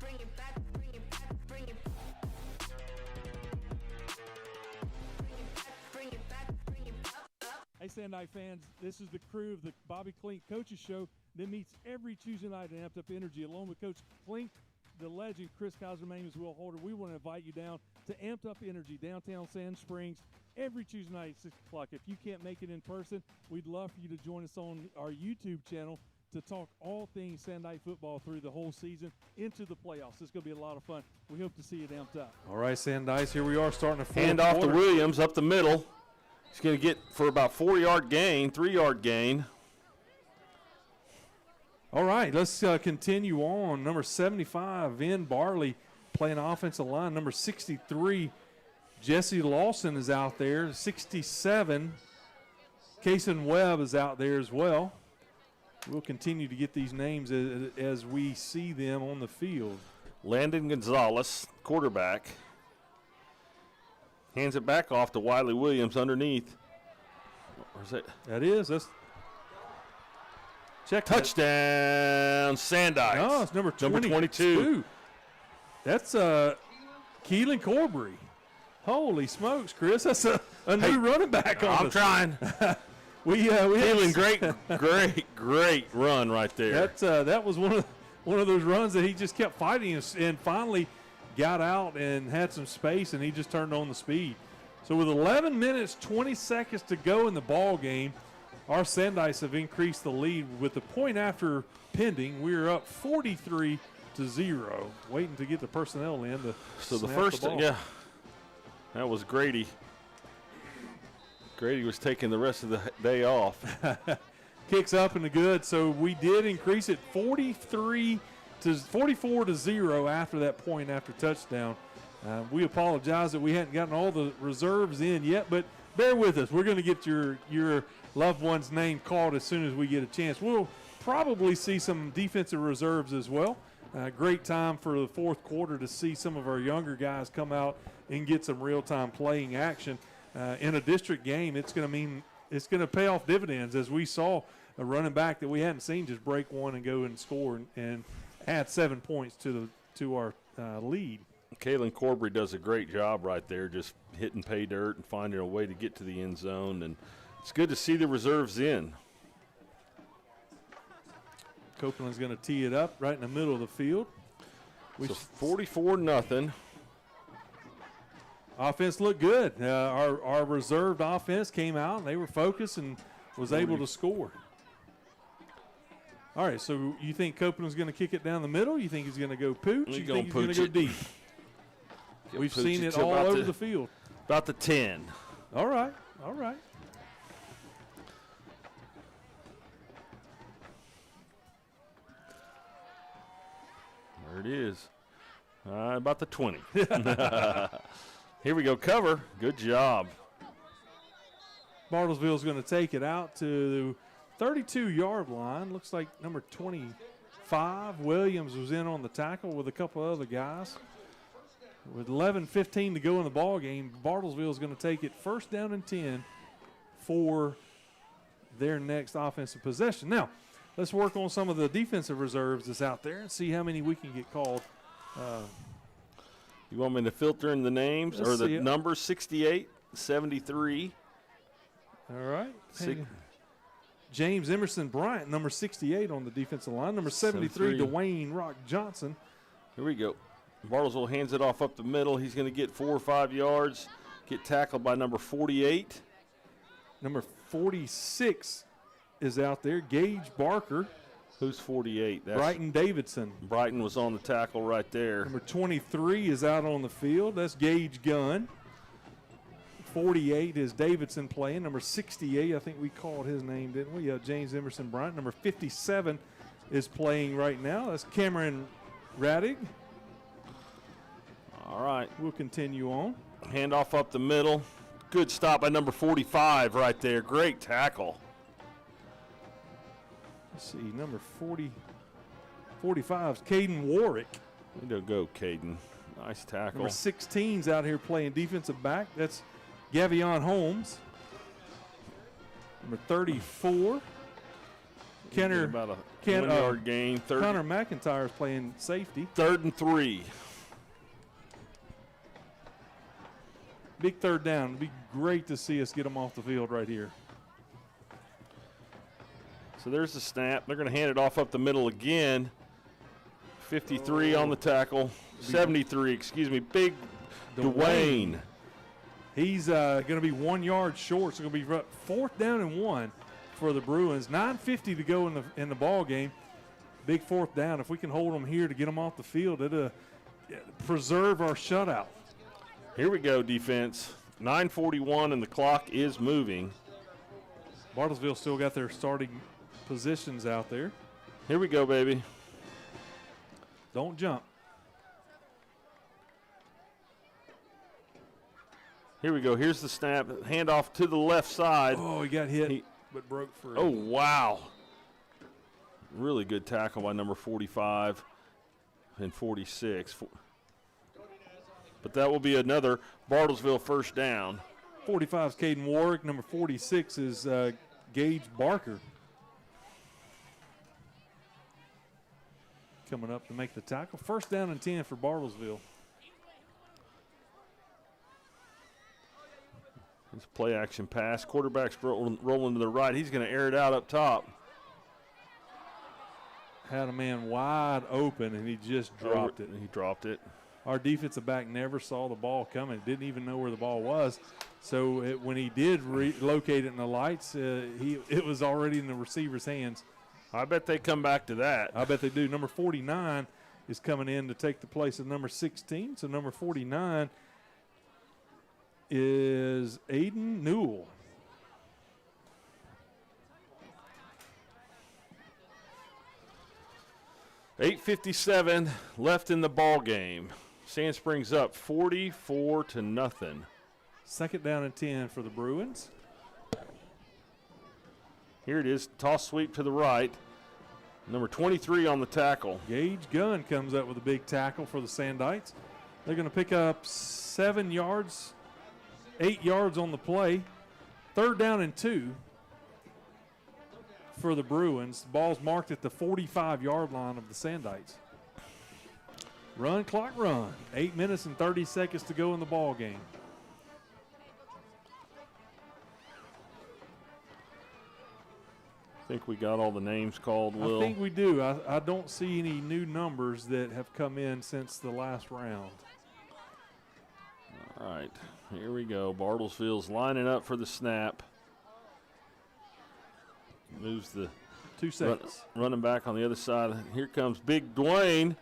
Bring it back, bring it back, bring it back. Hey, Sandai fans, this is the crew of the Bobby Klink Coaches Show that meets every Tuesday night at Amped Up Energy. Along with Coach Klink, the legend Chris Kaiser, my name is Will Holder. We want to invite you down to Amped Up Energy, downtown Sand Springs, every Tuesday night at 6 o'clock. If you can't make it in person, we'd love for you to join us on our YouTube channel to talk all things Sandai football through the whole season into the playoffs. It's going to be a lot of fun. We hope to see you at Amped Up. All right, Sandai, here we are starting a fourth Hand off to Williams up the middle. He's going to get for about 4-yard gain, 3-yard gain. All right, let's continue on. Number 75, Vin Barley, playing offensive line. Number 63, Jesse Lawson is out there. 67, Kason Webb is out there as well. We'll continue to get these names as we see them on the field. Landon Gonzalez, quarterback. Hands it back off to Wiley Williams underneath. Or is it? That is. Let's check. Touchdown, Sandikes. No, it's number 22. That's Keelan Corbry. Holy smokes, Chris. That's a new running back on us. I'm trying. we Keelan, great run right there. That was one of those runs that he just kept fighting and finally got out and had some space, and he just turned on the speed. So with 11 minutes, 20 seconds to go in the ball game, our Sandikes have increased the lead with the point after pending. We're up 43-0, waiting to get the personnel in to So the snap first, the ball. yeah, that was Grady. Grady was taking the rest of the day off. Kicks up and the good. So we did increase it 44-0 after that point after touchdown. We apologize that we hadn't gotten all the reserves in yet, but bear with us. We're going to get your loved one's name called as soon as we get a chance. We'll probably see some defensive reserves as well. Great time for the fourth quarter to see some of our younger guys come out and get some real-time playing action. In a district game, it's going to pay off dividends, as we saw a running back that we hadn't seen just break one and go and score and add 7 points to our lead. Kaylin Corbry does a great job right there, just hitting pay dirt and finding a way to get to the end zone, and it's good to see the reserves in. Copeland's going to tee it up right in the middle of the field. So 44-0. Offense looked good. Our reserved offense came out, and they were focused and was able to score. All right, so you think Copeland's going to kick it down the middle? You think he's going to go pooch? You think he's going to go deep? We've seen it all over the field. About the 10. All right, all right. There it is. About the 20. Here we go. Cover. Good job. Bartlesville's going to take it out to the 32-yard line. Looks like number 25, Williams, was in on the tackle with a couple other guys. With 11:15 to go in the ball game, Bartlesville is going to take it first down and 10 for their next offensive possession. Now, let's work on some of the defensive reserves that's out there and see how many we can get called. You want me to filter in the names or the numbers? 68, 73. All right. James Emerson Bryant, number 68 on the defensive line. Number 73, Dwayne Rock Johnson. Here we go. Bartlesville hands it off up the middle. He's going to get 4 or 5 yards. Get tackled by number 48. Number 46 is out there, Gage Barker. Who's 48? That's Brighton Davidson. Brighton was on the tackle right there. Number 23 is out on the field. That's Gage Gunn. 48 is Davidson playing. Number 68, I think we called his name, didn't we? James Emerson Bryant. Number 57 is playing right now. That's Cameron Raddig. All right. We'll continue on. Handoff up the middle. Good stop by number 45 right there. Great tackle. Let's see, number 45 is Caden Warwick. Way to go, Caden. Nice tackle. Number 16's out here playing defensive back. That's Gavion Holmes. Number 34. Kenner. About a 1-yard gain. Connor McIntyre is playing safety. 3rd and 3. Big third down. It'd be great to see us get them off the field right here. So there's the snap. They're going to hand it off up the middle again. 53 on the tackle. 73, excuse me. Big Dwayne. He's going to be 1 yard short. So it's going to be 4th down and 1 for the Bruins. 9:50 to go in the ball game. Big 4th down. If we can hold them here to get them off the field, it'll preserve our shutout. Here we go, defense. 9:41 and the clock is moving. Bartlesville still got their starting positions out there. Here we go, baby. Don't jump. Here we go. Here's the snap. Handoff to the left side. Oh, he got hit, but broke free. Oh, wow. Really good tackle by number 45 and 46. But that will be another Bartlesville first down. 45 is Caden Warwick. Number 46 is Gage Barker. Coming up to make the tackle. First down and 10 for Bartlesville. This play action pass. Quarterback's rolling to the right. He's going to air it out up top. Had a man wide open, and he just dropped it. He dropped it. Our defensive back never saw the ball coming. Didn't even know where the ball was. So when he did locate it in the lights, it was already in the receiver's hands. I bet they come back to that. I bet they do. Number 49 is coming in to take the place of number 16. So number 49 is Aiden Newell. $8:57 left in the ball game. Sand Springs up 44-0. Second down and 10 for the Bruins. Here it is. Toss sweep to the right. Number 23 on the tackle. Gage Gunn comes up with a big tackle for the Sandites. They're going to pick up 7 yards, 8 yards on the play. Third down and 2 for the Bruins. The ball's marked at the 45-yard line of the Sandites. Run, clock, run. 8 minutes and 30 seconds to go in the ball game. think we got all the names called, Will. I think we do. I don't see any new numbers that have come in since the last round. All right, here we go. Bartlesville's lining up for the snap. Moves the 2 seconds. Running back on the other side. Here comes Big Dwayne.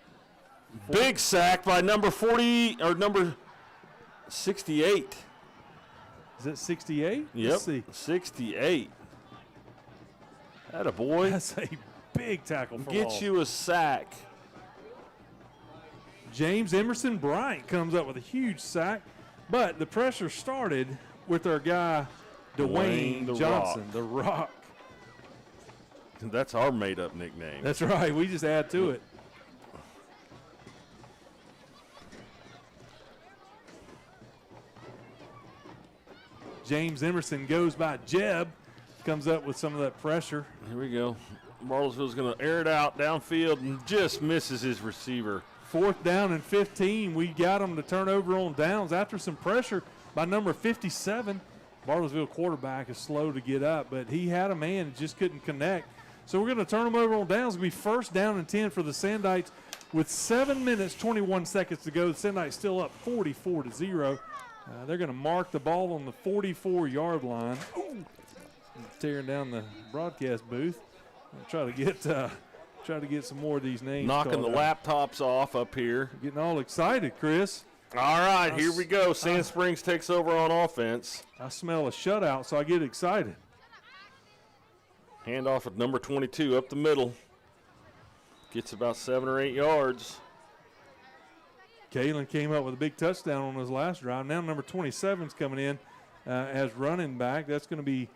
Big sack by number 40 or number 68. Is it 68? Yep, Let's see. 68. Atta boy. That's a big tackle for Get loss. you a sack. James Emerson Bryant comes up with a huge sack, but the pressure started with our guy Dwayne the Johnson, Rock. the Rock. That's our made-up nickname. That's right. We just add to it. James Emerson goes by Jeb, comes up with some of that pressure. Here we go. Bartlesville's going to air it out downfield and just misses his receiver. 4th down and 15. We got him to turn over on downs after some pressure by number 57. Bartlesville quarterback is slow to get up, but he had a man and just couldn't connect. So we're going to turn him over on downs. It'll be 1st down and 10 for the Sandites with 7 minutes, 21 seconds to go. The Sandites still up 44-0. They're going to mark the ball on the 44-yard line. Ooh. Tearing down the broadcast booth. I'll try to get some more of these names. Knocking the laptops off up here. Getting all excited, Chris. All right, here we go. Sand Springs takes over on offense. I smell a shutout, so I get excited. Handoff at number 22 up the middle. Gets about 7 or 8 yards. Kalen came up with a big touchdown on his last drive. Now number 27's coming in as running back. That's going to be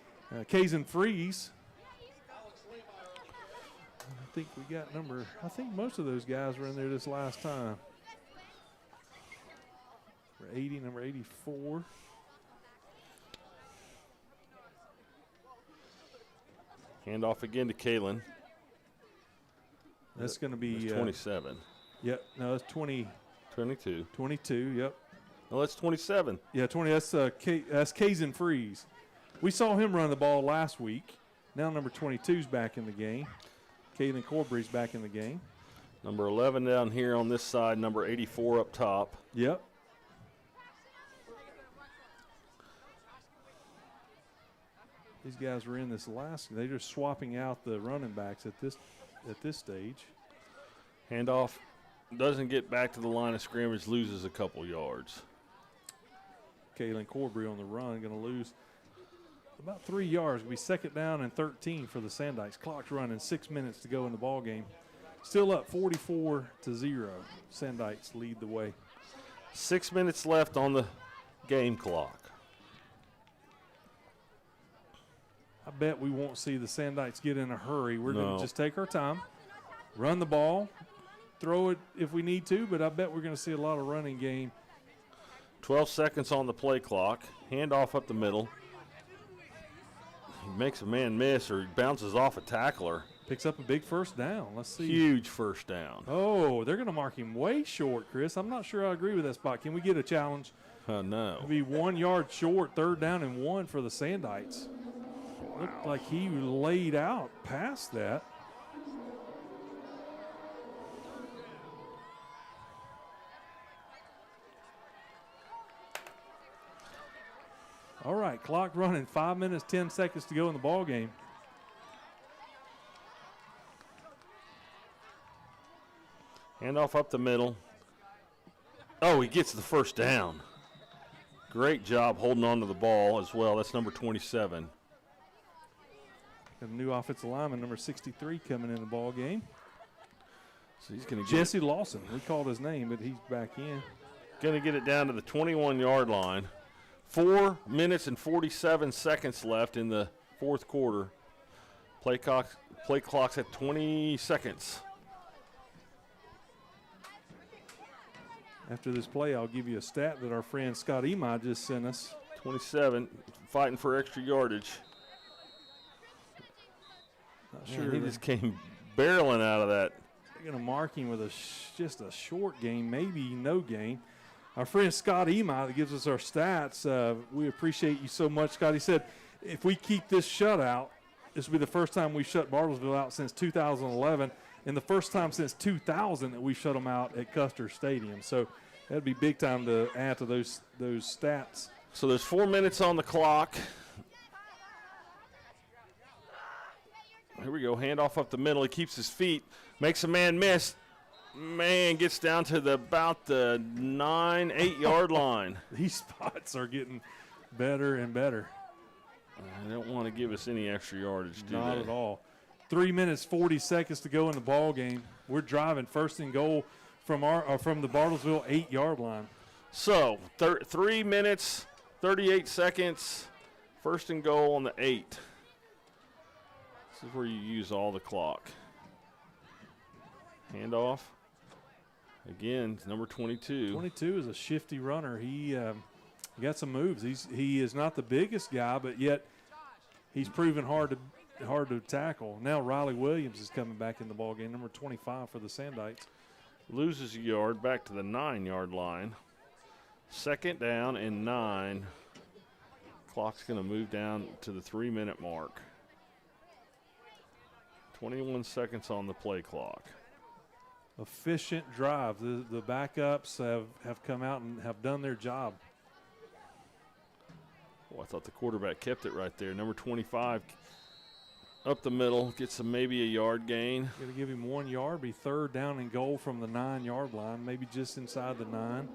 Kazan Freeze. I think most of those guys were in there this last time. Number 80, number 84. Handoff again to Kalen. That's going to be That's 27. Yep, no, that's 22, yep. No, that's 27. Yeah, 20, that's Kazan Freeze. We saw him run the ball last week. Now number 22's back in the game. Kaylin Corbry's back in the game. Number 11 down here on this side, number 84 up top. Yep. These guys were in this last. They're just swapping out the running backs at this stage. Handoff doesn't get back to the line of scrimmage, loses a couple yards. Kaylin Corbry on the run, going to lose about 3 yards. It'll be 2nd down and 13 for the Sandites. Clock's running, 6 minutes to go in the ball game. Still up 44-0. Sandites lead the way. 6 minutes left on the game clock. I bet we won't see the Sandites get in a hurry. We're going No. to just take our time, run the ball, throw it if we need to, but I bet we're going to see a lot of running game. 12 seconds on the play clock. Handoff up the middle. He makes a man miss or he bounces off a tackler. Picks up a big 1st down. Let's see. Huge 1st down. Oh, they're going to mark him way short, Chris. I'm not sure I agree with that spot. Can we get a challenge? No. It'll be 1 yard short, 3rd down and 1 for the Sandites. Wow. Looked like he laid out past that. All right, clock running, 5 minutes, 10 seconds to go in the ball game. Handoff up the middle. Oh, he gets the 1st down. Great job holding on to the ball as well. That's number 27. Got a new offensive lineman, number 63, coming in the ball game. So he's going to Jesse Lawson. We called his name, but he's back in. Going to get it down to the 21-yard line. 4 minutes and 47 seconds left in the 4th quarter. Play clock's at 20 seconds. After this play, I'll give you a stat that our friend Scott Emi just sent us. 27, fighting for extra yardage. Not Man, sure. he just came barreling out of that. They're going to mark him with just a short gain, maybe no gain. Our friend Scott Emi that gives us our stats, we appreciate you so much, Scott. He said if we keep this shutout, this will be the first time we shut Bartlesville out since 2011, and the first time since 2000 that we shut them out at Custer Stadium. So that'd be big time to add to those stats. So there's 4 minutes on the clock. Here we go. Handoff up the middle. He keeps his feet, makes a man miss. Man gets down to about the 8 yard line. These spots are getting better and better. They don't want to give us any extra yardage, do Not they? at all. 3 minutes, 40 seconds to go in the ball game. We're driving first and goal from the Bartlesville 8 yard line. So 3 minutes, 38 seconds, first and goal on the 8. This is where you use all the clock. Handoff. Again, number 22. 22 is a shifty runner. He got some moves. He is not the biggest guy, but yet he's proven hard to tackle. Now Riley Williams is coming back in the ball game, number 25 for the Sandites. Loses a yard back to the 9 yard line. Second down and 9. Clock's going to move down to the 3 minute mark. 21 seconds on the play clock. Efficient drive. The backups have come out and have done their job. Oh, I thought the quarterback kept it right there. Number 25 up the middle, gets maybe a yard gain. Going to give him 1 yard, be third down and goal from the 9 yard line, maybe just inside the 9.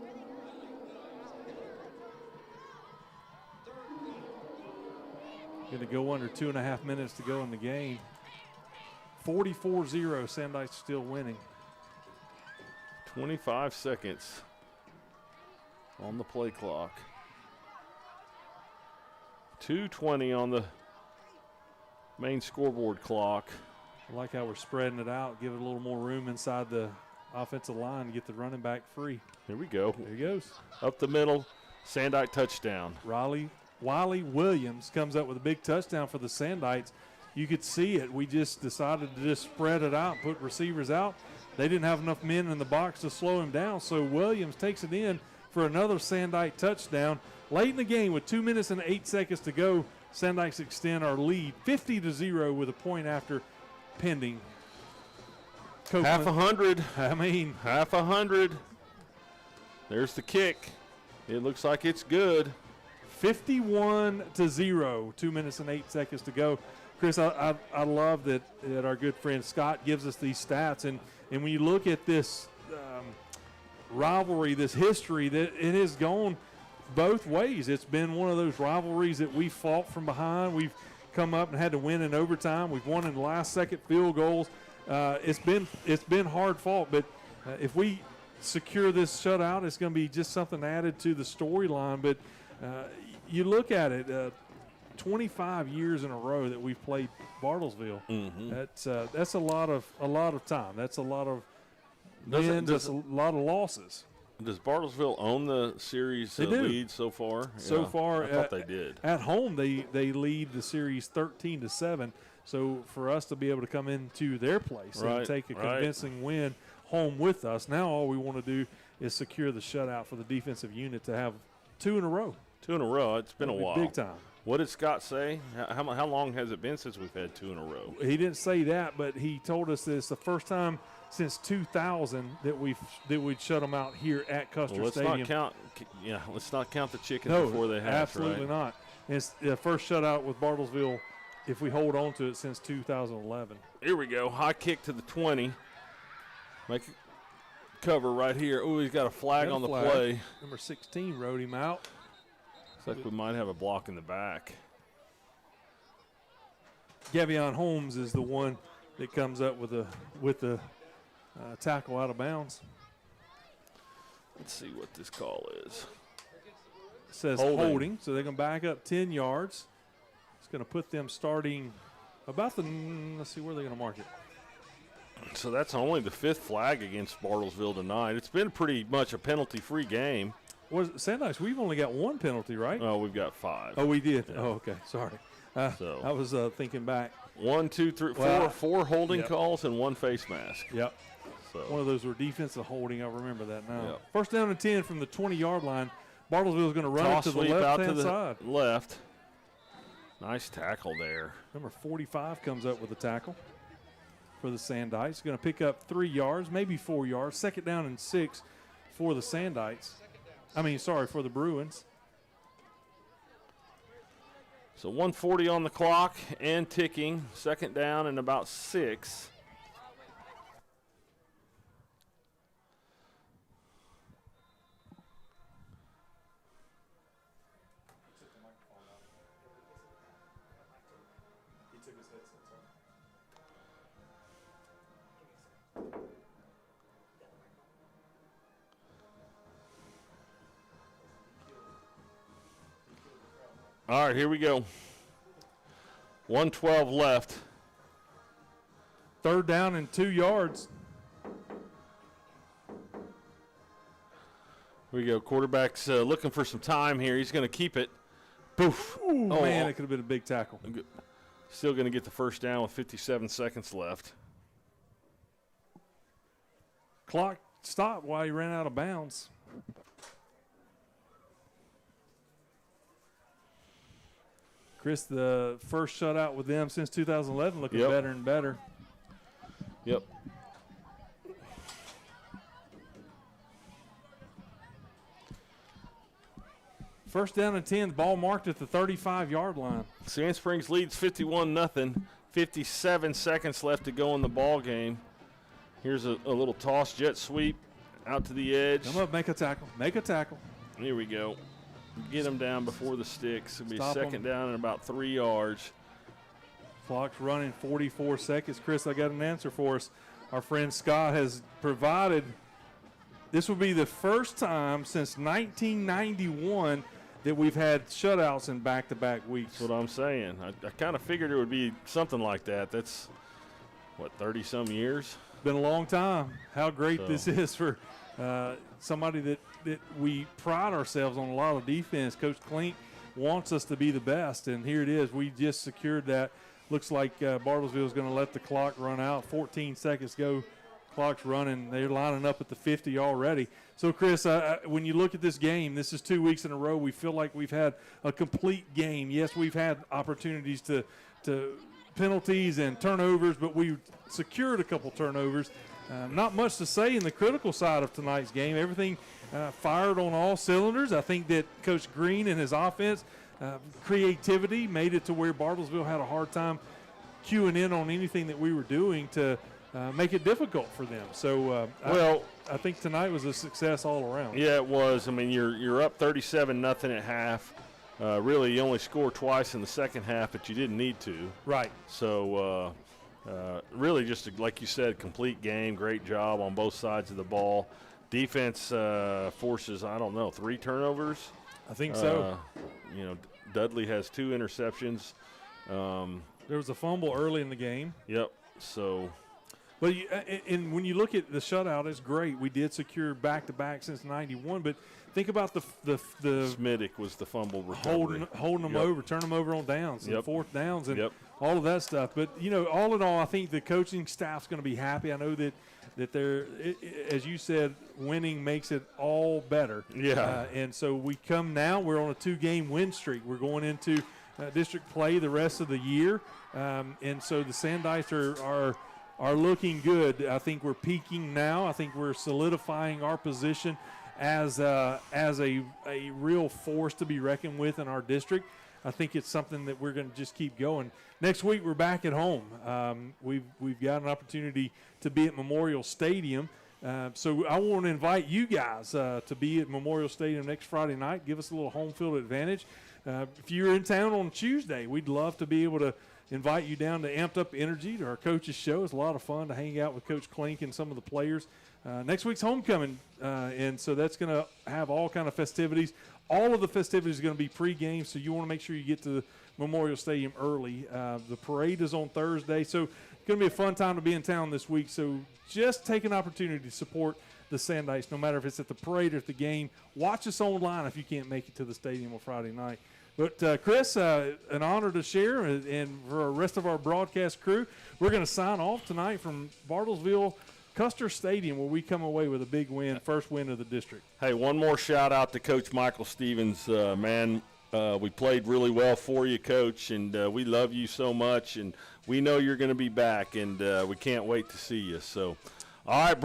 Going to go under 2.5 minutes to go in the game. 44-0, Sandites still winning. 25 seconds on the play clock. 2:20 on the main scoreboard clock. I like how we're spreading it out, give it a little more room inside the offensive line to get the running back free. Here we go. There he goes. Up the middle, Sandite touchdown. Wiley Williams comes up with a big touchdown for the Sandites. You could see it. We just decided to just spread it out, put receivers out. They didn't have enough men in the box to slow him down, so Williams takes it in for another Sandite touchdown. Late in the game with 2 minutes and 8 seconds to go, Sandites extend our lead 50-0 with a point after pending. Half 100. I mean, half 100. There's the kick. It looks like it's good. 51-0, 2 minutes and 8 seconds to go. Chris, I love that our good friend Scott gives us these stats, and when you look at this rivalry, this history, that it has gone both ways. It's been one of those rivalries that we fought from behind. We've come up and had to win in overtime. We've won in the last-second field goals. It's been hard fought, but if we secure this shutout, it's going to be just something added to the storyline. But you look at it. 25 years in a row that we've played Bartlesville. Mm-hmm. That's a lot of time. That's a lot of wins. That's a lot of losses. Does Bartlesville own the series lead so far? So far, I thought they did. At home, they lead the series 13-7. So for us to be able to come into their place and take a convincing win home with us, now all we want to do is secure the shutout for the defensive unit to have 2 in a row. 2 in a row. It's been a while. Big time. What did Scott say? How long has it been since we've had 2 in a row? He didn't say that, but he told us that it's the first time since 2000 that we'd shut them out here at Custer Stadium. Let's not count the chickens before they hatch. Absolutely not. It's the first shutout with Bartlesville, if we hold on to it, since 2011. Here we go. High kick to the 20. Make cover right here. Oh, he's got a flag on the play. Number 16 rode him out. Looks like we might have a block in the back. Gavion Holmes is the one that comes up with the tackle out of bounds. Let's see what this call is. It says holding, so they're going to back up 10 yards. It's going to put them starting about let's see where they're going to mark it. So that's only the 5th flag against Bartlesville tonight. It's been pretty much a penalty-free game. Sandites, we've only got 1 penalty, right? Oh, we've got 5. Oh, we did? Yeah. Oh, okay. Sorry. I was thinking back. 1, 2, 3, 4 holding calls and 1 face mask. Yep. So one of those were defensive holding. I remember that now. Yep. First down and 10 from the 20-yard line. Bartlesville is going to run it to the left-hand side. Left. Nice tackle there. Number 45 comes up with a tackle for the Sandites. Going to pick up 3 yards, maybe 4 yards. 2nd down and 6 for the Sandites. For the Bruins. So 1:40 on the clock and ticking. 2nd down and about 6. All right, here we go. 1:12 left. 3rd down and 2 yards. Here we go. Quarterback's looking for some time here. He's going to keep it. Poof. Ooh, man, it could have been a big tackle. Still going to get the 1st down with 57 seconds left. Clock stopped while he ran out of bounds. Chris, the first shutout with them since 2011, looking better and better. Yep. First down and 10, ball marked at the 35-yard line. Sand Springs leads 51-0. 57 seconds left to go in the ball game. Here's a little toss, jet sweep out to the edge. Come up, make a tackle. Make a tackle. Here we go. Get him down before the sticks. It'll be Stop 2nd down and about 3 yards. Clock's running 44 seconds. Chris, I got an answer for us. Our friend Scott has provided. This will be the first time since 1991 that we've had shutouts in back-to-back weeks. That's what I'm saying. I kind of figured it would be something like that. That's, 30-some years? Been a long time. How great this is for somebody that we pride ourselves on a lot of defense. Coach Klink wants us to be the best, and here it is. We just secured that. Looks like Bartlesville is going to let the clock run out. 14 seconds go. Clock's running. They're lining up at the 50 already. So, Chris, when you look at this game, this is 2 weeks in a row. We feel like we've had a complete game. Yes, we've had opportunities to penalties and turnovers, but we secured a couple turnovers. Not much to say in the critical side of tonight's game. Everything fired on all cylinders. I think that Coach Green and his offense, creativity made it to where Bartlesville had a hard time cueing in on anything that we were doing to make it difficult for them. So, I think tonight was a success all around. Yeah, it was. I mean, you're up 37-0 at half. Really, you only scored twice in the second half, but you didn't need to. Right. So, really just, like you said, complete game. Great job on both sides of the ball. Defense forces, 3 turnovers. I think so. Dudley has 2 interceptions. There was a fumble early in the game. Yep. So. But and when you look at the shutout, it's great. We did secure back-to-back since '91, but think about the Smidic was the fumble recovery. holding them over, turn them over on downs, and 4th downs, and Yep. all of that stuff. But all in all, I think the coaching staff's going to be happy. I know that they're, as you said, winning makes it all better. Yeah. And so we come now. We're on a 2-game win streak. We're going into district play the rest of the year, and so the Sandites are looking good. I think we're peaking now. I think we're solidifying our position as a real force to be reckoned with in our district. I think it's something that we're going to just keep going. Next week we're back at home. We've got an opportunity to be at Memorial Stadium. So I want to invite you guys to be at Memorial Stadium next Friday night. Give us a little home field advantage. If you're in town on Tuesday, we'd love to be able to invite you down to Amped Up Energy to our coaches show. It's a lot of fun to hang out with Coach Klink and some of the players. Next week's homecoming, and so that's going to have all kind of festivities. All of the festivities are going to be pregame, so you want to make sure you get to the Memorial Stadium early. The parade is on Thursday, so it's going to be a fun time to be in town this week. So just take an opportunity to support the Sandites, no matter if it's at the parade or at the game. Watch us online if you can't make it to the stadium on Friday night. But, Chris, an honor to share, and for the rest of our broadcast crew, we're going to sign off tonight from Bartlesville Custer Stadium, where we come away with a big win, first win of the district. Hey, one more shout-out to Coach Michael Stevens. Man, We played really well for you, Coach, and we love you so much, and we know you're going to be back, and we can't wait to see you. So, all right,